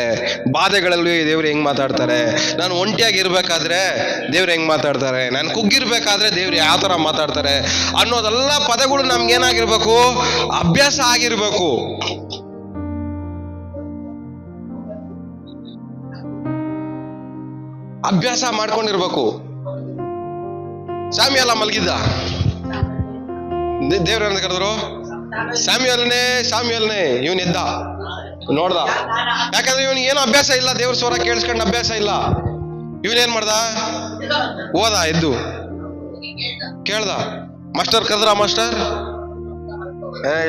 ಬಾಧೆಗಳಲ್ಲಿ ದೇವ್ರು ಹೆಂಗ್ ಮಾತಾಡ್ತಾರೆ, ನಾನು ಒಂಟಿಯಾಗಿ ಇರ್ಬೇಕಾದ್ರೆ ದೇವ್ರು ಹೆಂಗ್ ಮಾತಾಡ್ತಾರೆ, ನಾನು ಕುಗ್ಗಿರ್ಬೇಕಾದ್ರೆ ದೇವ್ರು ಯಾವ ತರ ಮಾತಾಡ್ತಾರೆ ಅನ್ನೋದೆಲ್ಲ ಪದಗಳು ನಮ್ಗೇನಾಗಿರ್ಬೇಕು? ಅಭ್ಯಾಸ ಆಗಿರ್ಬೇಕು. ಅಭ್ಯಾಸ ಮಾಡ್ಕೊಂಡಿರ್ಬೇಕು. ಸ್ಯಾಮ್ಯಲ್ಲ ಮಲಗಿದ್ದ, ದೇವ್ರ ಕರೆದ್ರು, ಸ್ಯಾಮ್ಯಲ್ನೇ ಇವನ್ ಎದ್ದ, ನೋಡ್ದ. ಯಾಕಂದ್ರೆ ಇವನಿಗೆ ಏನೋ ಅಭ್ಯಾಸ ಇಲ್ಲ, ದೇವ್ರ ಸ್ವರ ಕೇಳಿಸ್ಕೊಂಡು ಅಭ್ಯಾಸ ಇಲ್ಲ. ಇವನೇನ್ ಮಾಡ್ದ? ಹೋದ, ಎದ್ದು ಕೇಳ್ದ, ಮಾಸ್ಟರ್ ಕರೆದ್ರ? ಮಾಸ್ಟರ್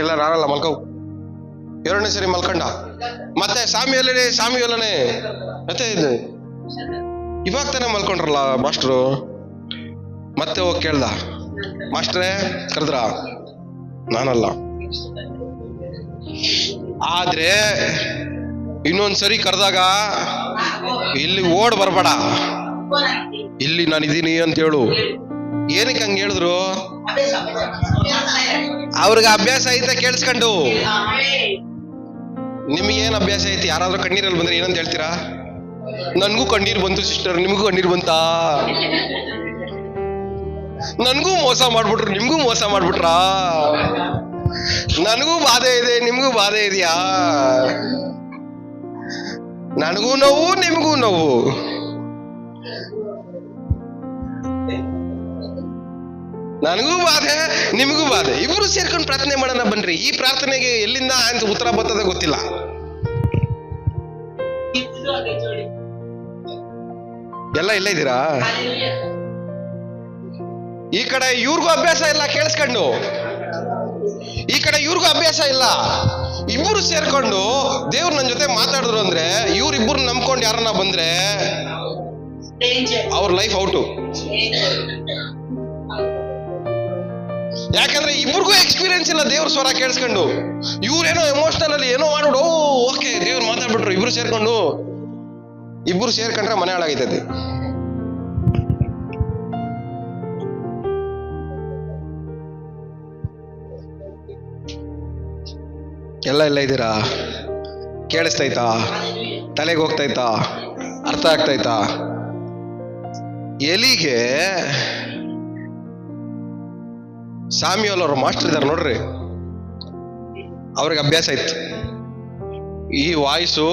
ಇಲ್ಲ ನಾನಲ್ಲ, ಮಲ್ಕೋ. ಎರಡನೇ ಸರಿ ಮಲ್ಕೊಂಡ. ಮತ್ತೆ ಸ್ಯಾಮ್ಯಲ್ಲನೇ ಮತ್ತೆ ಇದು ಇವಾಗ ತಾನೇ ಮಲ್ಕೊಂಡ್ರಲ್ಲ ಮಾಸ್ಟ್ರು. ಮತ್ತೆ ಹೋಗಿ ಕೇಳ್ದ, ಮಾಸ್ಟ್ರೇ ಕರೆದ್ರ? ನಾನಲ್ಲ. ಆದ್ರೆ ಇನ್ನೊಂದ್ಸರಿ ಕರೆದಾಗ ಇಲ್ಲಿ ಓಡ್ ಬರ್ಬೇಡ, ಇಲ್ಲಿ ನಾನಿದ್ದೀನಿ ಅಂತ ಹೇಳು. ಏನಕ್ಕೆ ಹಂಗ ಹೇಳಿದ್ರು? ಅವ್ರಿಗೆ ಅಭ್ಯಾಸ ಐತೆ ಕೇಳಿಸ್ಕೊಂಡು. ನಿಮಗೇನ್ ಅಭ್ಯಾಸ ಐತಿ? ಯಾರಾದ್ರೂ ಕಣ್ಣೀರಲ್ಲಿ ಬಂದ್ರೆ ಏನಂತ ಹೇಳ್ತೀರಾ? ನನ್ಗೂ ಕಣ್ಣೀರ್ ಬಂತು ಸಿಸ್ಟರ್, ನಿಮಗೂ ಕಣ್ಣೀರ್ ಬಂತಾ? ನನ್ಗೂ ಮೋಸ ಮಾಡ್ಬಿಟ್ರು, ನಿಮ್ಗೂ ಮೋಸ ಮಾಡ್ಬಿಟ್ರಾ? ನನಗೂ ಬಾಧೆ ಇದೆ, ನಿಮ್ಗೂ ಬಾಧೆ ಇದೆಯಾ? ನನಗೂ ನೋವು, ನಿಮಗೂ ನೋವು. ನನಗೂ ಬಾಧೆ, ನಿಮಗೂ ಬಾಧೆ. ಇಬ್ರು ಸೇರ್ಕೊಂಡು ಪ್ರಾರ್ಥನೆ ಮಾಡೋಣ ಬನ್ರಿ. ಈ ಪ್ರಾರ್ಥನೆಗೆ ಎಲ್ಲಿಂದ ಅಂತ ಉತ್ತರ ಬರ್ತದೆ ಗೊತ್ತಿಲ್ಲ. ಎಲ್ಲ ಇಲ್ಲ ಇದ್ದೀರಾ? ಈ ಕಡೆ ಇವ್ರಿಗೂ ಅಭ್ಯಾಸ ಇಲ್ಲ ಕೇಳಿಸ್ಕೊಂಡು, ಈ ಕಡೆ ಇವ್ರಿಗೂ ಅಭ್ಯಾಸ ಇಲ್ಲ. ಇಬ್ಬರು ಸೇರ್ಕೊಂಡು ದೇವ್ರು ನನ್ನ ಜೊತೆ ಮಾತಾಡಿದ್ರು ಅಂದ್ರೆ, ಇವ್ರಿಬ್ಬರು ನಂಬ್ಕೊಂಡು ಯಾರನ್ನ ಬಂದ್ರೆ ಅವ್ರ ಲೈಫ್ ಔಟು. ಯಾಕಂದ್ರೆ ಇಬ್ರಿಗೂ ಎಕ್ಸ್ಪೀರಿಯನ್ಸ್ ಇಲ್ಲ ದೇವ್ರ ಸ್ವರ ಕೇಳಿಸ್ಕೊಂಡು. ಇವ್ರೇನೋ ಎಮೋಷನಲ್ ಅಲ್ಲಿ ಏನೋ ಮಾಡ್ಬಿಡು, ಓಕೆ ದೇವ್ರು ಮಾತಾಡ್ಬಿಟ್ರು. ಇಬ್ರು ಸೇರ್ಕೊಂಡ್ರೆ ಮನೆ ಹಾಳಾಗೈತೈತಿ. ಎಲ್ಲ ಇದ್ದೀರಾ? ಕೇಳಿಸ್ತೈತಾ? ತಲೆಗೆ ಹೋಗ್ತೈತಾ? ಅರ್ಥ ಆಗ್ತೈತಾ? ಎಲಿಗೆ ಸ್ಯಾಮ್ಯುಯಲ್ ಅವ್ರ ಮಾಸ್ಟರ್ ಇದಾರೆ ನೋಡ್ರಿ, ಅವ್ರಿಗೆ ಅಭ್ಯಾಸ ಇತ್ತು. ಈ ವಾಯ್ಸು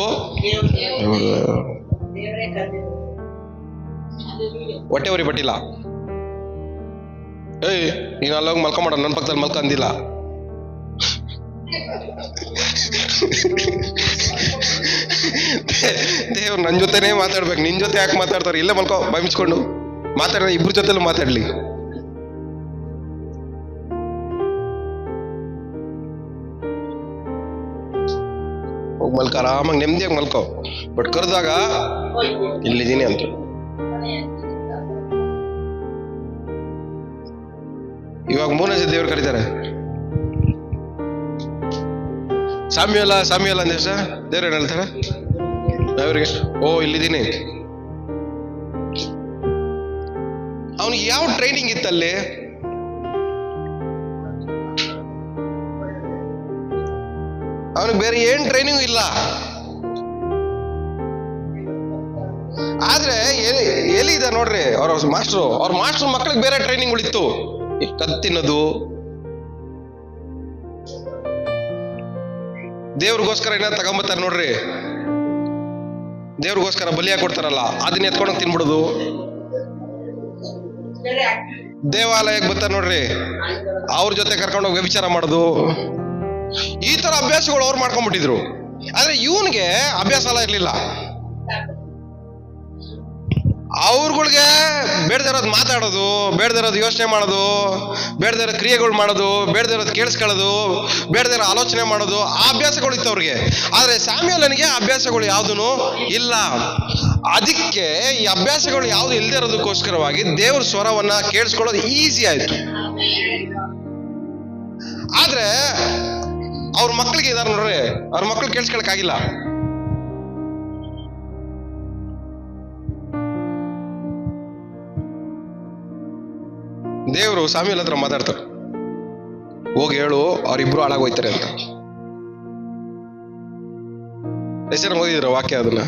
ಹೊಟ್ಟೆ ಉರಿ ಪಟ್ಟಿಲ್ಲ. ಏಯ್ ನೀನು ಅಲ್ಲೋಗಿ ಮಲ್ಕೊಂಬೇಡ, ನನ್ನ ಪಕ್ಕದಲ್ಲಿ ಮಲ್ಕ ಅಂದಿಲ್ಲ. ದೇವ್ರು ನನ್ನ ಜೊತೆನೇ ಮಾತಾಡ್ಬೇಕು, ನಿನ್ ಜೊತೆ ಯಾಕೆ ಮಾತಾಡ್ತಾರೆ? ಇಲ್ಲೇ ಮಲ್ಕೋ, ಬೈಮಿಸ್ಕೊಂಡು ಮಾತಾಡ, ಇಬ್ರ ಜೊತೆಲೂ ಮಾತಾಡ್ಲಿ. ಹೋಗಿ ಮಲ್ಕ, ಆರಾಮಾಗಿ ನೆಮ್ಮದಿಯಾಗಿ ಮಲ್ಕೋ. ಬಟ್ ಕರೆದಾಗ ಇಲ್ಲಿದ್ದೀನಿ ಅಂತ. ಇವಾಗ 3ನೇ ಸತಿ ದೇವ್ರು ಕರೀತಾರೆ, ಸಾಮ್ಯಲ್ಲ ಅಂದ ದೇವ್ರು ಏನ್ ಹೇಳ್ತಾರೆ ಅವ್ರಿಗೆ? ಓ ಇಲ್ಲಿದ್ದೀನಿ. ಅವನಿಗೆ ಯಾವ ಟ್ರೈನಿಂಗ್ ಇತ್ತಲ್ಲಿ? ಅವನಿಗೆ ಬೇರೆ ಏನ್ ಟ್ರೈನಿಂಗ್ ಇಲ್ಲ. ಆದ್ರೆ ಎಲ್ಲಿ ಇದೆ ನೋಡ್ರಿ ಅವ್ರ ಮಾಸ್ಟ್ರು ಮಕ್ಕಳಿಗೆ ಬೇರೆ ಟ್ರೈನಿಂಗ್ಗಳಿತ್ತು. ಈ ಕತ್ತಿನದು, ದೇವ್ರಿಗೋಸ್ಕರ ಏನಾದ್ರು ತಗೊಂಬತ್ತಾರೆ ನೋಡ್ರಿ, ದೇವ್ರಿಗೋಸ್ಕರ ಬಲಿಯಾಗಿ ಕೊಡ್ತಾರಲ್ಲ, ಅದನ್ನ ಎತ್ಕೊಂಡೋಗಿ ತಿನ್ಬಿಡುದು. ದೇವಾಲಯಕ್ಕೆ ಬರ್ತಾರೆ ನೋಡ್ರಿ, ಅವ್ರ ಜೊತೆ ಕರ್ಕೊಂಡೋಗಿ ವ್ಯಭಿಚಾರ ಮಾಡೋದು. ಈ ತರ ಅಭ್ಯಾಸಗಳು ಅವ್ರು ಮಾಡ್ಕೊಂಡ್ಬಿಟ್ಟಿದ್ರು. ಆದ್ರೆ ಇವನ್ಗೆ ಅಭ್ಯಾಸ ಎಲ್ಲ ಇರ್ಲಿಲ್ಲ. ಅವ್ರಗಳಿಗೆ ಬೇಡದಿರೋದು ಮಾತಾಡೋದು, ಬೇಡದಿರೋದು ಯೋಚನೆ ಮಾಡೋದು, ಬೇಡದಿರೋ ಕ್ರಿಯೆಗಳು ಮಾಡೋದು, ಬೇಡದಿರೋದು ಕೇಳಿಸ್ಕೊಳ್ಳೋದು, ಬೇಡದಿರೋ ಆಲೋಚನೆ ಮಾಡೋದು, ಆ ಅಭ್ಯಾಸಗಳು ಇತ್ತು ಅವ್ರಿಗೆ. ಆದ್ರೆ ಸ್ಯಾಮ್ಯುಯಲನಿಗೆ ಅಭ್ಯಾಸಗಳು ಯಾವುದೂ ಇಲ್ಲ. ಅದಕ್ಕೆ ಈ ಅಭ್ಯಾಸಗಳು ಯಾವ್ದು ಇಲ್ಲದೆ ಇರೋದಕ್ಕೋಸ್ಕರವಾಗಿ ದೇವ್ರ ಸ್ವರವನ್ನ ಕೇಳಿಸ್ಕೊಳ್ಳೋದು ಈಸಿ ಆಯ್ತು. ಆದ್ರೆ ಅವ್ರ ಮಕ್ಕಳಿಗೆ ಇದಾರೆ ನೋಡ್ರಿ, ಅವ್ರ ಮಕ್ಕಳು ಕೇಳಿಸ್ಕೊಳಕ್ಕಾಗಿಲ್ಲ. ದೇವರು ಸ್ಯಾಮ್ಯುಯಲ್ ಹತ್ರ ಮಾತಾಡ್ತಾರೆ, ಹೋಗಿ ಹೇಳು ಅವ್ರಿಬ್ರು ಹಾಳಾಗೋಯ್ತಾರೆ ಅಂತ. ಹೆಸರು ಓದಿದ್ರ ವಾಕ್ಯ? ಅದನ್ನ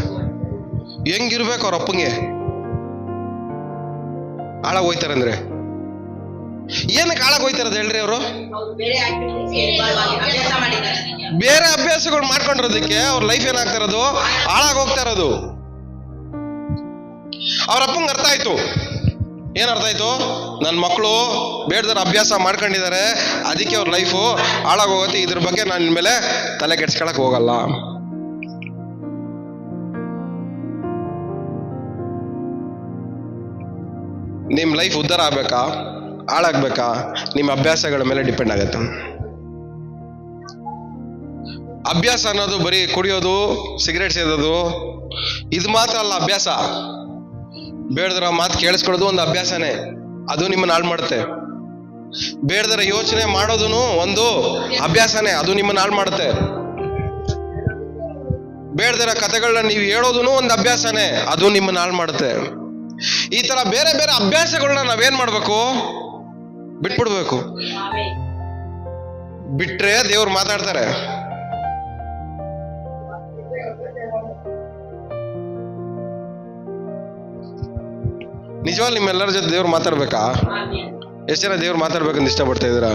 ಹೆಂಗಿರ್ಬೇಕು ಅವ್ರ ಅಪ್ಪಂಗೆ ಹಾಳಾಗೋಯ್ತಾರೆ ಅಂದ್ರೆ? ಏನಕ್ಕೆ ಹಾಳಾಗೋಯ್ತಾರದು ಹೇಳ್ರಿ? ಅವರು ಬೇರೆ ಅಭ್ಯಾಸಗಳು ಮಾಡ್ಕೊಂಡಿರೋದಕ್ಕೆ ಅವ್ರ ಲೈಫ್ ಏನಾಗ್ತಾ ಇರೋದು? ಹಾಳಾಗೋಗ್ತಾ ಇರೋದು. ಅವ್ರ ಅಪ್ಪಂಗೆ ಅರ್ಥ ಆಯ್ತು. ಏನ್ ಅರ್ಥ ಆಯ್ತು? ನನ್ನ ಮಕ್ಕಳು ಬೇಡದರ ಅಭ್ಯಾಸ ಮಾಡ್ಕೊಂಡಿದ್ದಾರೆ, ಅದಕ್ಕೆ ಅವ್ರ ಲೈಫು ಹಾಳಾಗೋಗುತ್ತೆ. ಇದ್ರ ಬಗ್ಗೆ ನಾನು ಇನ್ಮೇಲೆ ತಲೆ ಕೆಡ್ಸ್ಕೊಳಕ್ ಹೋಗಲ್ಲ. ನಿಮ್ ಲೈಫ್ ಉದ್ಧಾರ ಆಗ್ಬೇಕಾ ಹಾಳಾಗ್ಬೇಕಾ? ನಿಮ್ಮ ಅಭ್ಯಾಸಗಳ ಮೇಲೆ ಡಿಪೆಂಡ್ ಆಗತ್ತೆ. ಅಭ್ಯಾಸ ಅನ್ನೋದು ಬರೀ ಕುಡಿಯೋದು, ಸಿಗರೇಟ್ ಸೇದೋದು ಇದು ಮಾತ್ರ ಅಲ್ಲ. ಅಭ್ಯಾಸ ಬೇಡದರ ಮಾತು ಕೇಳಿಸ್ಕೊಳ್ಳೋದು ಒಂದು ಅಭ್ಯಾಸನೇ, ಅದು ನಿಮ್ಮನ್ನ ಹಾಳು ಮಾಡುತ್ತೆ. ಬೇಡದರ ಯೋಚನೆ ಮಾಡೋದು ಒಂದು ಅಭ್ಯಾಸನೇ, ಅದು ನಿಮ್ಮನ್ನ ಹಾಳು ಮಾಡುತ್ತೆ. ಬೇಡದರ ಕಥೆಗಳನ್ನ ನೀವು ಹೇಳೋದು ಒಂದು ಅಭ್ಯಾಸನೇ, ಅದು ನಿಮ್ಮನ್ನ ಹಾಳು ಮಾಡುತ್ತೆ. ಈ ತರ ಬೇರೆ ಬೇರೆ ಅಭ್ಯಾಸಗಳನ್ನ ನಾವೇನ್ ಮಾಡ್ಬೇಕು? ಬಿಟ್ಬಿಡ್ಬೇಕು. ಬಿಟ್ರೆ ದೇವ್ರು ಮಾತಾಡ್ತಾರೆ. ನಿಜವಾಗ್ಲೂ ನಿಮ್ಮೆಲ್ಲರ ಜೊತೆ ದೇವ್ರು ಮಾತಾಡ್ಬೇಕಾ? ಎಷ್ಟು ಜನ ದೇವ್ರು ಮಾತಾಡ್ಬೇಕಂತ ಇಷ್ಟಪಡ್ತಾ ಇದ್ದೀರಾ?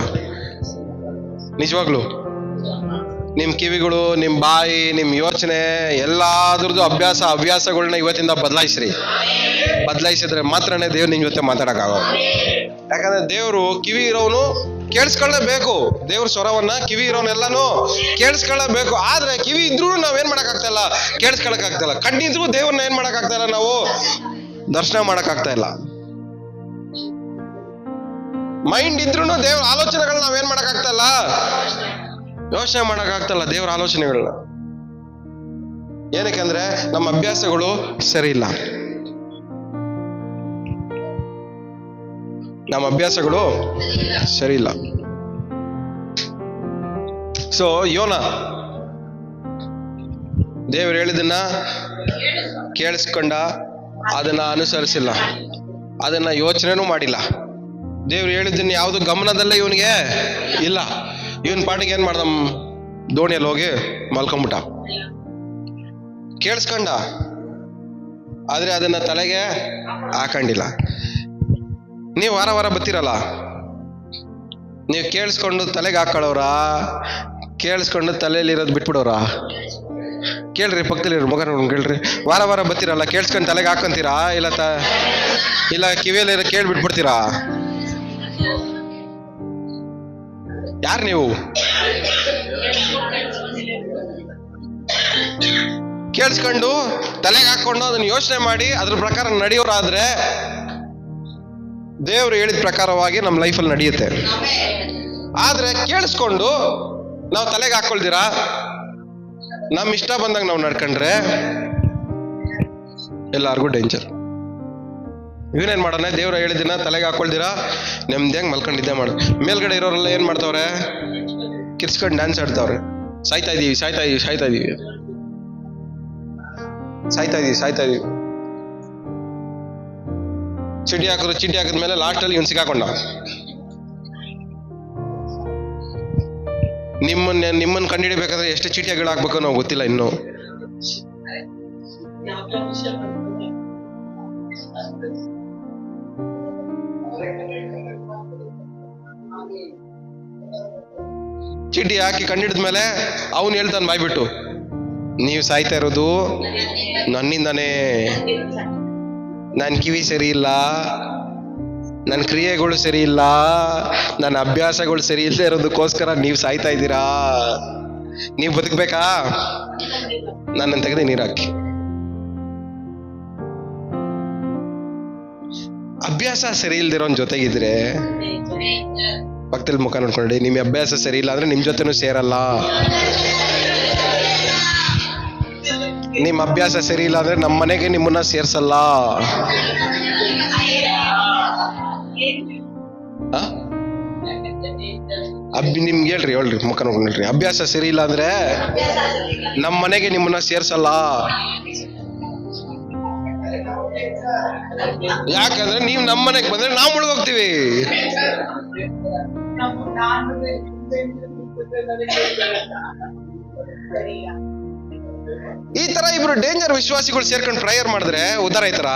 ನಿಜವಾಗ್ಲು ನಿಮ್ ಕಿವಿಗಳು, ನಿಮ್ ಬಾಯಿ, ನಿಮ್ ಯೋಚನೆ ಎಲ್ಲಾದ್ರದ್ದು ಹವ್ಯಾಸಗಳನ್ನ ಇವತ್ತಿಂದ ಬದಲಾಯಿಸಿದ್ರೆ ಮಾತ್ರನೇ ದೇವ್ರು ನಿಮ್ ಜೊತೆ ಮಾತಾಡಕ್ಕಾಗೋದು. ಯಾಕಂದ್ರೆ ದೇವ್ರು ಕಿವಿ ಇರೋನು ಕೇಳಿಸ್ಕೊಳ್ಳೇಬೇಕು. ದೇವ್ರ ಸ್ವರವನ್ನ ಕಿವಿ ಇರೋನೆಲ್ಲಾನು ಕೇಳಿಸ್ಕೊಳ್ಳೇಬೇಕು. ಆದ್ರೆ ಕಿವಿ ಇದ್ರೂ ನಾವೇನ್ ಮಾಡಕ್ ಆಗ್ತಾ ಇಲ್ಲ, ಕೇಳಿಸ್ಕೊಳಕ್ ಆಗ್ತಾ ಇಲ್ಲ. ಕಣ್ಣಿದ್ರೂ ದೇವ್ರನ್ನ ಏನ್ ಮಾಡಕ್ ಆಗ್ತಾ ಇಲ್ಲ, ನಾವು ದರ್ಶನ ಮಾಡಕ್ ಆಗ್ತಾ ಇಲ್ಲ. ಮೈಂಡ್ ಇದ್ರೂ ದೇವ್ರ ಆಲೋಚನೆಗಳನ್ನ ನಾವೇನ್ ಮಾಡಕ್ ಆಗ್ತಾ ಇಲ್ಲ, ಯೋಚನೆ ಮಾಡಕ್ ಆಗ್ತಾ ಇಲ್ಲ ದೇವ್ರ ಆಲೋಚನೆಗಳನ್ನ. ಏನಕ್ಕೆ? ನಮ್ಮ ಅಭ್ಯಾಸಗಳು ಸರಿ ಇಲ್ಲ. ನಮ್ಮ ಅಭ್ಯಾಸಗಳು ಸರಿ ಇಲ್ಲ. ಸೊ ಯೋನ ದೇವ್ರು ಹೇಳಿದನ್ನ ಕೇಳಿಸ್ಕೊಂಡ, ಅದನ್ನ ಅನುಸರಿಸಿಲ್ಲ, ಅದನ್ನ ಯೋಚನೆನೂ ಮಾಡಿಲ್ಲ. ದೇವ್ರು ಹೇಳಿದ್ದನ್ನ ಯಾವುದು ಗಮನದಲ್ಲೇ ಇವನಿಗೆ ಇಲ್ಲ. ಇವನ್ ಪಾಟಿಗೆ ಏನ್ ಮಾಡ್ದ? ದೋಣಿಯಲ್ಲಿ ಹೋಗಿ ಮಲ್ಕೊಂಬಿಟ್ಟ. ಕೇಳಿಸ್ಕೊಂಡ, ಆದ್ರೆ ಅದನ್ನ ತಲೆಗೆ ಹಾಕೊಂಡಿಲ್ಲ. ನೀವು ವಾರ ವಾರ ಬರ್ತೀರಲ್ಲ, ನೀವು ಕೇಳಿಸ್ಕೊಂಡು ತಲೆಗೆ ಹಾಕೊಳ್ಳೋರ, ಕೇಳಿಸ್ಕೊಂಡು ತಲೆಯಲ್ಲಿರೋದು ಬಿಟ್ಬಿಡೋರ? ಕೇಳ್ರಿ, ಪಕ್ಕದಲ್ಲಿರೋ ಮಗ ಕೇಳ್ರಿ. ವಾರ ವಾರ ಬರ್ತೀರಲ್ಲ, ಕೇಳಿಸ್ಕೊಂಡು ತಲೆಗೆ ಹಾಕೊಂತೀರಾ ಇಲ್ಲ ಕಿವಿಯಲ್ಲಿರೋ ಕೇಳ್ಬಿಟ್ಬಿಡ್ತೀರಾ? ಯಾರು ನೀವು? ಕೇಳಿಸ್ಕೊಂಡು ತಲೆಗೆ ಹಾಕೊಂಡು ಅದನ್ನ ಯೋಚನೆ ಮಾಡಿ ಅದ್ರ ಪ್ರಕಾರ ನಡೆಯೋರಾದ್ರೆ ದೇವ್ರು ಹೇಳಿದ ಪ್ರಕಾರವಾಗಿ ನಮ್ಮ ಲೈಫಲ್ಲಿ ನಡೆಯುತ್ತೆ. ಆದ್ರೆ ಕೇಳಿಸ್ಕೊಂಡು ನಾವು ತಲೆಗೆ ಹಾಕೊಳ್ದಿರಾ, ನಮ್ಮ ಇಷ್ಟ ಬಂದಾಗ ನಾವು ನಡ್ಕೊಂಡ್ರೆ ಎಲ್ಲಾರ್ಗೂ ಡೇಂಜರ್. ಇವನೇನ್ ಮಾಡೋಣ? ದೇವ್ರ ಹೇಳಿದಿನ ತಲೆಗೆ ಹಾಕೊಳ್ದಿರಾ ನೆಮ್ಮದಿಯಾಗಿ ಮಲ್ಕೊಂಡಿದ್ದೆ ಮಾಡು. ಮೇಲ್ಗಡೆ ಇರೋರೆಲ್ಲ ಏನ್ ಮಾಡ್ತಾವ್ರೆ? ಕಿರ್ಸ್ಕೊಂಡು ಡ್ಯಾನ್ಸ್ ಆಡ್ತಾವ್ರೆ. ಸಾಯ್ತಾ ಇದೀವಿ. ಚೀಟಿ ಹಾಕಿದ್ಮೇಲೆ ಲಾಸ್ಟಲ್ಲಿ ಇವ್ನು ಸಿಕ್ಕಾಕೊಂಡ. ನಿಮ್ಮನ್ನ ಕಂಡುಹಿಡಿಬೇಕಾದ್ರೆ ಎಷ್ಟು ಚೀಟಿಗಳು ಹಾಕ್ಬೇಕು ನಾವು ಗೊತ್ತಿಲ್ಲ ಇನ್ನು. ಯಾವ್ದೋ ವಿಷಯ ಬರ್ತದೆ. ಚೀಟಿ ಹಾಕಿ ಕಂಡಿಡಿದ್ಮೇಲೆ ಅವನು ಹೇಳ್ತಾನೆ ಬಾಯ್ಬಿಟ್ಟು, ನೀವು ಸಾಯ್ತಾ ಇರೋದು ನನ್ನಿಂದಾನೇ. ನನ್ನ ಕಿವಿ ಸರಿ ಇಲ್ಲ, ನನ್ನ ಕ್ರಿಯೆಗಳು ಸರಿ ಇಲ್ಲ, ನನ್ನ ಅಭ್ಯಾಸಗಳು ಸರಿ ಇಲ್ಲದೆ ಇರೋದಕ್ಕೋಸ್ಕರ ನೀವು ಸಾಯ್ತಾ ಇದ್ದೀರಾ. ನೀವು ಬದುಕಬೇಕಾ? ನನ್ನನ್ನು ತೆಗೆದು ನೀರು ಹಾಕಿ. ಅಭ್ಯಾಸ ಸರಿ ಇಲ್ದಿರೋನ್ ಜೊತೆಗಿದ್ರೆ ಪಕ್ಕದಲ್ಲಿ ಮುಖ ನೋಡ್ಕೊಂಡಿ, ನಿಮ್ ಅಭ್ಯಾಸ ಸರಿ ಇಲ್ಲ ಅಂದ್ರೆ ನಿಮ್ ಜೊತೆನೂ ಸೇರಲ್ಲ. ನಿಮ್ ಅಭ್ಯಾಸ ಸರಿ ಇಲ್ಲ ಅಂದ್ರೆ ನಮ್ಮ ಮನೆಗೆ ನಿಮ್ಮನ್ನ ಸೇರ್ಸಲ್ಲ. ನಿಮ್ಗೆ ಹೇಳ್ರಿ ಮುಖ ನೋಡ್ಕೊಂಡು ಹೇಳ್ರಿ, ಅಭ್ಯಾಸ ಸರಿ ಇಲ್ಲ ಅಂದ್ರೆ ನಮ್ಮ ಮನೆಗೆ ನಿಮ್ಮನ್ನ ಸೇರ್ಸಲ್ಲ. ಯಾಕಂದ್ರೆ ನೀವು ನಮ್ಮ ಮನೆಗೆ ಬಂದ್ರೆ ನಾವು ಮುಳುಗೋಗ್ತೀವಿ. ಈ ತರ ಇಬ್ರು ಡೇಂಜರ್ ವಿಶ್ವಾಸಿಗಳು ಸೇರ್ಕೊಂಡು ಪ್ರೇಯರ್ ಮಾಡಿದ್ರೆ ಉದ್ಧಾರ ಆಯ್ತಾರ?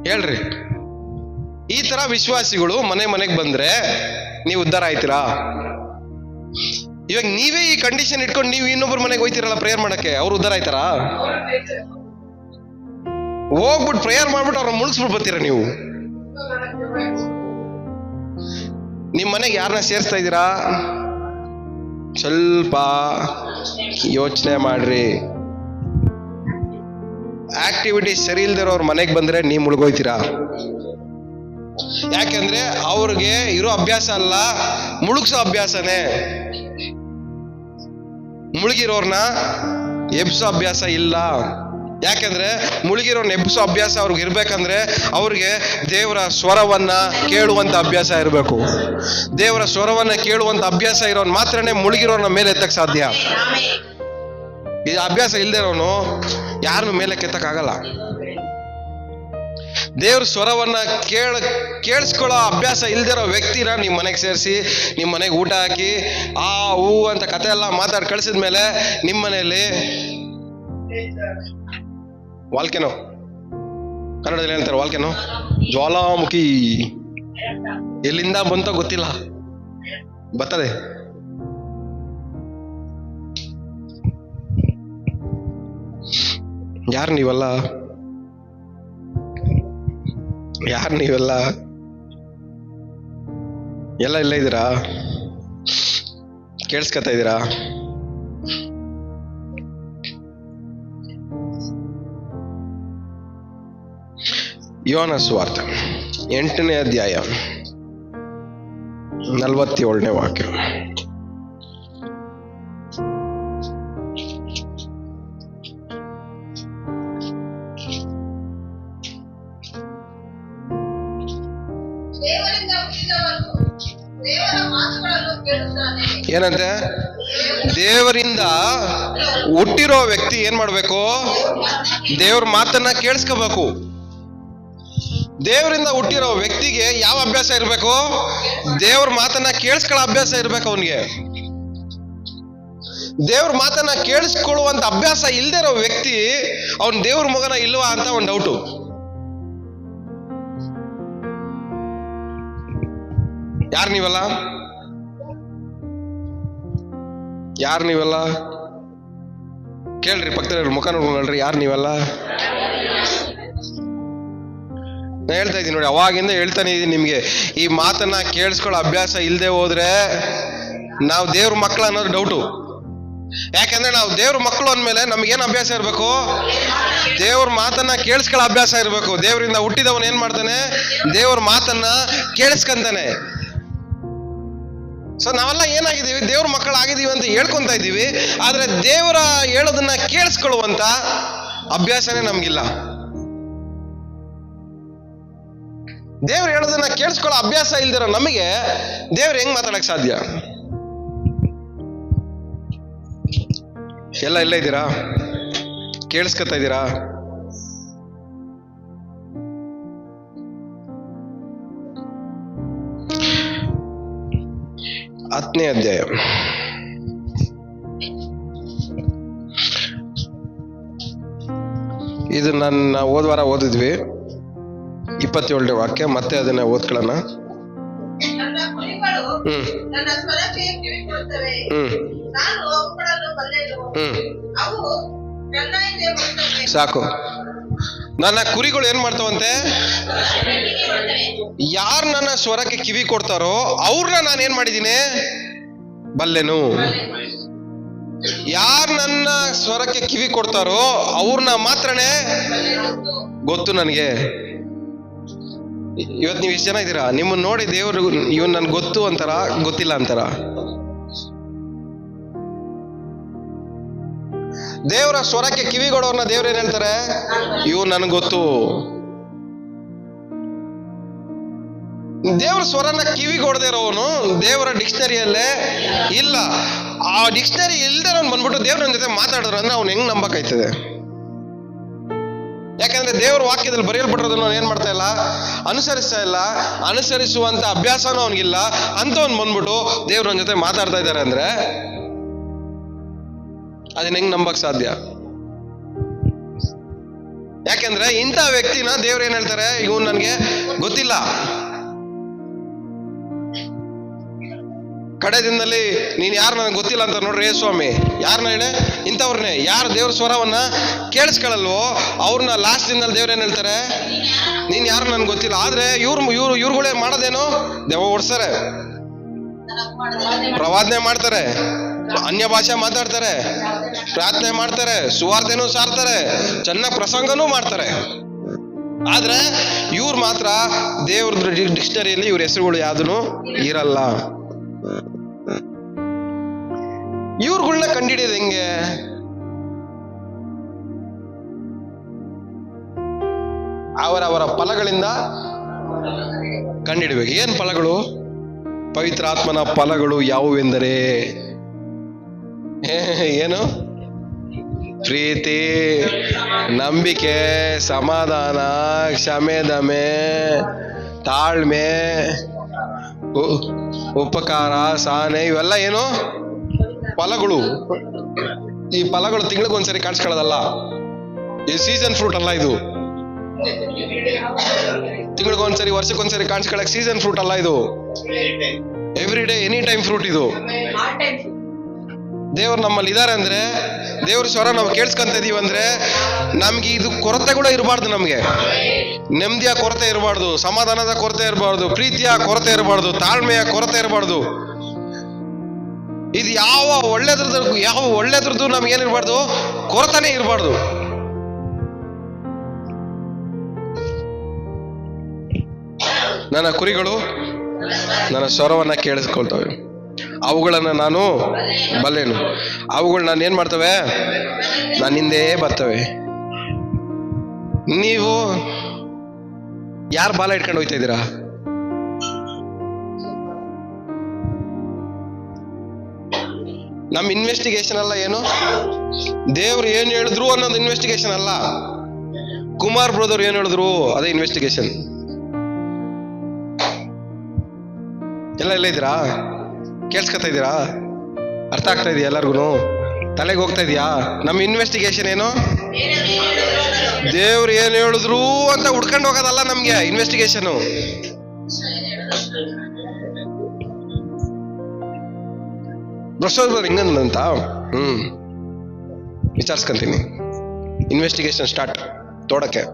ಹೇಳ್ರಿ, ಈ ತರ ವಿಶ್ವಾಸಿಗಳು ಮನೆಗೆ ಬಂದ್ರೆ ನೀವು ಉದ್ಧಾರ ಆಯ್ತೀರಾ? ಇವಾಗ ನೀವೇ ಈ ಕಂಡೀಷನ್ ಇಟ್ಕೊಂಡು ನೀವು ಇನ್ನೊಬ್ಬರ ಮನೆಗೆ ಹೋಯ್ತಿರಲ್ಲ ಪ್ರೇಯರ್ ಮಾಡಕ್ಕೆ, ಅವ್ರು ಉದ್ಧಾರ ಆಯ್ತಾರ? ಹೋಗ್ಬಿಟ್ಟು ಪ್ರೇಯರ್ ಮಾಡ್ಬಿಟ್ಟು ಅವ್ರನ್ನ ಮುಳುಗಿಸ್ಬಿಟ್ಟು ಬರ್ತೀರಾ ನೀವು? ನಿಮ್ ಮನೆಗೆ ಯಾರನ್ನ ಸೇರಿಸ್ತಾ ಇದ್ದೀರಾ? ಸ್ವಲ್ಪ ಯೋಚನೆ ಮಾಡ್ರಿ. ಆಕ್ಟಿವಿಟಿ ಸರಿ ಇಲ್ದಿರೋರ್ ಮನೆಗೆ ಬಂದ್ರೆ ನೀವು ಮುಳುಗೋಯ್ತೀರಾ. ಯಾಕೆಂದ್ರೆ ಅವ್ರಿಗೆ ಇರೋ ಅಭ್ಯಾಸ ಅಲ್ಲ, ಮುಳುಗ್ಸೋ ಅಭ್ಯಾಸನೇ. ಮುಳುಗಿರೋರ್ನ ಎಬ್ಸೋ ಅಭ್ಯಾಸ ಇಲ್ಲ. ಯಾಕೆಂದ್ರೆ ಮುಳುಗಿರೋರ್ನ ಎಬ್ಸೋ ಅಭ್ಯಾಸ ಅವ್ರಿಗೆ ಇರ್ಬೇಕಂದ್ರೆ ಅವ್ರಿಗೆ ದೇವರ ಸ್ವರವನ್ನ ಕೇಳುವಂತ ಅಭ್ಯಾಸ ಇರಬೇಕು. ದೇವರ ಸ್ವರವನ್ನ ಕೇಳುವಂತ ಅಭ್ಯಾಸ ಇರೋನ್ ಮಾತ್ರನೇ ಮುಳುಗಿರೋರ್ನ ಮೇಲೆ ಎತ್ತಕ್ ಸಾಧ್ಯ. ಈ ಅಭ್ಯಾಸ ಇಲ್ದೇ ಇರೋನು ಯಾರನ್ನು ಮೇಲೆ ಕೆತ್ತಕ್ಕಾಗಲ್ಲ. ದೇವ್ರ ಸ್ವರವನ್ನ ಕೇಳಿಸ್ಕೊಳ್ಳೋ ಅಭ್ಯಾಸ ಇಲ್ದಿರೋ ವ್ಯಕ್ತಿನ ನಿಮ್ ಮನೆಗೆ ಸೇರಿಸಿ ನಿಮ್ ಮನೆಗೆ ಊಟ ಹಾಕಿ ಆ ಹೂ ಅಂತ ಕತೆ ಎಲ್ಲ ಮಾತಾಡಿ ಕಳಿಸಿದ್ಮೇಲೆ ನಿಮ್ ಮನೆಯಲ್ಲಿ ವಾಲ್ಕೆನೋ, ಕನ್ನಡದಲ್ಲಿ ಹೇಳ್ತಾರೆ ವಾಲ್ಕೆನೋ, ಜ್ವಾಲಾಮುಖಿ ಎಲ್ಲಿಂದ ಬಂತೋ ಗೊತ್ತಿಲ್ಲ, ಬರ್ತದೆ. ಯಾರು ನೀವೆಲ್ಲ ಎಲ್ಲ ಇಲ್ಲ ಇದ್ದೀರಾ? ಕೇಳಿಸ್ಕೊತಾ ಇದ್ದೀರಾ? ಯೋನ ಸುವಾರ್ತೆ 8ನೇ ಅಧ್ಯಾಯ 47ನೇ ವಾಕ್ಯ. ಏನಂತೆ? ದೇವರಿಂದ ಹುಟ್ಟಿರೋ ವ್ಯಕ್ತಿ ಏನ್ ಮಾಡ್ಬೇಕು? ದೇವ್ರ ಮಾತನ್ನ ಕೇಳಿಸ್ಕೋಬೇಕು. ದೇವರಿಂದ ಹುಟ್ಟಿರೋ ವ್ಯಕ್ತಿಗೆ ಯಾವ ಅಭ್ಯಾಸ ಇರ್ಬೇಕು? ದೇವ್ರ ಮಾತನ್ನ ಕೇಳಿಸ್ಕೊಳ್ಳೋ ಅಭ್ಯಾಸ ಇರ್ಬೇಕು ಅವನಿಗೆ. ದೇವ್ರ ಮಾತನ್ನ ಕೇಳಿಸ್ಕೊಳ್ಳುವಂತ ಅಭ್ಯಾಸ ಇಲ್ದೇ ಇರೋ ವ್ಯಕ್ತಿ ಅವನ್ ದೇವ್ರ ಮಗನ ಇಲ್ವಾ ಅಂತ ಒಂದು ಡೌಟು. ಯಾರು ನೀವೆಲ್ಲ ಕೇಳ್ರಿ, ಪಕ್ಕದಲ್ಲಿ ಮುಖ ನೋಡ್ಕೊಂಡ್ರಿ. ಯಾರು ನೀವೆಲ್ಲ? ನಾನು ಹೇಳ್ತಾ ಇದ್ದೀನಿ ನೋಡಿ, ಅವಾಗಿಂದ ಹೇಳ್ತಾನೆ ಇದೀನಿ ನಿಮ್ಗೆ, ಈ ಮಾತನ್ನ ಕೇಳಿಸ್ಕೊಳ್ಳೋ ಅಭ್ಯಾಸ ಇಲ್ಲದೆ ಹೋದ್ರೆ ನಾವು ದೇವ್ರ ಮಕ್ಕಳು ಅನ್ನೋದು ಡೌಟು. ಯಾಕಂದ್ರೆ ನಾವು ದೇವ್ರ ಮಕ್ಕಳು ಅಂದ್ಮೇಲೆ ನಮ್ಗೇನ್ ಅಭ್ಯಾಸ ಇರ್ಬೇಕು? ದೇವ್ರ ಮಾತನ್ನ ಕೇಳಿಸ್ಕೊಳ್ಳೋ ಅಭ್ಯಾಸ ಇರ್ಬೇಕು. ದೇವರಿಂದ ಹುಟ್ಟಿದವನ್ ಏನ್ ಮಾಡ್ತಾನೆ? ದೇವ್ರ ಮಾತನ್ನ ಕೇಳಿಸ್ಕೊಂತಾನೆ. ಸೊ ನಾವೆಲ್ಲ ಏನಾಗಿದ್ದೀವಿ? ದೇವ್ರ ಮಕ್ಕಳು ಆಗಿದ್ದೀವಿ ಅಂತ ಹೇಳ್ಕೊಂತ ಇದ್ದೀವಿ, ಆದ್ರೆ ದೇವರ ಹೇಳೋದನ್ನ ಕೇಳಿಸ್ಕೊಳ್ಳುವಂತ ಅಭ್ಯಾಸನೇ ನಮ್ಗಿಲ್ಲ. ದೇವ್ರು ಹೇಳೋದನ್ನ ಕೇಳಿಸ್ಕೊಳ್ಳೋ ಅಭ್ಯಾಸ ಇಲ್ದಿರೋ ನಮಗೆ ದೇವ್ರು ಹೆಂಗ್ ಮಾತಾಡಕ್ ಸಾಧ್ಯ? ಎಲ್ಲ ಇಲ್ಲ ಇದ್ದೀರಾ? ಕೇಳಿಸ್ಕೊತಾ ಇದ್ದೀರಾ? ಹತ್ತನೇ ಅಧ್ಯಾಯ ಇದು ನನ್ನ ಹೋದ ವಾರ ಓದಿದ್ವಿ, 27ನೇ ವಾಕ್ಯ. ಮತ್ತೆ ಅದನ್ನ ಓದ್ಕೊಳ್ಳೋಣ. ನನ್ನ ಕುರಿಗಳು ಹ್ಮ್ ನನ್ನ ಸ್ವರಕ್ಕೆ ಕಿವಿಗೊಡುತ್ತವೆ. ಹ್ಮ್ ನಾನು ಅವುಗಳನ್ನು ಬಲ್ಲೆನು. ಹ್ಮ್ ಅವು ನನ್ನ ಹಿಂದೆ ಬರುತ್ತವೆ. ಸಾಕು. ನನ್ನ ಕುರಿಗಳು ಏನ್ ಮಾಡ್ತಾವಂತೆ? ಯಾರು ನನ್ನ ಸ್ವರಕ್ಕೆ ಕಿವಿ ಕೊಡ್ತಾರೋ ಅವ್ರನ್ನ ನಾನು ಏನ್ ಮಾಡಿದ್ದೀನಿ? ಬಲ್ಲೆನು. ಯಾರು ನನ್ನ ಸ್ವರಕ್ಕೆ ಕಿವಿ ಕೊಡ್ತಾರೋ ಅವ್ರನ್ನ ಮಾತ್ರನೇ ಗೊತ್ತು ನನಗೆ. ಇವತ್ತು ನೀವು ಎಷ್ಟು ಜನ ಇದ್ದೀರಾ? ನಿಮ್ಮನ್ನ ನೋಡಿ ದೇವ್ರು ಇವನ್ ನನ್ಗೆ ಗೊತ್ತು ಅಂತಾರ, ಗೊತ್ತಿಲ್ಲ ಅಂತಾರ? ದೇವರ ಸ್ವರಕ್ಕೆ ಕಿವಿಗೊಡೋರ್ನ ದೇವ್ರ ಏನ್ ಹೇಳ್ತಾರೆ? ಇವ್ ನನ್ಗೆ ಗೊತ್ತು. ದೇವ್ರ ಸ್ವರನ ಕಿವಿಗೊಡದೇ ಇರೋವನು ದೇವರ ಡಿಕ್ಷನರಿಯಲ್ಲೇ ಇಲ್ಲ. ಆ ಡಿಕ್ಷನರಿ ಇಲ್ದೇ ಅವ್ನು ಬಂದ್ಬಿಟ್ಟು ದೇವ್ರ ಜೊತೆ ಮಾತಾಡಿದ್ರು ಅಂದ್ರೆ ಅವ್ನು ಹೆಂಗ್ ನಂಬಕಾಯ್ತದೆ? ಯಾಕಂದ್ರೆ ದೇವ್ರ ವಾಕ್ಯದಲ್ಲಿ ಬರೆಯಲ್ಪಟ್ಟಿರೋದನ್ನ ಅವ್ನು ಏನ್ ಮಾಡ್ತಾ ಇಲ್ಲ, ಅನುಸರಿಸ್ತಾ ಇಲ್ಲ. ಅನುಸರಿಸುವಂತ ಅಭ್ಯಾಸನೂ ಅವನಿಗಿಲ್ಲ. ಅಂತವ್ನು ಬಂದ್ಬಿಟ್ಟು ದೇವ್ರ ಜೊತೆ ಮಾತಾಡ್ತಾ ಇದ್ದಾರೆ ಅಂದ್ರೆ ಅದನ್ನ ಹೆಂಗ್ ನಂಬಕ್ ಸಾಧ್ಯ? ಯಾಕೆಂದ್ರೆ ಇಂಥ ವ್ಯಕ್ತಿನ ದೇವ್ರ ಏನ್ ಹೇಳ್ತಾರೆ? ಇವನು ನನ್ಗೆ ಗೊತ್ತಿಲ್ಲ. ಕಡೆ ದಿನದಲ್ಲಿ ನೀನ್ ಯಾರು ನನಗೆ ಗೊತ್ತಿಲ್ಲ ಅಂತ ನೋಡ್ರಿ ಸ್ವಾಮಿ, ಯಾರನ್ನ ಹೇಳಿ? ಇಂಥವ್ರನ್ನೇ. ಯಾರು ದೇವ್ರ ಸ್ವರವನ್ನ ಕೇಳಿಸ್ಕೊಳ್ಳಲ್ವೋ ಅವ್ರನ್ನ ಲಾಸ್ಟ್ ದಿನದಲ್ಲಿ ದೇವ್ರ ಏನ್ ಹೇಳ್ತಾರೆ? ನೀನ್ ಯಾರು ನನ್ಗೆ ಗೊತ್ತಿಲ್ಲ. ಆದ್ರೆ ಇವ್ರುಗಳೇ ಮಾಡೋದೇನು? ದೆವ್ವ ಓಡಿಸ್ತಾರೆ, ಪ್ರವಾದನೆ ಮಾಡ್ತಾರೆ, ಅನ್ಯ ಭಾಷೆ ಮಾತಾಡ್ತಾರೆ, ಪ್ರಾರ್ಥನೆ ಮಾಡ್ತಾರೆ, ಸುವಾರ್ತೆನೂ ಸಾರ್ತಾರೆ, ಚೆನ್ನಾಗಿ ಪ್ರಸಂಗನೂ ಮಾಡ್ತಾರೆ. ಆದ್ರೆ ಇವ್ರು ಮಾತ್ರ ದೇವ್ರ ಡಿಕ್ಷನರಿಯಲ್ಲಿ ಇವ್ರ ಹೆಸರುಗಳು ಯಾವ್ದೂ ಇರಲ್ಲ. ಇವ್ರುಗಳನ್ನ ಕಂಡಿಡಿಯೋದು ಹೆಂಗೆ? ಅವರವರ ಫಲಗಳಿಂದ ಕಂಡಿಡ್ಬೇಕು. ಏನ್ ಫಲಗಳು? ಪವಿತ್ರ ಆತ್ಮನ ಫಲಗಳು ಯಾವುವೆಂದರೆ ಏನು? ಪ್ರೀತಿ, ನಂಬಿಕೆ, ಸಮಾಧಾನ, ಕ್ಷಮೆ, ದಮೆ, ತಾಳ್ಮೆ, ಉಪಕಾರ, ಸಹನೆ, ಇವೆಲ್ಲ ಏನು ಫಲಗಳು. ಈ ಫಲಗಳು ತಿಂಗಳಿಗೊಂದ್ಸರಿ ಕಾಣಿಸ್ಕೊಳ್ಳೋದಲ್ಲ. ಈ ಸೀಸನ್ ಫ್ರೂಟ್ ಅಲ್ಲ. ಇದು ತಿಂಗಳಿಗೊಂದ್ಸರಿ, ವರ್ಷಕ್ಕೊಂದ್ಸರಿ ಕಾಣಿಸ್ಕೊಳ್ಳಕ್ ಸೀಸನ್ ಫ್ರೂಟ್ ಅಲ್ಲ. ಇದು every day, any time fruit. ಇದು ದೇವ್ರು ನಮ್ಮಲ್ಲಿ ಇದಾರೆ ಅಂದ್ರೆ, ದೇವ್ರ ಸ್ವರ ನಾವು ಕೇಳಿಸ್ಕೊಂತ ಇದೀವಿ ಅಂದ್ರೆ ನಮ್ಗೆ ಇದು ಕೊರತೆ ಕೂಡ ಇರಬಾರ್ದು. ನಮ್ಗೆ ನೆಮ್ಮದಿಯ ಕೊರತೆ ಇರಬಾರ್ದು, ಸಮಾಧಾನದ ಕೊರತೆ ಇರಬಾರ್ದು, ಪ್ರೀತಿಯ ಕೊರತೆ ಇರಬಾರ್ದು, ತಾಳ್ಮೆಯ ಕೊರತೆ ಇರಬಾರ್ದು. ಇದು ಯಾವ ಒಳ್ಳೆದ್ರದ್ದು ನಮ್ಗೇನಿರ್ಬಾರ್ದು? ಕೊರತೆನೇ ಇರಬಾರ್ದು. ನನ್ನ ಕುರಿಗಳು ನನ್ನ ಸ್ವರವನ್ನ ಕೇಳಿಸ್ಕೊಳ್ತವೆ, ಅವುಗಳನ್ನ ನಾನು ಬಲ್ಲೆನು. ಅವುಗಳು ನಾನು ಏನ್ ಮಾಡ್ತವೆ? ನನ್ನ ಹಿಂದೆ ಬರ್ತವೆ. ನೀವು ಯಾರು ಬಾಲ ಇಟ್ಕೊಂಡು ಹೋಗ್ತಾ ಇದ್ದೀರಾ? ನಮ್ಮ ಇನ್ವೆಸ್ಟಿಗೇಷನ್ ಅಲ್ಲ ಏನು? ದೇವ್ರು ಏನ್ ಹೇಳಿದ್ರು ಅನ್ನೋದು ಇನ್ವೆಸ್ಟಿಗೇಷನ್ ಅಲ್ಲ. ಕುಮಾರ್ ಬ್ರದರ್ ಏನ್ ಹೇಳಿದ್ರು ಅದೇ ಇನ್ವೆಸ್ಟಿಗೇಷನ್. ಎಲ್ಲ ಇದ್ದೀರಾ? ಕೇಳಿಸ್ಕೊತಾ ಇದ್ದೀರಾ? ಅರ್ಥ ಆಗ್ತಾ ಇದೆಯಾ ಎಲ್ಲರಿಗೂ? ತಲೆಗೆ ಹೋಗ್ತಾ ಇದೆಯಾ? ನಮ್ಮ ಇನ್ವೆಸ್ಟಿಗೇಷನ್ ಏನು? ದೇವ್ರು ಏನ್ ಹೇಳಿದ್ರು ಅಂತ ಹುಡ್ಕೊಂಡು ಹೋಗೋದಲ್ಲ ನಮ್ಗೆ ಇನ್ವೆಸ್ಟಿಗೇಷನ್. ಬ್ರಹ್ಮೋತ್ಸವ ಹಿಂಗಂತ ವಿಚಾರಿಸ್ಕೊಂತೀನಿ. ಇನ್ವೆಸ್ಟಿಗೇಷನ್ ಸ್ಟಾರ್ಟ್ ತೋಡಕ್ಕೆ.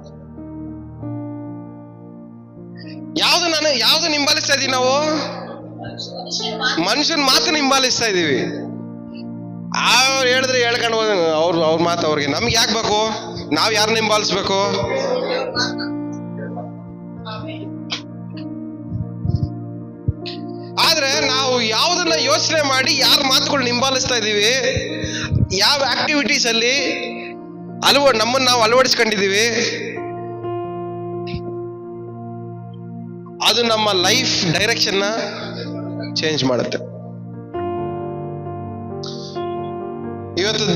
ಯಾವ್ದು ಹಿಂಬಾಲಿಸ್ತಾ ಇದೀವಿ ನಾವು? ಮನುಷ್ಯನ ಮಾತು ಹಿಂಬಾಲಿಸ್ತಾ ಇದೀವಿ. ಅವ್ರು ಹೇಳಿದ್ರೆ ಹೇಳ್ಕೊಂಡು ಹೋದ ಅವ್ರ ಮಾತು ಅವ್ರಿಗೆ. ನಮ್ಗೆ ಯಾಕೆ ಬೇಕು? ನಾವ್ ಯಾರನ್ನ ಹಿಂಬಾಲಿಸ್ಬೇಕು? ಆದ್ರೆ ನಾವು ಯಾವುದನ್ನ ಯೋಚನೆ ಮಾಡಿ ಯಾರ ಮಾತುಗಳನ್ನ ಹಿಂಬಾಲಿಸ್ತಾ ಇದೀವಿ, ಯಾವ ಆಕ್ಟಿವಿಟೀಸ್ ಅಲ್ಲಿ ನಮ್ಮನ್ನ ನಾವು ಅಳವಡಿಸ್ಕೊಂಡಿದೀವಿ, ಅದು ನಮ್ಮ ಲೈಫ್ ಡೈರೆಕ್ಷನ್ನ ಚೇಂಜ್ ಮಾಡುತ್ತೆ. ಇವತ್ತು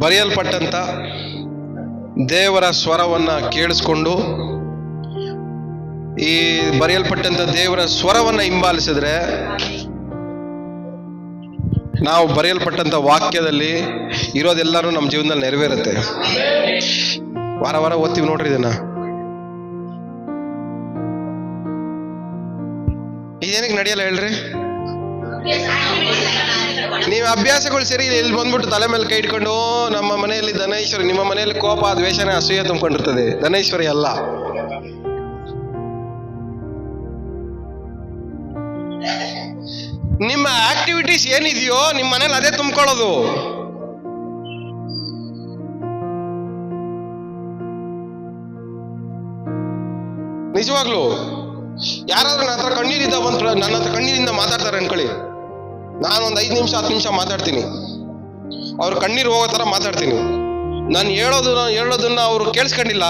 ಬರೆಯಲ್ಪಟ್ಟಂತ ದೇವರ ಸ್ವರವನ್ನ ಕೇಳಿಸ್ಕೊಂಡು ಈ ಬರೆಯಲ್ಪಟ್ಟಂತ ದೇವರ ಸ್ವರವನ್ನ ಹಿಂಬಾಲಿಸಿದ್ರೆ ನಾವು ಬರೆಯಲ್ಪಟ್ಟಂತ ವಾಕ್ಯದಲ್ಲಿ ಇರೋದೆಲ್ಲರೂ ನಮ್ಮ ಜೀವನದಲ್ಲಿ ನೆರವೇರುತ್ತೆ. ವಾರ ವಾರ ಓದ್ತೀವಿ ನೋಡ್ರಿ ಇದನ್ನ. ಇದೇನಕ್ಕೆ ನಡೆಯಲ್ಲ ಹೇಳ್ರಿ? ನೀವು ಅಭ್ಯಾಸಗಳು ಸರಿ ಇಲ್ಲಿ ಬಂದ್ಬಿಟ್ಟು ತಲೆ ಮೇಲೆ ಕೈ ಇಟ್ಕೊಂಡು ನಮ್ಮ ಮನೆಯಲ್ಲಿ ಧನೇಶ್ವರಿ, ನಿಮ್ಮ ಮನೆಯಲ್ಲಿ ಕೋಪ ದ್ವೇಷನೇ ಅಸೂಯೆ ತುಂಬಿಕೊಂಡಿರ್ತದೆ. ಧನೇಶ್ವರಿ ಅಲ್ಲ. ನಿಮ್ಮ ಆಕ್ಟಿವಿಟೀಸ್ ಏನಿದೆಯೋ ನಿಮ್ಮ ಮನೇಲಿ ಅದೇ ತುಂಬಿಕೊಳ್ಳೋದು. ನಿಜವಾಗ್ಲು ಯಾರಾದ್ರೂ ನನ್ನ ಹತ್ರ ಕಣ್ಣೀರಿಂದ ಬಂದು ನನ್ನ ಹತ್ರ ಕಣ್ಣೀರಿಂದ ಮಾತಾಡ್ತಾರೆ ಅನ್ಕೊಳ್ಳಿ, ನಾನೊಂದು 5 ನಿಮಿಷ 10 ನಿಮಿಷ ಮಾತಾಡ್ತೀನಿ, ಅವ್ರ ಕಣ್ಣೀರು ಹೋಗೋ ತರ ಮಾತಾಡ್ತೀನಿ. ನಾನು ಹೇಳೋದನ್ನ ಅವ್ರು ಕೇಳಿಸ್ಕೊಂಡಿಲ್ಲ,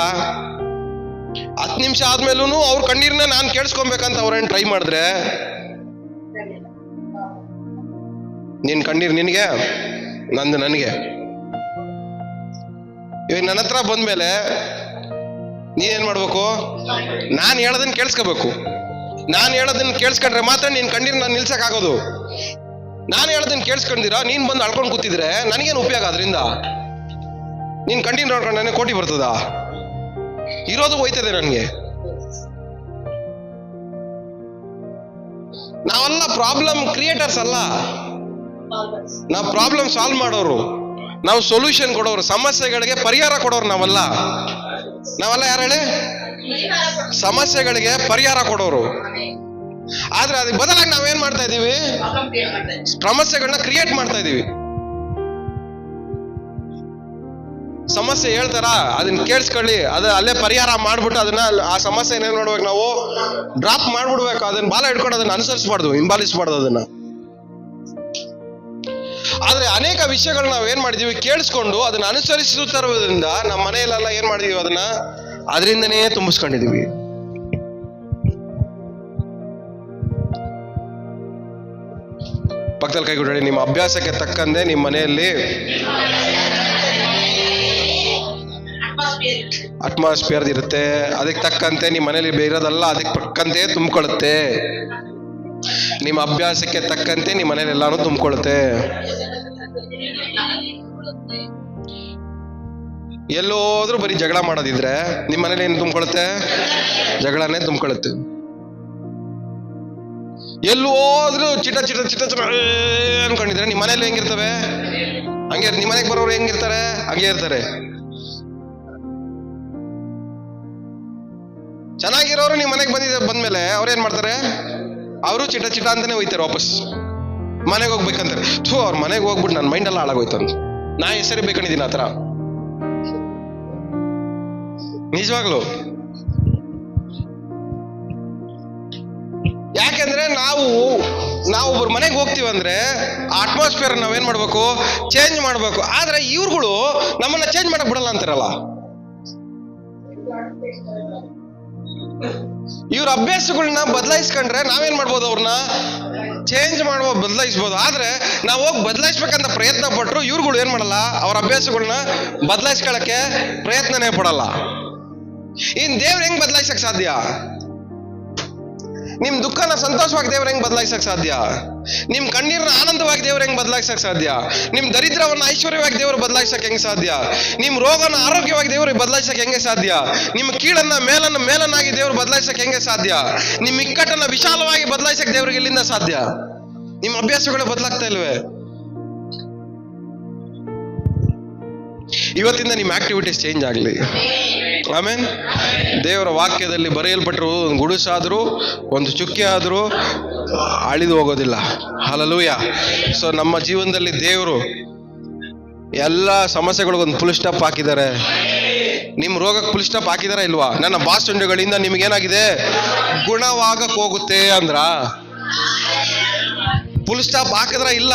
10 ನಿಮಿಷ ಆದ್ಮೇಲೂ ಅವ್ರ ಕಣ್ಣೀರನ್ನ ನಾನು ಕೇಳಿಸ್ಕೊಬೇಕಂತ ಅವ್ರೇನು ಟ್ರೈ ಮಾಡಿದ್ರೆ, ನಿನ್ ಕಣ್ಣೀರು ನಿನಗೆ, ನಂದು ನನಗೆ. ಇವಾಗ ನನ್ನ ಹತ್ರ ಬಂದ್ಮೇಲೆ ನೀನೇನ್ ಮಾಡ್ಬೇಕು? ನಾನು ಹೇಳೋದನ್ನ ಕೇಳಿಸ್ಕೋಬೇಕು. ನಾನು ಹೇಳೋದನ್ನ ಕೇಳಿಸ್ಕೊಂಡ್ರೆ ಮಾತ್ರ ನಿನ್ ಕಣ್ಣೀರು ನಾನು ನಿಲ್ಸಕ್ಕಾಗೋದು. ನಾನು ಹೇಳೋದನ್ನ ಕೇಳಿಸ್ಕೊಂಡಿರಾ ನೀನ್ ಬಂದು ಅಳ್ಕೊಂಡು ಕೂತಿದ್ರೆ ನನಗೇನು ಉಪಯೋಗ ಅದರಿಂದ? ನೀನ್ ಕಣ್ಣೀರು ನೋಡ್ಕೊಂಡು ನನಗೆ ಕೋಟಿ ಬರ್ತದ? ಇರೋದು ಹೋಯ್ತದೆ ನನಗೆ. ನಾವೆಲ್ಲ ಪ್ರಾಬ್ಲಮ್ ಕ್ರಿಯೇಟರ್ಸ್ ಅಲ್ಲ, ನಾವು ಪ್ರಾಬ್ಲಮ್ ಸಾಲ್ವ್ ಮಾಡೋರು, ನಾವು ಸೊಲ್ಯೂಷನ್ ಕೊಡೋರು, ಸಮಸ್ಯೆಗಳಿಗೆ ಪರಿಹಾರ ಕೊಡೋರು. ನಾವೆಲ್ಲ ಯಾರು ಹೇಳಿ? ಸಮಸ್ಯೆಗಳಿಗೆ ಪರಿಹಾರ ಕೊಡೋರು. ಆದ್ರೆ ಅದಕ್ಕೆ ಬದಲಾಗಿ ನಾವೇನ್ ಮಾಡ್ತಾ ಇದೀವಿ? ಸಮಸ್ಯೆಗಳನ್ನ ಕ್ರಿಯೇಟ್ ಮಾಡ್ತಾ ಇದೀವಿ. ಸಮಸ್ಯೆ ಹೇಳ್ತಾರ, ಅದನ್ನ ಕೇಳಿಸ್ಕೊಳ್ಳಿ, ಅಲ್ಲೇ ಪರಿಹಾರ ಮಾಡ್ಬಿಟ್ಟು ಅದನ್ನ ಆ ಸಮಸ್ಯೆ ಏನೇನ್ ಮಾಡ್ಬೇಕು? ನಾವು ಡ್ರಾಪ್ ಮಾಡ್ಬಿಡ್ಬೇಕು. ಅದನ್ನ ಬಾಲ ಹಿಡ್ಕೊಂಡು ಅದನ್ನ ಅನುಸರಿಸಬಾರ್ದು, ಹಿಂಬಾಲಿಸಬಾರ್ದು ಅದನ್ನ. ಆದ್ರೆ ಅನೇಕ ವಿಷಯಗಳು ನಾವ್ ಏನ್ ಮಾಡಿದೀವಿ? ಕೇಳಿಸ್ಕೊಂಡು ಅದನ್ನ ಅನುಸರಿಸುತ್ತಿರುವುದರಿಂದ ನಮ್ಮ ಮನೆಯಲ್ಲೆಲ್ಲ ಏನ್ ಮಾಡಿದೀವಿ? ಅದನ್ನ ಅದರಿಂದನೇ ತುಂಬಿಸ್ಕೊಂಡಿದೀವಿ. ಪಕ್ಕದಲ್ಲಿ ಕೈ ಕೊಡಿ. ನಿಮ್ಮ ಅಭ್ಯಾಸಕ್ಕೆ ತಕ್ಕಂತೆ ನಿಮ್ಮ ಮನೆಯಲ್ಲಿ ಅಟ್ಮಾಸ್ಫಿಯರ್ ಇರುತ್ತೆ. ಅದಕ್ಕೆ ತಕ್ಕಂತೆ ನಿಮ್ಮ ಮನೇಲಿ ಬೇರೆದಲ್ಲ, ಅದಕ್ಕೆ ತಕ್ಕಂತೆ ತುಂಬಿಕೊಳ್ಳುತ್ತೆ. ನಿಮ್ಮ ಅಭ್ಯಾಸಕ್ಕೆ ತಕ್ಕಂತೆ ನಿಮ್ಮ ಮನೇಲಿ ಎಲ್ಲಾನು ತುಂಬಿಕೊಳ್ಳುತ್ತೆ. ಎಲ್ಲೋದ್ರೂ ಬರೀ ಜಗಳ ಮಾಡೋದಿದ್ರೆ ನಿಮ್ಮ ಮನೇಲಿ ಏನು ತುಂಬಿಕೊಳ್ಳುತ್ತೆ? ಜಗಳನೇ ತುಂಬಿಕೊಳ್ಳುತ್ತೆ. ಎಲ್ಲೋದ್ರೂ ಚಿಟ ಚಿಟ ಚಿಟ ಚಿಟ ಅನ್ಕೊಂಡಿದ್ರೆ ನಿಮ್ಮ ಮನೇಲಿ ಹೆಂಗಿರ್ತವೆ? ಹಂಗೆ. ನಿಮ್ಮ ಮನೆಗೆ ಬರೋರು ಹೆಂಗಿರ್ತಾರೆ? ಹಂಗೆ ಇರ್ತಾರೆ. ಚೆನ್ನಾಗಿರೋರು ನಿಮ್ಮ ಮನೆಗೆ ಬಂದ್ಮೇಲೆ ಅವ್ರೇನ್ ಮಾಡ್ತಾರೆ? ಅವರು ಚಿಟ ಚಿಟ ಅಂತಾನೆ ಹೋಯ್ತಾರೆ. ವಾಪಸ್ ಮನೆಗೆ ಹೋಗ್ಬೇಕಂತಾರೆ. ಅವ್ರ ಮನೆಗೆ ಹೋಗ್ಬಿಟ್ಟು ನನ್ನ ಮೈಂಡ್ ಎಲ್ಲ ಹಾಳಾಗೋಯ್ತು. ನಾ ಹೆಸರೇ ಬೇಕಂದಿದ್ದೀನಿ ಆ ಥರ. ನಿಜವಾಗ್ಲು. ಯಾಕೆಂದ್ರೆ ನಾವು ಒಬ್ಬರು ಮನೆಗೆ ಹೋಗ್ತೀವಂದ್ರೆ ಆ ಅಟ್ಮಾಸ್ಫಿಯರ್ ನಾವೇನ್ ಮಾಡ್ಬೇಕು? ಚೇಂಜ್ ಮಾಡ್ಬೇಕು. ಆದ್ರೆ ಇವ್ರುಗಳು ನಮ್ಮನ್ನ ಚೇಂಜ್ ಮಾಡಕ್ ಬಿಡಲ್ಲ ಅಂತಾರಲ್ಲ. ಇವ್ರ ಅಭ್ಯಾಸಗಳನ್ನ ಬದಲಾಯಿಸ್ಕೊಂಡ್ರೆ ನಾವೇನ್ ಮಾಡ್ಬೋದು? ಅವ್ರನ್ನ ಚೇಂಜ್ ಮಾಡ್ಬೋದು, ಬದಲಾಯಿಸ್ಬೋದು. ಆದ್ರೆ ನಾವು ಹೋಗಿ ಬದಲಾಯಿಸ್ಬೇಕಂತ ಪ್ರಯತ್ನ ಪಟ್ರು ಇವ್ರುಗಳು ಏನ್ ಮಾಡಲ್ಲ? ಅವ್ರ ಅಭ್ಯಾಸಗಳನ್ನ ಬದಲಾಯಿಸ್ಕೊಳಕ್ಕೆ ಪ್ರಯತ್ನನೇ ಪಡಲ್ಲ. ಇನ್ ದೇವ್ರ ಹೆಂಗ್ ಬದಲಾಯಿಸಕ್ ಸಾಧ್ಯ? ನಿಮ್ ದುಃಖನ ಸಂತೋಷವಾಗಿ ದೇವ್ರ ಹೆಂಗ್ ಬದಲಾಯಿಸಕ್ ಸಾಧ್ಯ? ನಿಮ್ ಕಣ್ಣೀರನ್ನ ಆನಂದವಾಗಿ ದೇವ್ರ ಹೆಂಗ್ ಬದಲಾಯಿಸಕ್ ಸಾಧ್ಯ? ನಿಮ್ ದರಿದ್ರವನ್ನ ಐಶ್ವರ್ಯವಾಗಿ ದೇವ್ರು ಬದಲಾಯಿಸಕ್ ಹೆಂಗ್ ಸಾಧ್ಯ? ನಿಮ್ ರೋಗನ ಆರೋಗ್ಯವಾಗಿ ದೇವ್ರು ಬದಲಾಯಿಸಕ್ ಹೆಂಗೆ ಸಾಧ್ಯ? ನಿಮ್ ಕೀಳನ್ನ ಮೇಲನ್ನಾಗಿ ದೇವ್ರು ಬದಲಾಯಿಸಕ್ ಹೆಂಗೆ ಸಾಧ್ಯ? ನಿಮ್ ಇಕ್ಕಟ್ಟನ್ನ ವಿಶಾಲವಾಗಿ ಬದಲಾಯಿಸಕ್ ದೇವ್ರಿಗೆ ಎಲ್ಲಿಂದ ಸಾಧ್ಯ? ನಿಮ್ ಅಭ್ಯಾಸಗಳು ಬದಲಾಗ್ತಾ ಇಲ್ವೇ? ಇವತ್ತಿಂದ ನಿಮ್ಮ ಆಕ್ಟಿವಿಟೀಸ್ ಚೇಂಜ್ ಆಗಲಿ. ಆಮೇನ್. ದೇವರ ವಾಕ್ಯದಲ್ಲಿ ಬರೆಯಲ್ಪಟ್ಟರು ಗುಡುಸಾದ್ರೂ ಒಂದು ಚುಕ್ಕೆ ಆದ್ರೂ ಅಳಿದು ಹೋಗೋದಿಲ್ಲ. ಹಲ್ಲೆಲೂಯಾ. ಸೊ ನಮ್ಮ ಜೀವನದಲ್ಲಿ ದೇವರು ಎಲ್ಲ ಸಮಸ್ಯೆಗಳಿಗೊಂದು ಫುಲ್ ಸ್ಟಾಪ್ ಹಾಕಿದ್ದಾರೆ. ನಿಮ್ಮ ರೋಗಕ್ಕೆ ಫುಲ್ ಸ್ಟಾಪ್ ಹಾಕಿದಾರ ಇಲ್ವಾ? ನನ್ನ ಬಾಸುಂಡೆಗಳಿಂದ ನಿಮ್ಗೇನಾಗಿದೆ? ಗುಣವಾಗಕ್ ಹೋಗುತ್ತೆ ಅಂದ್ರ ಫುಲ್ ಸ್ಟಾಪ್ ಹಾಕಿದ್ರ? ಇಲ್ಲ.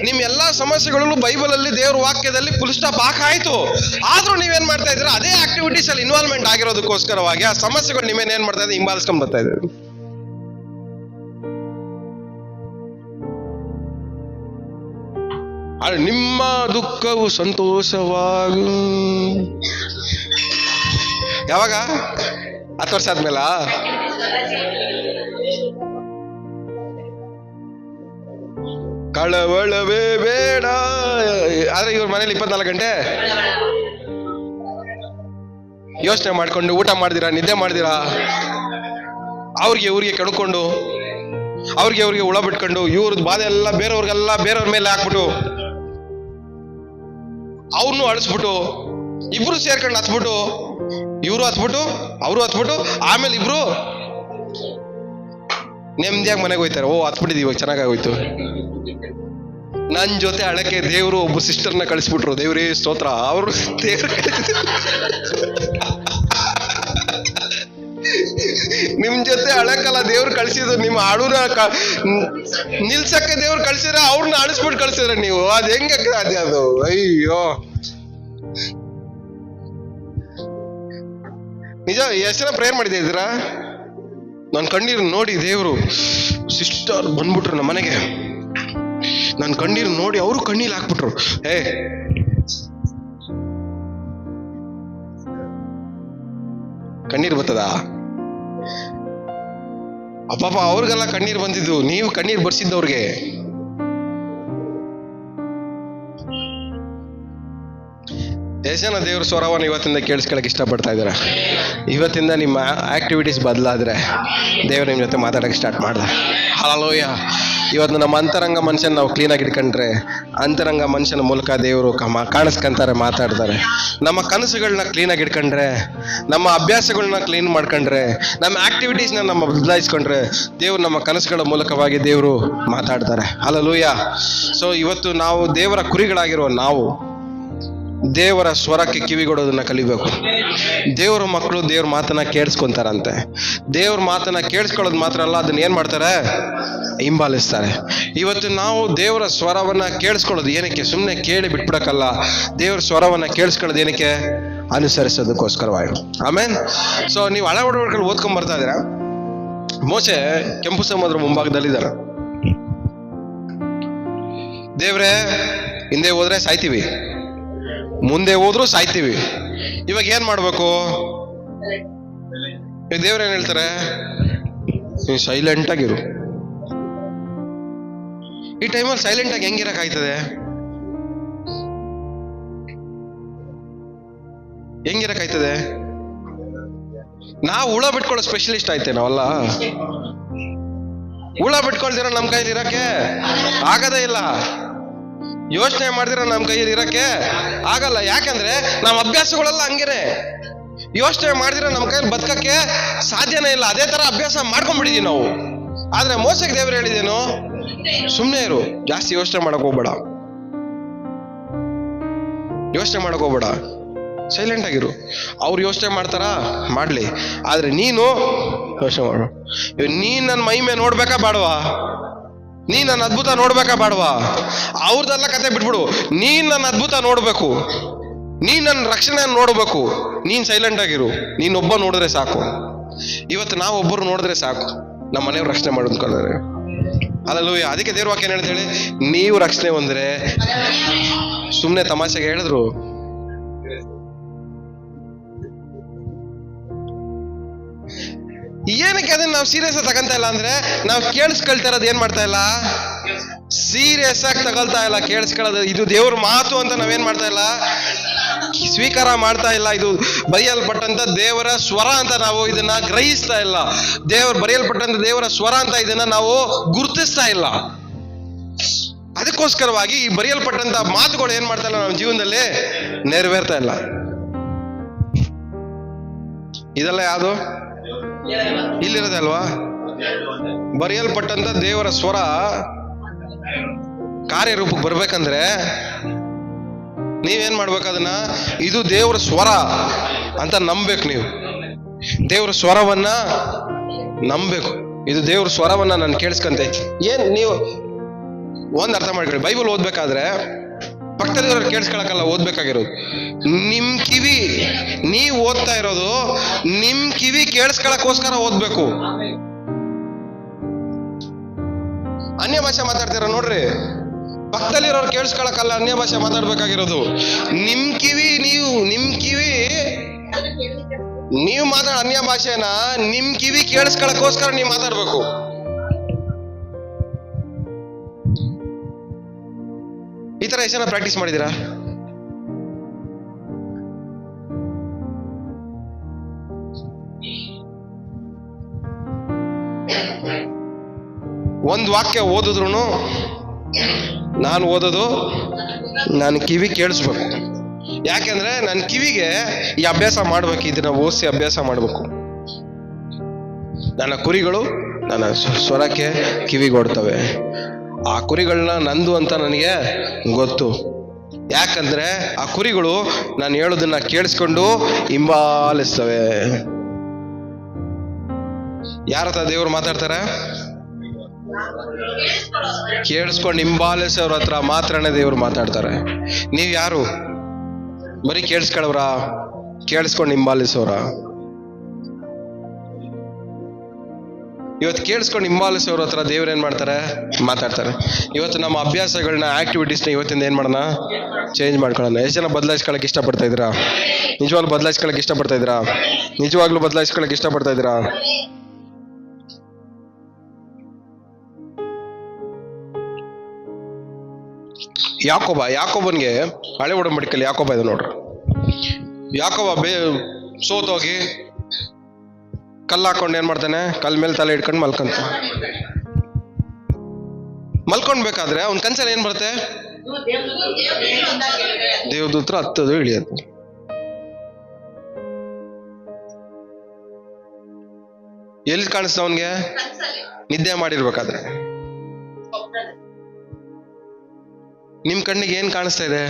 ನಿಮ್ ಎಲ್ಲಾ ಸಮಸ್ಯೆಗಳಲ್ಲೂ ಬೈಬಲಲ್ಲಿ ದೇವ್ರ ವಾಕ್ಯದಲ್ಲಿ ಫುಲ್ ಸ್ಟಾಪ್ ಹಾಕಾಯ್ತು. ಆದ್ರೂ ನೀವೇನ್ ಮಾಡ್ತಾ ಇದ್ದೀರಾ? ಅದೇ ಆಕ್ಟಿವಿಟೀಸ್ ಅಲ್ಲಿ ಇನ್ವಾಲ್ವ್ಮೆಂಟ್ ಆಗಿರೋದಕ್ಕೋಸ್ಕರವಾಗಿ ಆ ಸಮಸ್ಯೆಗಳು ನೀವೇನ್ ಮಾಡ್ತಾ ಇದ್ದೀರಾ? ಹಿಂಬಾಲಿಸ್ಕೊಂಡ್ ಬರ್ತಾ ಇದ್ದೀರಿ. ನಿಮ್ಮ ದುಃಖವು ಸಂತೋಷವಾಗು. ಯಾವಾಗ? 10 ವರ್ಷ ಆದ್ಮೇಲ? ಕಳವಳವೇ ಬೇಡ. ಆದ್ರೆ ಇವ್ರ ಮನೇಲಿ 24 ಗಂಟೆ ಯೋಚನೆ ಮಾಡ್ಕೊಂಡು ಊಟ ಮಾಡ್ದಿರಾ, ನಿದ್ದೆ ಮಾಡ್ದಿರಾ, ಅವ್ರಿಗೆ ಕೆಡ್ಕೊಂಡು ಅವ್ರಿಗೆ ಹುಳ ಬಿಟ್ಕೊಂಡು ಇವ್ರದ್ದು ಬಾಧೆ ಎಲ್ಲ ಬೇರೆಯವ್ರ ಮೇಲೆ ಹಾಕ್ಬಿಟ್ಟು ಅವ್ರನ್ನೂ ಅಳಿಸ್ಬಿಟ್ಟು ಇಬ್ರು ಸೇರ್ಕೊಂಡು ಹತ್ಬಿಟ್ಟು ಇವರು ಹತ್ಬಿಟ್ಟು ಅವರು ಹತ್ಬಿಟ್ಟು ಆಮೇಲೆ ಇಬ್ರು ನೆಮ್ಮದಿಯಾಗಿ ಮನೆಗೆ ಹೋಯ್ತಾರೆ. ಓ ಹತ್ಬಿಟ್ಟಿದೀವಿ, ಚೆನ್ನಾಗೋಯ್ತು. ನನ್ ಜೊತೆ ಅಳಕ್ಕೆ ದೇವರು ಒಬ್ಬ ಸಿಸ್ಟರ್ನ ಕಳಿಸ್ಬಿಟ್ರು. ದೇವ್ರೇ ಸ್ತೋತ್ರ. ಅವರು ದೇವ್ರ ನಿಮ್ ಜೊತೆ ಅಳಕಲ್ಲ ದೇವ್ರು ಕಳ್ಸಿದ್ರು. ನಿಮ್ಮ ಹಾಡುನ ನಿಲ್ಸಕ್ಕೆ ದೇವ್ರು ಕಳ್ಸಿದ್ರೆ ಅವ್ರನ್ನ ಅಳಿಸ್ಬಿಟ್ಟು ಕಳ್ಸಿದ್ರೆ ನೀವು. ಅದ್ ಹೆಂಗೆ ಸಾಧ್ಯ ಅದು? ಅಯ್ಯೋ ನಿಜ. ಎಷ್ಟು ಜನ ಪ್ರೇಯರ್ ಮಾಡಿದ್ದೀರಾ? ನನ್ನ ಕಣ್ಣೀರು ನೋಡಿ ದೇವ್ರು ಸಿಸ್ಟರ್ ಬಂದ್ಬಿಟ್ರು ನಮ್ಮ ಮನೆಗೆ. ನನ್ನ ಕಣ್ಣೀರು ನೋಡಿ ಅವರು ಕಣ್ಣೀರು ಹಾಕ್ಬಿಟ್ರು. ಕಣ್ಣೀರು ಬರ್ತದ? ಅಪ್ಪಾಪ ಅವ್ರಿಗೆಲ್ಲ ಕಣ್ಣೀರು ಬಂದಿದ್ದು, ನೀವು ಕಣ್ಣೀರು ಬರ್ಸಿದ್ದವ್ರಿಗೆ. ಎಷ್ಟು ಜನ ದೇವ್ರ ಸ್ವರವನ್ನು ಇವತ್ತಿಂದ ಕೇಳಿಸ್ಕೊಳಕ್ ಇಷ್ಟಪಡ್ತಾ ಇದ್ದೀರಾ? ಇವತ್ತಿಂದ ನಿಮ್ಮ ಆಕ್ಟಿವಿಟೀಸ್ ಬದಲಾದ್ರೆ ದೇವ್ರು ನಿಮ್ಮ ಜೊತೆ ಮಾತಾಡಕ್ಕೆ ಸ್ಟಾರ್ಟ್ ಮಾಡ್ದ. ಹಲ್ಲೆಲೂಯಾ. ಇವತ್ತು ನಮ್ಮ ಅಂತರಂಗ ಮನುಷ್ಯನ ನಾವು ಕ್ಲೀನಾಗಿ ಇಟ್ಕೊಂಡ್ರೆ ಅಂತರಂಗ ಮನುಷ್ಯನ ಮೂಲಕ ದೇವರು ಕಾಣಿಸ್ಕೊಂತಾರೆ, ಮಾತಾಡ್ತಾರೆ. ನಮ್ಮ ಕನಸುಗಳನ್ನ ಕ್ಲೀನಾಗಿ ಇಟ್ಕೊಂಡ್ರೆ, ನಮ್ಮ ಅಭ್ಯಾಸಗಳನ್ನ ಕ್ಲೀನ್ ಮಾಡ್ಕೊಂಡ್ರೆ, ನಮ್ಮ ಆಕ್ಟಿವಿಟೀಸ್ನ ನಮ್ಮ ಬದಲಾಯಿಸ್ಕೊಂಡ್ರೆ ದೇವ್ರು ನಮ್ಮ ಕನಸುಗಳ ಮೂಲಕವಾಗಿ ದೇವರು ಮಾತಾಡ್ತಾರೆ. ಹಲ್ಲೆಲೂಯಾ. ಸೊ ಇವತ್ತು ನಾವು ದೇವರ ಕುರಿಗಳಾಗಿರೋ ನಾವು ದೇವರ ಸ್ವರಕ್ಕೆ ಕಿವಿಗೊಡೋದನ್ನ ಕಲಿಬೇಕು. ದೇವರ ಮಕ್ಕಳು ದೇವ್ರ ಮಾತನ್ನ ಕೇಳಿಸ್ಕೊಂತಾರಂತೆ. ದೇವ್ರ ಮಾತನ್ನ ಕೇಳಿಸ್ಕೊಳ್ಳೋದು ಮಾತ್ರ ಅಲ್ಲ, ಅದನ್ನ ಏನ್ ಮಾಡ್ತಾರೆ? ಹಿಂಬಾಲಿಸ್ತಾರೆ. ಇವತ್ತು ನಾವು ದೇವರ ಸ್ವರವನ್ನ ಕೇಳಿಸ್ಕೊಳ್ಳೋದು ಏನಕ್ಕೆ? ಸುಮ್ಮನೆ ಕೇಳಿ ಬಿಟ್ಬಿಡಕ್ಕಲ್ಲ. ದೇವರ ಸ್ವರವನ್ನ ಕೇಳಿಸ್ಕೊಳ್ಳೋದು ಏನಕ್ಕೆ? ಅನುಸರಿಸೋದಕ್ಕೋಸ್ಕರವಾಗಿ. ಆಮೇಲೆ ಸೊ ನೀವು ಹಳೆ ಒಡಂಬಡಿಕೆಯಲ್ಲಿ ಓದ್ಕೊಂಡ್ ಬರ್ತಾ ಇದ್ದೀರಾ. ಮೋಶೆ ಕೆಂಪು ಸಮುದ್ರ ಮುಂಭಾಗದಲ್ಲಿದ್ದಾರೆ. ದೇವ್ರೇ, ಹಿಂದೆ ಹೋದ್ರೆ ಸಾಯ್ತೀವಿ, ಮುಂದೆ ಹೋದ್ರು ಸಾಯ್ತೀವಿ, ಇವಾಗ ಏನ್ ಮಾಡ್ಬೇಕು? ದೇವ್ರೇನ್ ಹೇಳ್ತಾರೆ? ನೀನು ಸೈಲೆಂಟ್ ಆಗಿರು. ಈ ಟೈಮಲ್ಲಿ ಸೈಲೆಂಟ್ ಆಗಿ ಹೆಂಗಿರಕ್ಕಾಯ್ತದೆ? ಹೆಂಗಿರಕ್ಕಾಯ್ತದೆ? ನಾವು ಹುಳ ಬಿಟ್ಕೊಳ್ಳೋ ಸ್ಪೆಷಲಿಸ್ಟ್ ಆಯ್ತೆ ನಾವಲ್ಲ. ಹುಳ ಬಿಟ್ಕೊಳ್ದಿರ ನಮ್ ಕೈಲಿ ಇರಕ್ಕೆ ಆಗದೇ ಇಲ್ಲ. ಯೋಚನೆ ಮಾಡಿದ್ರೆ ನಮ್ಮ ಕೈಯಲ್ಲಿ ಇರಕ್ಕೆ ಆಗಲ್ಲ. ಯಾಕಂದ್ರೆ ನಮ್ಮ ಅಭ್ಯಾಸಗಳೆಲ್ಲ ಹಂಗೇನೆ. ಯೋಚನೆ ಮಾಡಿದ್ರೆ ನಮ್ಮ ಕೈಯಲ್ಲಿ ಬದುಕಕ್ಕೆ ಸಾಧ್ಯನೇ ಇಲ್ಲ. ಅದೇ ತರ ಅಭ್ಯಾಸ ಮಾಡ್ಕೊಂಡ್ಬಿಟ್ಟಿದೀವಿ ನಾವು. ಆದ್ರೆ ಮೋಸಕ್ಕೆ ದೇವ್ರು ಹೇಳಿದೇನು? ಸುಮ್ಮನೆ ಇರು, ಜಾಸ್ತಿ ಯೋಚನೆ ಮಾಡಕ್ ಹೋಗ್ಬೇಡ, ಯೋಚನೆ ಮಾಡಕ್ ಹೋಗ್ಬೇಡ, ಸೈಲೆಂಟ್ ಆಗಿರು. ಅವ್ರು ಯೋಚನೆ ಮಾಡ್ತಾರ ಮಾಡ್ಲಿ, ಆದ್ರೆ ನೀನು ಯೋಚನೆ ಮಾಡು. ನೀನ್ ನನ್ನ ಮೈಮೆ ನೋಡ್ಬೇಕಾ ಬಾಡ್ವಾ? ನೀನ್ ನನ್ನ ಅದ್ಭುತ ನೋಡ್ಬೇಕಾ ಬಾಡ್ವಾ? ಅವ್ರದೆಲ್ಲ ಕತೆ ಬಿಟ್ಬಿಡು. ನೀನ್ ನನ್ನ ಅದ್ಭುತ ನೋಡ್ಬೇಕು, ನೀನ್ ನನ್ನ ರಕ್ಷಣೆ ನೋಡ್ಬೇಕು. ನೀನ್ ಸೈಲೆಂಟ್ ಆಗಿರು. ನೀನೊಬ್ಬ ನೋಡಿದ್ರೆ ಸಾಕು. ಇವತ್ತು ನಾವು ಒಬ್ಬರು ನೋಡಿದ್ರೆ ಸಾಕು, ನಮ್ಮ ಮನೆಯವ್ರು ರಕ್ಷಣೆ ಮಾಡೋದ್ಕೊಳ್ಳೋರೆ. ಹಲ್ಲೆಲೂಯಾ. ಅದಕ್ಕೆ ದೇವ್ರ ವಾಕ್ಯ ಏನು ಹೇಳಿ, ನೀವು ರಕ್ಷಣೆ ಹೊಂದ್ರೆ, ಸುಮ್ಮನೆ ತಮಾಷೆಗೆ ಹೇಳಿದ್ರು, ಏನಕ್ಕೆ ಅದನ್ನ ನಾವು ಸೀರಿಯಸ್ ಆಗಿ ತಗೊಂತ ಇಲ್ಲ ಅಂದ್ರೆ, ನಾವು ಕೇಳಿಸ್ಕೊಳ್ತಾ ಇರೋದು ಏನ್ ಮಾಡ್ತಾ ಇಲ್ಲ, ಸೀರಿಯಸ್ ಆಗಿ ತಗೊಳ್ತಾ ಇಲ್ಲ. ಕೇಳಿಸ್ಕೊಳ್ಳೋದು ಇದು ದೇವ್ರ ಮಾತು ಅಂತ ನಾವೇನ್ ಮಾಡ್ತಾ ಇಲ್ಲ, ಸ್ವೀಕಾರ ಮಾಡ್ತಾ ಇಲ್ಲ. ಇದು ಬರೆಯಲ್ಪಟ್ಟಂತ ದೇವರ ಸ್ವರ ಅಂತ ನಾವು ಇದನ್ನ ಗ್ರಹಿಸ್ತಾ ಇಲ್ಲ. ಬರೆಯಲ್ಪಟ್ಟಂತ ದೇವರ ಸ್ವರ ಅಂತ ಇದನ್ನ ನಾವು ಗುರುತಿಸ್ತಾ ಇಲ್ಲ. ಅದಕ್ಕೋಸ್ಕರವಾಗಿ ಈ ಬರೆಯಲ್ಪಟ್ಟಂತ ಮಾತುಗಳು ಏನ್ ಮಾಡ್ತಾ ಇಲ್ಲ, ನಮ್ಮ ಜೀವನದಲ್ಲಿ ನೆರವೇರ್ತಾ ಇಲ್ಲ. ಇದೆಲ್ಲ ಯಾವುದು ಇಲ್ಲಿರೋದೆ ಅಲ್ವಾ? ಬರೆಯಲ್ಪಟ್ಟಂತ ದೇವರ ಸ್ವರ ಕಾರ್ಯರೂಪಕ್ಕೆ ಬರ್ಬೇಕಂದ್ರೆ ನೀವೇನ್ ಮಾಡ್ಬೇಕು? ಅದನ್ನ ಇದು ದೇವರ ಸ್ವರ ಅಂತ ನಂಬೇಕು. ನೀವು ದೇವರ ಸ್ವರವನ್ನ ನಂಬೇಕು. ಇದು ದೇವ್ರ ಸ್ವರವನ್ನ ನಾನು ಕೇಳಿಸ್ಕೊಂತೈತಿ. ಏನ್ ನೀವು ಒಂದ್ ಅರ್ಥ ಮಾಡ್ಕೊಳ್ಳಿ, ಬೈಬಲ್ ಓದ್ಬೇಕಾದ್ರೆ ಪಕ್ಕದಲ್ಲಿರೋರು ಕೇಳಿಸ್ಕೊಳಕಲ್ಲ ಓದ್ಬೇಕಾಗಿರೋದು. ನಿಮ್ ಕಿವಿ, ನೀವು ಓದ್ತಾ ಇರೋದು ನಿಮ್ ಕಿವಿ ಕೇಳಿಸ್ಕೊಳಕ್ಕೋಸ್ಕರ ಓದ್ಬೇಕು. ಅನ್ಯ ಭಾಷೆ ಮಾತಾಡ್ತೀರ ನೋಡ್ರಿ, ಪಕ್ಕದಲ್ಲಿರೋರು ಕೇಳಿಸ್ಕೊಳಕ್ಕಲ್ಲ ಅನ್ಯ ಭಾಷೆ ಮಾತಾಡ್ಬೇಕಾಗಿರೋದು. ನಿಮ್ ಕಿವಿ ನೀವು ಮಾತಾಡ ಅನ್ಯ ಭಾಷೆನ ನಿಮ್ ಕಿವಿ ಕೇಳಿಸ್ಕೊಳಕ್ಕೋಸ್ಕರ ನೀವು ಮಾತಾಡ್ಬೇಕು. ಈ ತರ ಎಷ್ಟು ಜನ ಪ್ರಾಕ್ಟೀಸ್ ಮಾಡಿದೀರಾ? ಒಂದ್ ವಾಕ್ಯ ಓದಿದ್ರು ನಾನು ಓದೋದು ನನ್ನ ಕಿವಿ ಕೇಳಿಸ್ಬೇಕು. ಯಾಕೆಂದ್ರೆ ನನ್ನ ಕಿವಿಗೆ ಈ ಅಭ್ಯಾಸ ಮಾಡ್ಬೇಕು, ಇದನ್ನ ಓದಿಸಿ ಅಭ್ಯಾಸ ಮಾಡ್ಬೇಕು. ನನ್ನ ಕುರಿಗಳು ನನ್ನ ಸ್ವರಕ್ಕೆ ಕಿವಿಗೊಡ್ತವೆ. ಆ ಕುರಿಗಳನ್ನ ನಂದು ಅಂತ ನನಗೆ ಗೊತ್ತು. ಯಾಕಂದ್ರೆ ಆ ಕುರಿಗಳು ನಾನು ಹೇಳೋದನ್ನ ಕೇಳಿಸ್ಕೊಂಡು ಹಿಂಬಾಲಿಸ್ತವೆ. ಯಾರ ಹತ್ರ ದೇವ್ರು ಮಾತಾಡ್ತಾರೆ? ಕೇಳಿಸ್ಕೊಂಡು ಹಿಂಬಾಲಿಸೋರ ಹತ್ರ ಮಾತ್ರನೇ ದೇವ್ರು ಮಾತಾಡ್ತಾರೆ. ನೀವ್ ಯಾರು? ಬರೀ ಕೇಳಿಸ್ಕೊಳ್ಳವ್ರ? ಕೇಳಿಸ್ಕೊಂಡು ಹಿಂಬಾಲಿಸೋರ? ಇವತ್ತು ಕೇಳಿಸ್ಕೊಂಡು ಹಿಂಬಾಲಿಸೋರ ಹತ್ರ ದೇವ್ರು ಏನ್ ಮಾಡ್ತಾರೆ? ಮಾತಾಡ್ತಾರೆ. ಇವತ್ತು ನಮ್ಮ ಅಭ್ಯಾಸಗಳನ್ನ, ಆಕ್ಟಿವಿಟೀಸ್ನ ಇವತ್ತಿಂದ ಏನ್ ಮಾಡೋಣ? ಚೇಂಜ್ ಮಾಡ್ಕೊಳ್ಳೋಣ. ಎಷ್ಟು ಜನ ಬದಲಾಯಿಸ್ಕೊಳಕ್ ಇಷ್ಟಪಡ್ತಾ ಇದ್ದೀರಾ? ನಿಜವಾಗ್ಲೂ ಬದಲಾಯಿಸ್ಕೊಳಕ್ ಇಷ್ಟಪಡ್ತಾ ಇದ್ದೀರಾ? ನಿಜವಾಗ್ಲೂ ಬದಲಾಯಿಸ್ಕೊಳಕ್ ಇಷ್ಟಪಡ್ತಾ ಇದ್ದೀರಾ? ಯಾಕೋಬನ್ಗೆ ಹಳೆ ಒಡಂಬಡಿಕೆಯಲ್ಲಿ ಯಾಕೋಬ ಇದೆ ನೋಡ್ರಿ. ಯಾಕೋಬ ಸೋತೋಗಿ ಕಲ್ಲು ಹಾಕೊಂಡು ಏನ್ ಮಾಡ್ತಾನೆ? ಕಲ್ ಮೇಲೆ ತಲೆ ಇಟ್ಕೊಂಡು ಮಲ್ಕೊಂಡ್ಬೇಕಾದ್ರೆ ಅವ್ನ ಕನ್ಸಲ್ಲಿ ಏನ್ ಬರುತ್ತೆ? ದೇವದೂತ್ರ ಹತ್ತದು ಇಳಿಯೋದು. ಎಲ್ಲಿ ಕಾಣಿಸ್ತ ಅವನ್ಗೆ? ನಿದ್ದೆ ಮಾಡಿರ್ಬೇಕಾದ್ರೆ. ನಿಮ್ ಕಣ್ಣಿಗೆ ಏನ್ ಕಾಣಿಸ್ತಾ ಇದೆ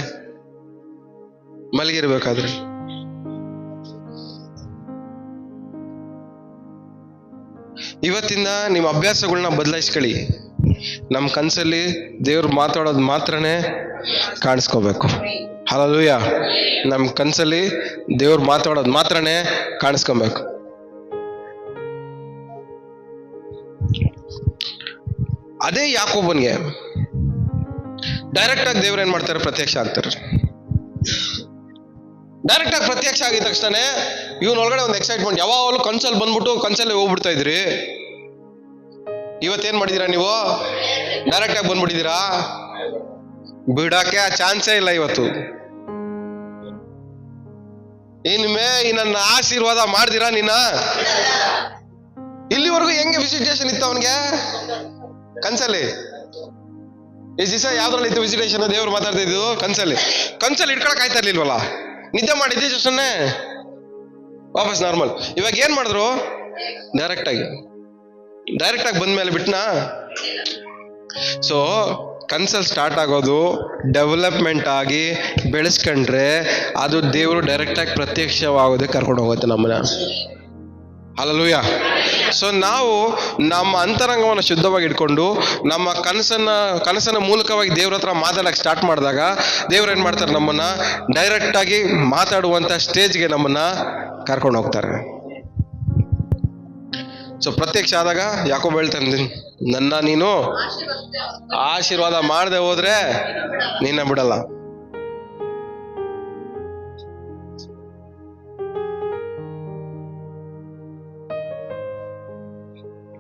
ಮಲಗಿರ್ಬೇಕಾದ್ರೆ? ಇವತ್ತಿಂದ ನಿಮ್ಮ ಅಭ್ಯಾಸಗಳನ್ನ ಬದಲಾಯಿಸ್ಕೊಳ್ಳಿ. ನಮ್ಮ ಕನ್ಸಲ್ಲಿ ದೇವ್ರು ಮಾತಾಡೋದು ಮಾತ್ರನೇ ಕಾಣಿಸ್ಕೋಬೇಕು. ಹಲ್ಲೆಲೂಯಾ. ನಮ್ಮ ಕನ್ಸಲ್ಲಿ ದೇವ್ರು ಮಾತಾಡೋದು ಮಾತ್ರನೇ ಕಾಣಿಸ್ಕೊಬೇಕು. ಅದೇ ಯಾಕೋಬನ್ಗೆ ಡೈರೆಕ್ಟ್ ಆಗಿ ದೇವ್ರು ಏನ್ ಮಾಡ್ತಾರೆ? ಪ್ರತ್ಯಕ್ಷ ಆಗ್ತಾರೆ. ಡೈರೆಕ್ಟ್ ಆಗಿ ಪ್ರತ್ಯಕ್ಷ ಆಗಿದ ತಕ್ಷಣ ಇವನೊಳಗಡೆ ಒಂದು ಎಕ್ಸೈಟ್ಮೆಂಟ್, ಯಾವಾಗಲೂ ಕನ್ಸಲ್ಲಿ ಬಂದ್ಬಿಟ್ಟು ಕನ್ಸಲ್ಲಿ ಹೋಗ್ಬಿಡ್ತಾ ಇದ್ರಿ. ಇವತ್ತೇನ್ ಮಾಡಿದೀರಾ ನೀವು? ಡೈರೆಕ್ಟ್ ಆಗಿ ಬಂದ್ಬಿಟ್ಟಿದ್ದೀರಾ. ಬಿಡಕ್ಕೆ ಆ ಚಾನ್ಸೇ ಇಲ್ಲ ಇವತ್ತು. ಇನ್ಮೇ ನನ್ನ ಆಶೀರ್ವಾದ ಮಾಡ್ದಿರಾ ನಿನ್ನ? ಇಲ್ಲಿವರೆಗೂ ಹೆಂಗೆ ವಿಸಿಟೇಷನ್ ಇತ್ತು ಅವನ್ಗೆ ಕನ್ಸಲ್ಲಿ? ಈ ದಿವಸ ಯಾವ್ದ್ರಲ್ಲಿ ಇತ್ತು ವಿಸಿಟೇಷನ್? ದೇವ್ರು ಮಾತಾಡ್ತಾ ಇದ್ದು ಕನ್ಸಲ್ಲಿ ಇಟ್ಕೊಳಕ್ ಆಯ್ತಾ ಇರ್ಲಿಲ್ವಲ್ಲ? ನಿದ್ದೆ ಮಾಡಿದ್ದೆ ಜೊಸನ್ನೇ ವಾಪಸ್ ನಾರ್ಮಲ್. ಇವಾಗ ಏನ್ ಮಾಡಿದ್ರು? ಡೈರೆಕ್ಟ್ ಆಗಿ ಬಂದ್ಮೇಲೆ ಬಿಟ್ನಾ? ಸೊ ಕನ್ಸಲ್ಲಿ ಸ್ಟಾರ್ಟ್ ಆಗೋದು ಡೆವಲಪ್ಮೆಂಟ್ ಆಗಿ ಬೆಳೆಸ್ಕೊಂಡ್ರೆ ಅದು ದೇವರು ಡೈರೆಕ್ಟ್ ಆಗಿ ಪ್ರತ್ಯಕ್ಷವಾಗೋದಕ್ಕೆ ಕರ್ಕೊಂಡು ಹೋಗುತ್ತೆ ನಮ್ಮನ್ನ. ಹಲ್ಲೆಲೂಯಾ. ಸೊ ನಾವು ನಮ್ಮ ಅಂತರಂಗವನ್ನು ಶುದ್ಧವಾಗಿ ಇಟ್ಕೊಂಡು ನಮ್ಮ ಕನಸನ್ನ ಮೂಲಕವಾಗಿ ದೇವ್ರ ಹತ್ರ ಮಾತಾಡಕ್ಕೆ ಸ್ಟಾರ್ಟ್ ಮಾಡಿದಾಗ ದೇವ್ರು ಏನ್ ಮಾಡ್ತಾರೆ? ನಮ್ಮನ್ನ ಡೈರೆಕ್ಟ್ ಆಗಿ ಮಾತಾಡುವಂತ ಸ್ಟೇಜ್ಗೆ ನಮ್ಮನ್ನ ಕರ್ಕೊಂಡು ಹೋಗ್ತಾರೆ. ಸೊ ಪ್ರತ್ಯಕ್ಷ ಆದಾಗ ಯಾಕೋಬ ಹೇಳ್ತಾನೆ, ನನ್ನ ನೀನು ಆಶೀರ್ವಾದ ಮಾಡದೆ ಹೋದ್ರೆ ನಿನ್ನ ಬಿಡಲ್ಲ.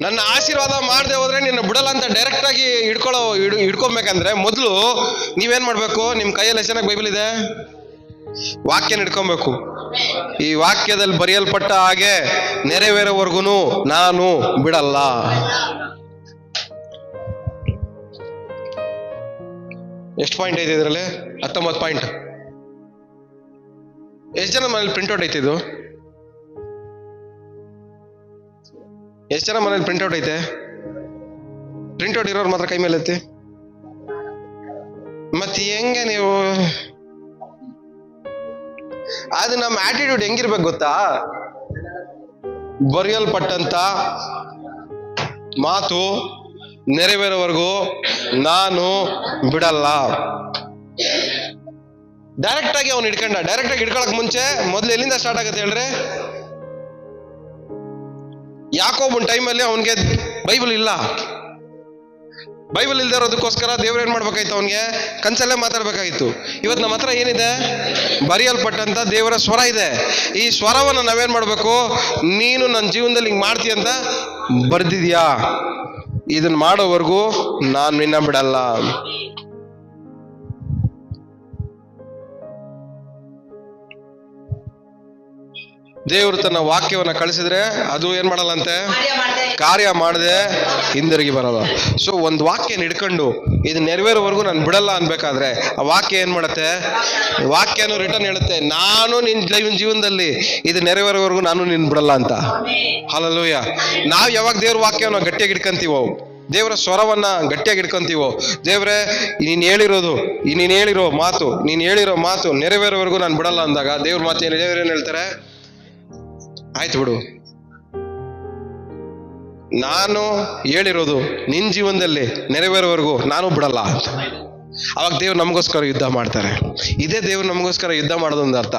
ನನ್ನ ಆಶೀರ್ವಾದ ಮಾಡದೆ ಹೋದ್ರೆ ನಿನ್ನ ಬಿಡಲ್ಲ ಅಂತ ಡೈರೆಕ್ಟ್ ಆಗಿ ಹಿಡ್ಕೊಬೇಕಂದ್ರೆ ಮೊದಲು ನೀವೇನ್ ಮಾಡ್ಬೇಕು? ನಿಮ್ ಕೈಯಲ್ಲಿ ಎಷ್ಟು ಚೆನ್ನಾಗಿ ಬೈಬಲ್ ಇದೆ? ವಾಕ್ಯನ ಹಿಡ್ಕೊಬೇಕು. ಈ ವಾಕ್ಯದಲ್ಲಿ ಬರೆಯಲ್ಪಟ್ಟ ಹಾಗೆ ನೆರವೇರೋವರೆಗೂ ನಾನು ಬಿಡಲ್ಲ. ಎಷ್ಟು ಪಾಯಿಂಟ್ ಐತೆ ಇದರಲ್ಲಿ? 19 ಪಾಯಿಂಟ್. ಎಷ್ಟು ಜನ ಮನೇಲಿ ಪ್ರಿಂಟ್ಔಟ್ ಐತೆ ಇದು? ಎಷ್ಟು ಜನ ಮನೇಲಿ ಪ್ರಿಂಟ್ಔಟ್ ಐತೆ? ಪ್ರಿಂಟ್ಔಟ್ ಇರೋರು ಮಾತ್ರ ಕೈ ಮೇಲೆ ಐತಿ. ಮತ್ತೆ ಹೆಂಗೆ ನೀವು? ಅದು ನಮ್ಮ ಆಟಿಟ್ಯೂಡ್ ಹೆಂಗಿರ್ಬೇಕು ಗೊತ್ತಾ? ಬರೆಯಲ್ಪಟ್ಟಂತ ಮಾತು ನೆರವೇರೋವರೆಗೂ ನಾನು ಬಿಡಲ್ಲ. ಡೈರೆಕ್ಟ್ ಆಗಿ ಅವ್ನು ಹಿಡ್ಕೊಂಡ. ಡೈರೆಕ್ಟ್ ಆಗಿ ಹಿಡ್ಕೊಳಕ್ ಮುಂಚೆ ಮೊದ್ಲು ಎಲ್ಲಿಂದ ಸ್ಟಾರ್ಟ್ ಆಗುತ್ತೆ ಹೇಳ್ರಿ? ಯಾಕೋಬನ್ ಟೈಮಲ್ಲಿ ಅವನಿಗೆ ಬೈಬಲ್ ಇಲ್ಲ. ಬೈಬಲ್ ಇಲ್ದೇ ಇರೋದಕ್ಕೋಸ್ಕರ ದೇವ್ರು ಏನ್ ಮಾಡ್ಬೇಕಾಯ್ತು? ಅವನಿಗೆ ಕನ್ಸಲ್ಲೇ ಮಾತಾಡ್ಬೇಕಾಗಿತ್ತು. ಇವತ್ತು ನಮ್ಮ ಹತ್ರ ಏನಿದೆ? ಬರೆಯಲ್ಪಟ್ಟಂತ ದೇವರ ಸ್ವರ ಇದೆ. ಈ ಸ್ವರವನ್ನು ನಾವೇನ್ ಮಾಡ್ಬೇಕು? ನೀನು ನನ್ನ ಜೀವನದಲ್ಲಿ ಹಿಂಗ್ ಮಾಡ್ತೀಯ ಅಂತ ಬರ್ದಿದ್ಯಾ? ಇದನ್ನ ಮಾಡೋವರೆಗೂ ನಾನು ನಿನ್ನ ಬಿಡಲ್ಲ. ದೇವರು ತನ್ನ ವಾಕ್ಯವನ್ನ ಕಳಿಸಿದ್ರೆ ಅದು ಏನ್ ಮಾಡಲ್ಲಂತೆ? ಕಾರ್ಯ ಮಾಡದೆ ಹಿಂದಿರುಗಿ ಬರಲ್ಲ. ಸೊ ಒಂದು ವಾಕ್ಯನ ಹಿಡ್ಕೊಂಡು ಇದು ನೆರವೇರೋವರೆಗೂ ನಾನು ಬಿಡಲ್ಲ ಅನ್ಬೇಕಾದ್ರೆ ಆ ವಾಕ್ಯ ಏನ್ ಮಾಡತ್ತೆ? ವಾಕ್ಯನು ರಿಟರ್ನ್ ಹೇಳುತ್ತೆ, ನಾನು ನಿನ್ನ ಜೀವನದಲ್ಲಿ ಇದು ನೆರವೇರೋವರೆಗೂ ನಾನು ನಿನ್ನ ಬಿಡಲ್ಲ ಅಂತ. ಹಲ್ಲೆಲೂಯಾ. ನಾವು ಯಾವಾಗ ದೇವ್ರ ವಾಕ್ಯವನ್ನ ಗಟ್ಟಿಯಾಗಿ ಹಿಡ್ಕಂತೀವೋ, ದೇವರ ಸ್ವರವನ್ನ ಗಟ್ಟಿಯಾಗಿ ಹಿಡ್ಕೊಂತೀವೋ, ದೇವ್ರೆ ನೀನ್ ಹೇಳಿರೋ ಮಾತು ನೆರವೇರೋವರೆಗೂ ನಾನು ಬಿಡಲ್ಲ ಅಂದಾಗ ದೇವ್ರ ಮಾತು ದೇವ್ರೇನ್ ಹೇಳ್ತಾರೆ? ಆಯ್ತು ಬಿಡು, ನಾನು ಹೇಳಿರೋದು ನಿನ್ನ ಜೀವನದಲ್ಲಿ ನೆರವೇರೋವರೆಗೂ ನಾನು ಬಿಡಲ್ಲ ಅಂತ. ಅವಾಗ ದೇವ್ರು ನಮಗೋಸ್ಕರ ಯುದ್ಧ ಮಾಡ್ತಾರೆ. ಇದೇ ದೇವ್ರು ನಮಗೋಸ್ಕರ ಯುದ್ಧ ಮಾಡೋದೊಂದು ಅರ್ಥ.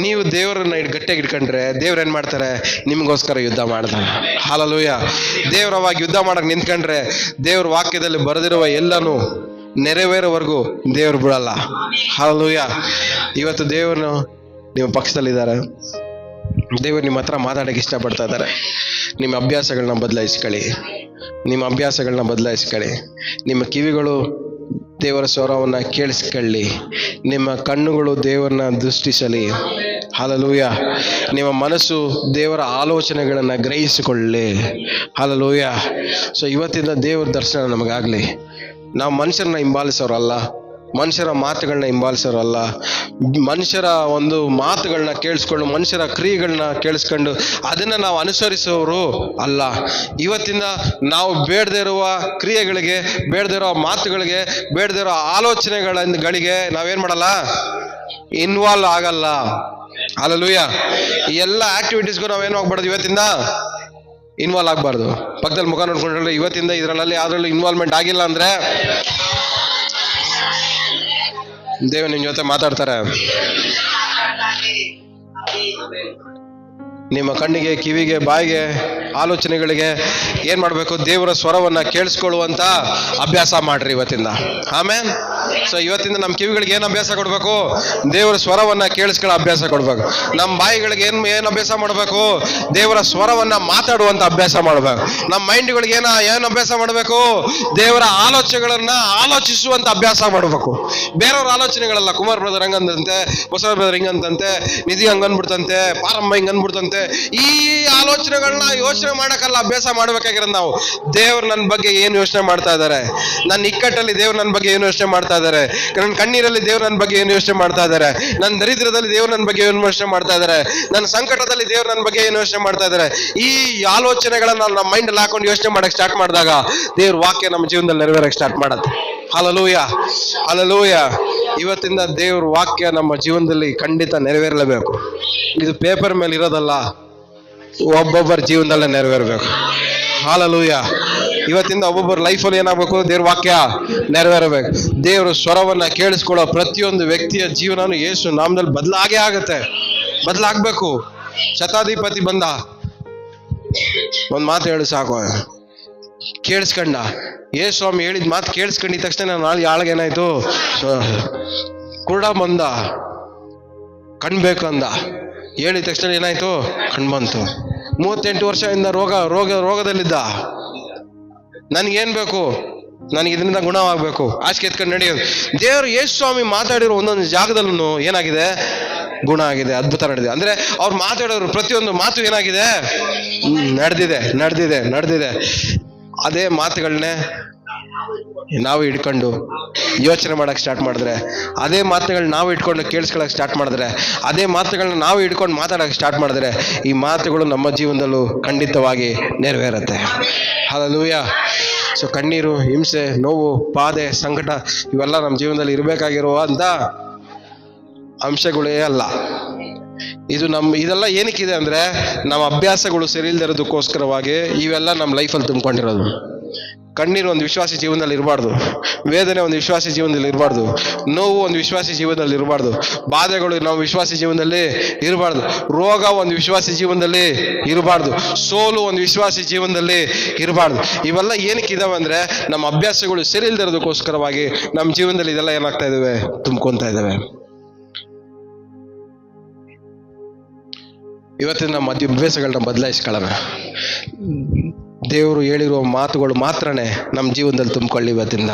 ನೀವು ದೇವರನ್ನ ಗಟ್ಟಿಯಾಗಿ ಇಟ್ಕೊಂಡ್ರೆ ದೇವ್ರು ಏನ್ ಮಾಡ್ತಾರೆ? ನಿಮಗೋಸ್ಕರ ಯುದ್ಧ ಮಾಡ್ತಾರೆ. ಹಲ್ಲೆಲೂಯಾ. ದೇವ್ರ ಅವಾಗ ಯುದ್ಧ ಮಾಡಕ್ ನಿಂತ್ಕೊಂಡ್ರೆ ದೇವ್ರ ವಾಕ್ಯದಲ್ಲಿ ಬರೆದಿರುವ ಎಲ್ಲನೂ ನೆರವೇರೋವರೆಗೂ ದೇವ್ರು ಬಿಡಲ್ಲ. ಹಲ್ಲೆಲೂಯಾ. ಇವತ್ತು ದೇವ್ರು ನಿಮ್ಮ ಪಕ್ಷದಲ್ಲಿದ್ದಾರೆ. ದೇವರು ನಿಮ್ಮ ಹತ್ರ ಮಾತಾಡೋಕೆ ಇಷ್ಟಪಡ್ತಾ ಇದ್ದಾರೆ. ನಿಮ್ಮ ಅಭ್ಯಾಸಗಳನ್ನ ಬದಲಾಯಿಸ್ಕೊಳ್ಳಿ. ನಿಮ್ಮ ಕಿವಿಗಳು ದೇವರ ಸ್ವರವನ್ನು ಕೇಳಿಸ್ಕೊಳ್ಳಿ. ನಿಮ್ಮ ಕಣ್ಣುಗಳು ದೇವರನ್ನ ದೃಷ್ಟಿಸಲಿ. ಹಲ್ಲೆಲೂಯಾ. ನಿಮ್ಮ ಮನಸ್ಸು ದೇವರ ಆಲೋಚನೆಗಳನ್ನು ಗ್ರಹಿಸಿಕೊಳ್ಳಿ. ಹಲ್ಲೆಲೂಯಾ. ಸೊ ಇವತ್ತಿಂದ ದೇವರ ದರ್ಶನ ನಮಗಾಗಲಿ. ನಾವು ಮನುಷ್ಯರನ್ನ ಹಿಂಬಾಲಿಸೋರಲ್ಲ, ಮನುಷ್ಯರ ಮಾತುಗಳನ್ನ ಹಿಂಬಾಲಿಸೋರಲ್ಲ, ಮನುಷ್ಯರ ಒಂದು ಮಾತುಗಳನ್ನ ಕೇಳಿಸ್ಕೊಂಡು, ಮನುಷ್ಯರ ಕ್ರಿಯೆಗಳನ್ನ ಕೇಳಿಸ್ಕೊಂಡು ಅದನ್ನು ನಾವು ಅನುಸರಿಸೋರು ಅಲ್ಲ. ಇವತ್ತಿಂದ ನಾವು ಬೇಡದೇ ಇರುವ ಕ್ರಿಯೆಗಳಿಗೆ, ಬೇಡದೇ ಇರೋ ಮಾತುಗಳಿಗೆ, ಬೇಡದೇ ಇರೋ ಆಲೋಚನೆಗಳಿಗೆ ನಾವೇನ್ ಮಾಡಲ್ಲ? ಇನ್ವಾಲ್ವ್ ಆಗಲ್ಲ. ಹಲ್ಲೆಲೂಯಾ. ಈ ಎಲ್ಲ ಆಕ್ಟಿವಿಟೀಸ್ಗೂ ನಾವೇನು ಆಗ್ಬಾರ್ದು? ಇವತ್ತಿಂದ ಇನ್ವಾಲ್ವ್ ಆಗಬಾರ್ದು. ಪಕ್ಕದಲ್ಲಿ ಮುಖ ನೋಡ್ಕೊಂಡ್ರೆ ಇವತ್ತಿಂದ ಇದರಲ್ಲಿ ಯಾವ್ದ್ರಲ್ಲೂ ಇನ್ವಾಲ್ವ್ಮೆಂಟ್ ಆಗಿಲ್ಲ ಅಂದ್ರೆ ದೇವ ನಿಮ್ ಜೊತೆ ಮಾತಾಡ್ತಾರೆ. ನಿಮ್ಮ ಕಣ್ಣಿಗೆ, ಕಿವಿಗೆ, ಬಾಯಿಗೆ, ಆಲೋಚನೆಗಳಿಗೆ ಏನ್ ಮಾಡ್ಬೇಕು? ದೇವರ ಸ್ವರವನ್ನ ಕೇಳಿಸ್ಕೊಳ್ಳುವಂತ ಅಭ್ಯಾಸ ಮಾಡ್ರಿ ಇವತ್ತಿಂದ. ಆಮೇಲೆ ಸೊ ಇವತ್ತಿಂದ ನಮ್ಮ ಕಿವಿಗಳಿಗೆ ಏನ್ ಅಭ್ಯಾಸ ಕೊಡ್ಬೇಕು? ದೇವರ ಸ್ವರವನ್ನ ಕೇಳಿಸ್ಕೊಳ್ಳೋ ಅಭ್ಯಾಸ ಕೊಡ್ಬೇಕು. ನಮ್ಮ ಬಾಯಿಗಳಿಗೆ ಏನ್ ಅಭ್ಯಾಸ ಮಾಡ್ಬೇಕು? ದೇವರ ಸ್ವರವನ್ನ ಮಾತಾಡುವಂತ ಅಭ್ಯಾಸ ಮಾಡ್ಬೇಕು. ನಮ್ಮ ಮೈಂಡ್ಗಳಿಗೆ ಏನ್ ಅಭ್ಯಾಸ ಮಾಡ್ಬೇಕು? ದೇವರ ಆಲೋಚನೆಗಳನ್ನ ಆಲೋಚಿಸುವಂತ ಅಭ್ಯಾಸ ಮಾಡ್ಬೇಕು. ಬೇರೆಯವ್ರ ಆಲೋಚನೆಗಳಲ್ಲ. ಕುಮಾರ್ ಬ್ರದರ್ ಹಂಗಂದಂತೆ, ಬಸವ ಬ್ರದರ್ ಹಿಂಗಂತಂತೆ, ನಿಧಿ ಹಂಗನ್ಬಿಡ್ತಂತೆ, ಪಾರಮ್ಮ ಹಿಂಗನ್ಬಿಡ್ತಂತೆ, ಈ ಆಲೋಚನೆಗಳನ್ನ ಯೋಚನೆ ಮಾಡಕ್ಕಲ್ಲ ಅಭ್ಯಾಸ ಮಾಡ್ಬೇಕಾಗಿರೋದು ನಾವು. ದೇವ್ರು ನನ್ನ ಬಗ್ಗೆ ಏನು ಯೋಚನೆ ಮಾಡ್ತಾ ಇದ್ದಾರೆ, ನನ್ನ ಇಕ್ಕಟ್ಟಲ್ಲಿ ದೇವ್ರು ನನ್ನ ಬಗ್ಗೆ ಏನು ಯೋಚನೆ ಮಾಡ್ತಾ ಇದ್ದಾರೆ, ನನ್ನ ಕಣ್ಣೀರಲ್ಲಿ ದೇವ್ರು ನನ್ನ ಬಗ್ಗೆ ಏನು ಯೋಚನೆ ಮಾಡ್ತಾ ಇದ್ದಾರೆ, ನನ್ನ ದರಿದ್ರದಲ್ಲಿ ದೇವ್ರು ನನ್ನ ಬಗ್ಗೆ ಏನು ಯೋಚನೆ ಮಾಡ್ತಾ ಇದ್ದಾರೆ, ನನ್ನ ಸಂಕಟದಲ್ಲಿ ದೇವ್ರು ನನ್ನ ಬಗ್ಗೆ ಏನು ಯೋಚನೆ ಮಾಡ್ತಾ ಇದ್ದಾರೆ. ಈ ಆಲೋಚನೆಗಳನ್ನ ನಮ್ಮ ಮೈಂಡ್ ಅಲ್ಲಿ ಹಾಕೊಂಡು ಯೋಚನೆ ಮಾಡಕ್ ಸ್ಟಾರ್ಟ್ ಮಾಡಿದಾಗ ದೇವ್ರ ವಾಕ್ಯ ನಮ್ಮ ಜೀವನದಲ್ಲಿ ನೆರವೇರಕ್ಕೆ ಸ್ಟಾರ್ಟ್ ಮಾಡುತ್ತೆ. ಹಲ್ಲೆಲೂಯಾ. ಹಲ್ಲೆಲೂಯಾ. ಇವತ್ತಿಂದ ದೇವ್ರ ವಾಕ್ಯ ನಮ್ಮ ಜೀವನದಲ್ಲಿ ಖಂಡಿತ ನೆರವೇರಲೇಬೇಕು. ಇದು ಪೇಪರ್ ಮೇಲೆ ಇರೋದಲ್ಲ, ಒಬ್ಬೊಬ್ಬರ ಜೀವನದಲ್ಲೇ ನೆರವೇರಬೇಕು. ಹಲ್ಲೆಲೂಯಾ. ಇವತ್ತಿಂದ ಒಬ್ಬೊಬ್ಬರ ಲೈಫಲ್ಲಿ ಏನಾಗಬೇಕು? ದೇವ್ರ ವಾಕ್ಯ ನೆರವೇರಬೇಕು. ದೇವ್ರ ಸ್ವರವನ್ನ ಕೇಳಿಸ್ಕೊಳ್ಳೋ ಪ್ರತಿಯೊಂದು ವ್ಯಕ್ತಿಯ ಜೀವನನು ಯೇಸು ನಾಮದಲ್ಲಿ ಬದಲಾಗಬೇಕು. ಶತಾಧಿಪತಿ ಬಂದ, ಒಂದ್ ಮಾತು ಹೇಳು ಸಾಕು, ಕೇಳಿಸ್ಕೊಂಡ. ಯೇಸು ಸ್ವಾಮಿ ಹೇಳಿದ ಮಾತು ಕೇಳಿಸ್ಕೊಂಡಿದ ತಕ್ಷಣ ನಾಳೆ ಆಳ್ಗೇನಾಯ್ತು? ಕುರುಡ ಬಂದ, ಕಣ್ಬೇಕು ಅಂದ. ಹೇಳಿದ ತಕ್ಷಣ ಏನಾಯ್ತು? ಕಣ್ಬಂತು. 38 ವರ್ಷದಿಂದ ರೋಗದಲ್ಲಿದ್ದ. ನನ್ಗೇನ್ ಬೇಕು? ನನಗೆ ಇದರಿಂದ ಗುಣವಾಗಬೇಕು, ಆಚೆ ಎತ್ಕೊಂಡು ನಡೆಯೋದು. ದೇವರು ಯೇಸು ಸ್ವಾಮಿ ಮಾತಾಡಿರೋ ಒಂದೊಂದು ಜಾಗದಲ್ಲೂ ಏನಾಗಿದೆ? ಗುಣ ಆಗಿದೆ, ಅದ್ಭುತ ನಡೆದಿದೆ. ಅಂದ್ರೆ ಅವ್ರು ಮಾತಾಡೋರು ಪ್ರತಿಯೊಂದು ಮಾತು ಏನಾಗಿದೆ? ನಡೆದಿದೆ. ಅದೇ ಮಾತುಗಳನ್ನೇ ನಾವು ಇಟ್ಕೊಂಡು ಯೋಚನೆ ಮಾಡಕ್ ಸ್ಟಾರ್ಟ್ ಮಾಡಿದ್ರೆ, ಅದೇ ಮಾತುಗಳನ್ನ ನಾವು ಇಟ್ಕೊಂಡು ಕೇಳಿಸ್ಕೊಳಕ್ ಸ್ಟಾರ್ಟ್ ಮಾಡಿದ್ರೆ, ಅದೇ ಮಾತುಗಳನ್ನ ನಾವು ಇಟ್ಕೊಂಡು ಮಾತಾಡಕ್ ಸ್ಟಾರ್ಟ್ ಮಾಡಿದ್ರೆ, ಈ ಮಾತುಗಳು ನಮ್ಮ ಜೀವನದಲ್ಲೂ ಖಂಡಿತವಾಗಿ ನೆರವೇರುತ್ತೆ. ಹಲ್ಲೆಲೂಯಾ. ಸೊ ಕಣ್ಣೀರು, ಹಿಂಸೆ, ನೋವು, ಬಾಧೆ, ಸಂಕಟ ಇವೆಲ್ಲ ನಮ್ಮ ಜೀವನದಲ್ಲಿ ಇರಬೇಕಾಗಿರುವಂತ ಅಂಶಗಳೇ ಅಲ್ಲ. ಇದೆಲ್ಲ ಏನಕ್ಕಿದೆ ಅಂದ್ರೆ ನಮ್ಮ ಅಭ್ಯಾಸಗಳು ಸರಿ ಇಲ್ದಿರೋದಕ್ಕೋಸ್ಕರವಾಗಿ ಇವೆಲ್ಲ ನಮ್ಮ ಲೈಫಲ್ಲಿ ತುಂಬಿಕೊಂಡಿರೋದು. ಕಣ್ಣೀರು ಒಂದು ವಿಶ್ವಾಸಿ ಜೀವನದಲ್ಲಿ ಇರಬಾರ್ದು, ವೇದನೆ ಒಂದು ವಿಶ್ವಾಸಿ ಜೀವನದಲ್ಲಿ ಇರಬಾರ್ದು, ನೋವು ಒಂದು ವಿಶ್ವಾಸಿ ಜೀವನದಲ್ಲಿ ಇರಬಾರ್ದು, ಬಾಧೆಗಳು ನಾವು ವಿಶ್ವಾಸಿ ಜೀವನದಲ್ಲಿ ಇರಬಾರ್ದು, ರೋಗ ಒಂದು ವಿಶ್ವಾಸಿ ಜೀವನದಲ್ಲಿ ಇರಬಾರ್ದು, ಸೋಲು ಒಂದು ವಿಶ್ವಾಸಿ ಜೀವನದಲ್ಲಿ ಇರಬಾರ್ದು. ಇವೆಲ್ಲ ಏನಕ್ಕೆ ಇದಾವೆ ಅಂದ್ರೆ ನಮ್ಮ ಅಭ್ಯಾಸಗಳು ಸರಿ ಇಲ್ದಿರೋದಕ್ಕೋಸ್ಕರವಾಗಿ ನಮ್ಮ ಜೀವನದಲ್ಲಿ ಇದೆಲ್ಲ ಏನಾಗ್ತಾ ಇದಾವೆ, ತುಂಬ್ಕೊಂತ ಇದಾವೆ. ಇವತ್ತಿನ ನಮ್ಮ ಅಭ್ಯಾಸಗಳನ್ನ ಬದಲಾಯಿಸ್ಕೊಳ್ಳೋಣ. ದೇವರು ಹೇಳಿರುವ ಮಾತುಗಳು ಮಾತ್ರನೇ ನಮ್ಮ ಜೀವನದಲ್ಲಿ ತುಂಬಿಕೊಳ್ಳಿ. ಇವತ್ತಿಂದ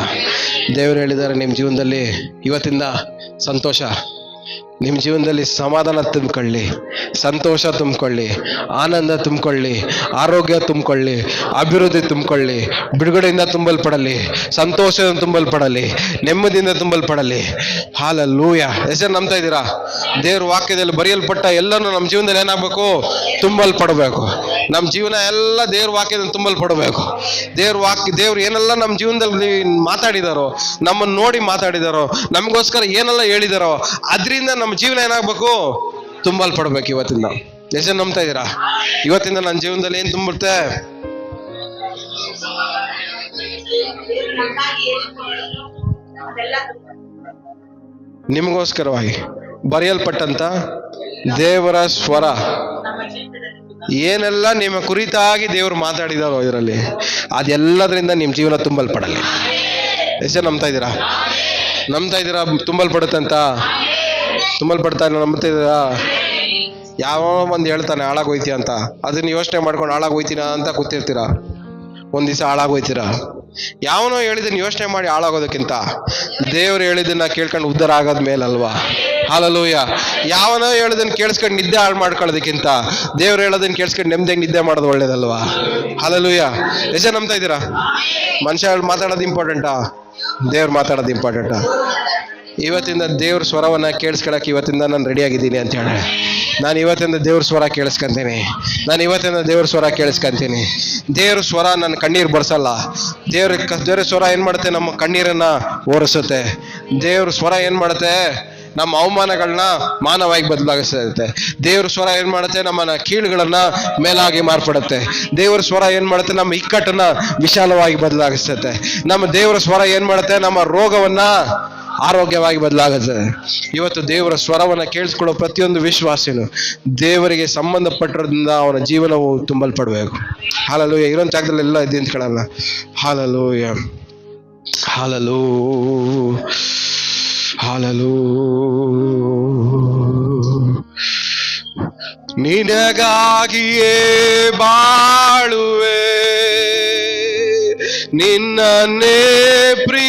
ದೇವರು ಹೇಳಿದ್ದಾರೆ, ನಿಮ್ಮ ಜೀವನದಲ್ಲಿ ಇವತ್ತಿಂದ ಸಂತೋಷ, ನಿಮ್ಮ ಜೀವನದಲ್ಲಿ ಸಮಾಧಾನ ತುಂಬಿಕೊಳ್ಳಿ, ಸಂತೋಷ ತುಂಬಿಕೊಳ್ಳಿ, ಆನಂದ ತುಂಬಿಕೊಳ್ಳಿ, ಆರೋಗ್ಯ ತುಂಬಿಕೊಳ್ಳಿ, ಅಭಿವೃದ್ಧಿ ತುಂಬಿಕೊಳ್ಳಿ, ಬಿಡುಗಡೆಯಿಂದ ತುಂಬಲ್ಪಡಲಿ, ಸಂತೋಷದಿಂದ ತುಂಬಲ್ಪಡಲಿ, ನೆಮ್ಮದಿಯಿಂದ ತುಂಬಲ್ಪಡಲಿ. ಹಾಲೆಲೂಯ. ಎಷ್ಟು ನಂಬ್ತಾ ಇದ್ದೀರಾ? ದೇವ್ರ ವಾಕ್ಯದಲ್ಲಿ ಬರೆಯಲ್ಪಟ್ಟ ಎಲ್ಲನೂ ನಮ್ಮ ಜೀವನದಲ್ಲಿ ಏನಾಗಬೇಕು? ತುಂಬಲ್ಪಡಬೇಕು. ನಮ್ಮ ಜೀವನ ಎಲ್ಲ ದೇವ್ರ ವಾಕ್ಯದಲ್ಲಿ ತುಂಬಲ್ಪಡಬೇಕು. ದೇವ್ರು ಏನೆಲ್ಲ ನಮ್ಮ ಜೀವನದಲ್ಲಿ ಮಾತಾಡಿದಾರೋ, ನಮ್ಮನ್ನು ನೋಡಿ ಮಾತಾಡಿದಾರೋ, ನಮಗೋಸ್ಕರ ಏನೆಲ್ಲ ಹೇಳಿದಾರೋ ಅದರಿಂದ ನಮ್ಮ ಜೀವನ ಏನಾಗಬೇಕು? ತುಂಬಲ್ಪಡ್ಬೇಕು. ಇವತ್ತಿಂದ ಎಷ್ಟು ನಂಬ್ತಾ ಇದ್ದೀರಾ? ಇವತ್ತಿಂದ ನನ್ನ ಜೀವನದಲ್ಲಿ ಏನ್ ತುಂಬುತ್ತೆ? ನಿಮಗೋಸ್ಕರವಾಗಿ ಬರೆಯಲ್ಪಟ್ಟಂತ ದೇವರ ಸ್ವರ ಏನೆಲ್ಲ ನಿಮ್ಮ ಕುರಿತಾಗಿ ದೇವರು ಮಾತಾಡಿದಾರೋ ಇದರಲ್ಲಿ, ಅದೆಲ್ಲದರಿಂದ ನಿಮ್ಮ ಜೀವನ ತುಂಬಲ್ಪಡಲಿ. ಎಷ್ಟು ನಂಬ್ತಾ ಇದ್ದೀರಾ? ನಂಬ್ತಾ ಇದ್ದೀರಾ ತುಂಬಲ್ಪಡುತ್ತೆ ಅಂತ? ತುಂಬಲ್ಪಡ್ತಾ ಇಲ್ಲ, ನಂಬ್ತಾ ಇದ್ದೀರಾ? ಯಾವ ಒಂದು ಹೇಳ್ತಾನೆ ಹಾಳಾಗೋಯ್ತೀಯ ಅಂತ, ಅದನ್ನ ಯೋಚನೆ ಮಾಡ್ಕೊಂಡು ಹಾಳಾಗೋಯ್ತೀನ ಅಂತ ಕೂತಿರ್ತೀರಾ. ಒಂದ್ ದಿವಸ ಹಾಳಾಗೋಯ್ತೀರಾ. ಯಾವನೋ ಹೇಳಿದನ್ನ ಯೋಚನೆ ಮಾಡಿ ಹಾಳಾಗೋದಕ್ಕಿಂತ ದೇವ್ರು ಹೇಳಿದ್ದನ್ನ ಕೇಳ್ಕೊಂಡು ಉದ್ಧಾರ ಆಗೋದ್ ಮೇಲಲ್ವಾ? ಹಾಲೆಲೂಯ. ಯಾವನೋ ಹೇಳಿದನ್ನ ಕೇಳಿಸ್ಕೊಂಡು ನಿದ್ದೆ ಹಾಳು ಮಾಡ್ಕೊಳ್ಳೋದಕ್ಕಿಂತ ದೇವ್ರು ಹೇಳೋದನ್ನ ಕೇಳಿಸ್ಕೊಂಡು ನೆಮ್ಮದಿಯಾಗಿ ನಿದ್ದೆ ಮಾಡೋದು ಒಳ್ಳೇದಲ್ವಾ? ಹಾಲೆಲೂಯ. ಎಷ್ಟು ನಂಬ್ತಾ ಇದ್ದೀರಾ? ಮನುಷ್ಯ ಮಾತಾಡೋದು ಇಂಪಾರ್ಟೆಂಟಾ? ದೇವ್ರು ಮಾತಾಡೋದು ಇಂಪಾರ್ಟೆಂಟಾ? ಇವತ್ತಿಂದ ದೇವ್ರ ಸ್ವರವನ್ನ ಕೇಳಿಸ್ಕೊಳಕ್ಕೆ ಇವತ್ತಿಂದ ನಾನು ರೆಡಿ ಆಗಿದ್ದೀನಿ ಅಂತ ಹೇಳಿ ನಾನು ಇವತ್ತಿಂದ ದೇವ್ರ ಸ್ವರ ಕೇಳಿಸ್ಕೊಂತೀನಿ. ದೇವ್ರ ಸ್ವರ ನನ್ನ ಕಣ್ಣೀರು ಬರ್ಸಲ್ಲ. ದೇವ್ರ ಸ್ವರ ಏನ್ ಮಾಡುತ್ತೆ? ನಮ್ಮ ಕಣ್ಣೀರನ್ನ ಒರೆಸುತ್ತೆ. ದೇವ್ರ ಸ್ವರ ಏನ್ ಮಾಡುತ್ತೆ? ನಮ್ಮ ಅವಮಾನಗಳನ್ನ ಮಾನವಾಗಿ ಬದಲಾಗಿಸುತ್ತೆ. ದೇವ್ರ ಸ್ವರ ಏನ್ ಮಾಡುತ್ತೆ? ನಮ್ಮನ್ನ ಕೀಳುಗಳನ್ನ ಮೇಲಾಗಿ ಮಾರ್ಪಡುತ್ತೆ. ದೇವ್ರ ಸ್ವರ ಏನ್ ಮಾಡುತ್ತೆ? ನಮ್ಮ ಇಕ್ಕಟ್ಟನ್ನ ವಿಶಾಲವಾಗಿ ಬದಲಾಗಿಸುತ್ತೆ. ನಮ್ಮ ದೇವ್ರ ಸ್ವರ ಏನ್ ಮಾಡುತ್ತೆ? ನಮ್ಮ ರೋಗವನ್ನ ಆರೋಗ್ಯವಾಗಿ ಬದಲಾಗುತ್ತೆ. ಇವತ್ತು ದೇವರ ಸ್ವರವನ್ನ ಕೇಳಿಸ್ಕೊಳ್ಳೋ ಪ್ರತಿಯೊಂದು ವಿಶ್ವಾಸಿನು ದೇವರಿಗೆ ಸಂಬಂಧಪಟ್ಟಿರೋದ್ರಿಂದ ಅವನ ಜೀವನವು ತುಂಬಲ್ಪಡಬೇಕು. ಹಾಲೆಲೂಯ. ಇರೋನ್ ಜಾಗದಲ್ಲಿ ಎಲ್ಲ ಇದ್ದು ನಿಂತ್ಕೊಳ್ಳಲ್ಲ. ಹಾಲೆಲೂಯ, ಹಾಲೆಲೂ, ಹಾಲೆಲೂ. ನಿನಗಾಗಿಯೇ ಬಾಳುವೆ, ನಿನ್ನನ್ನೇ ಪ್ರೀತಿ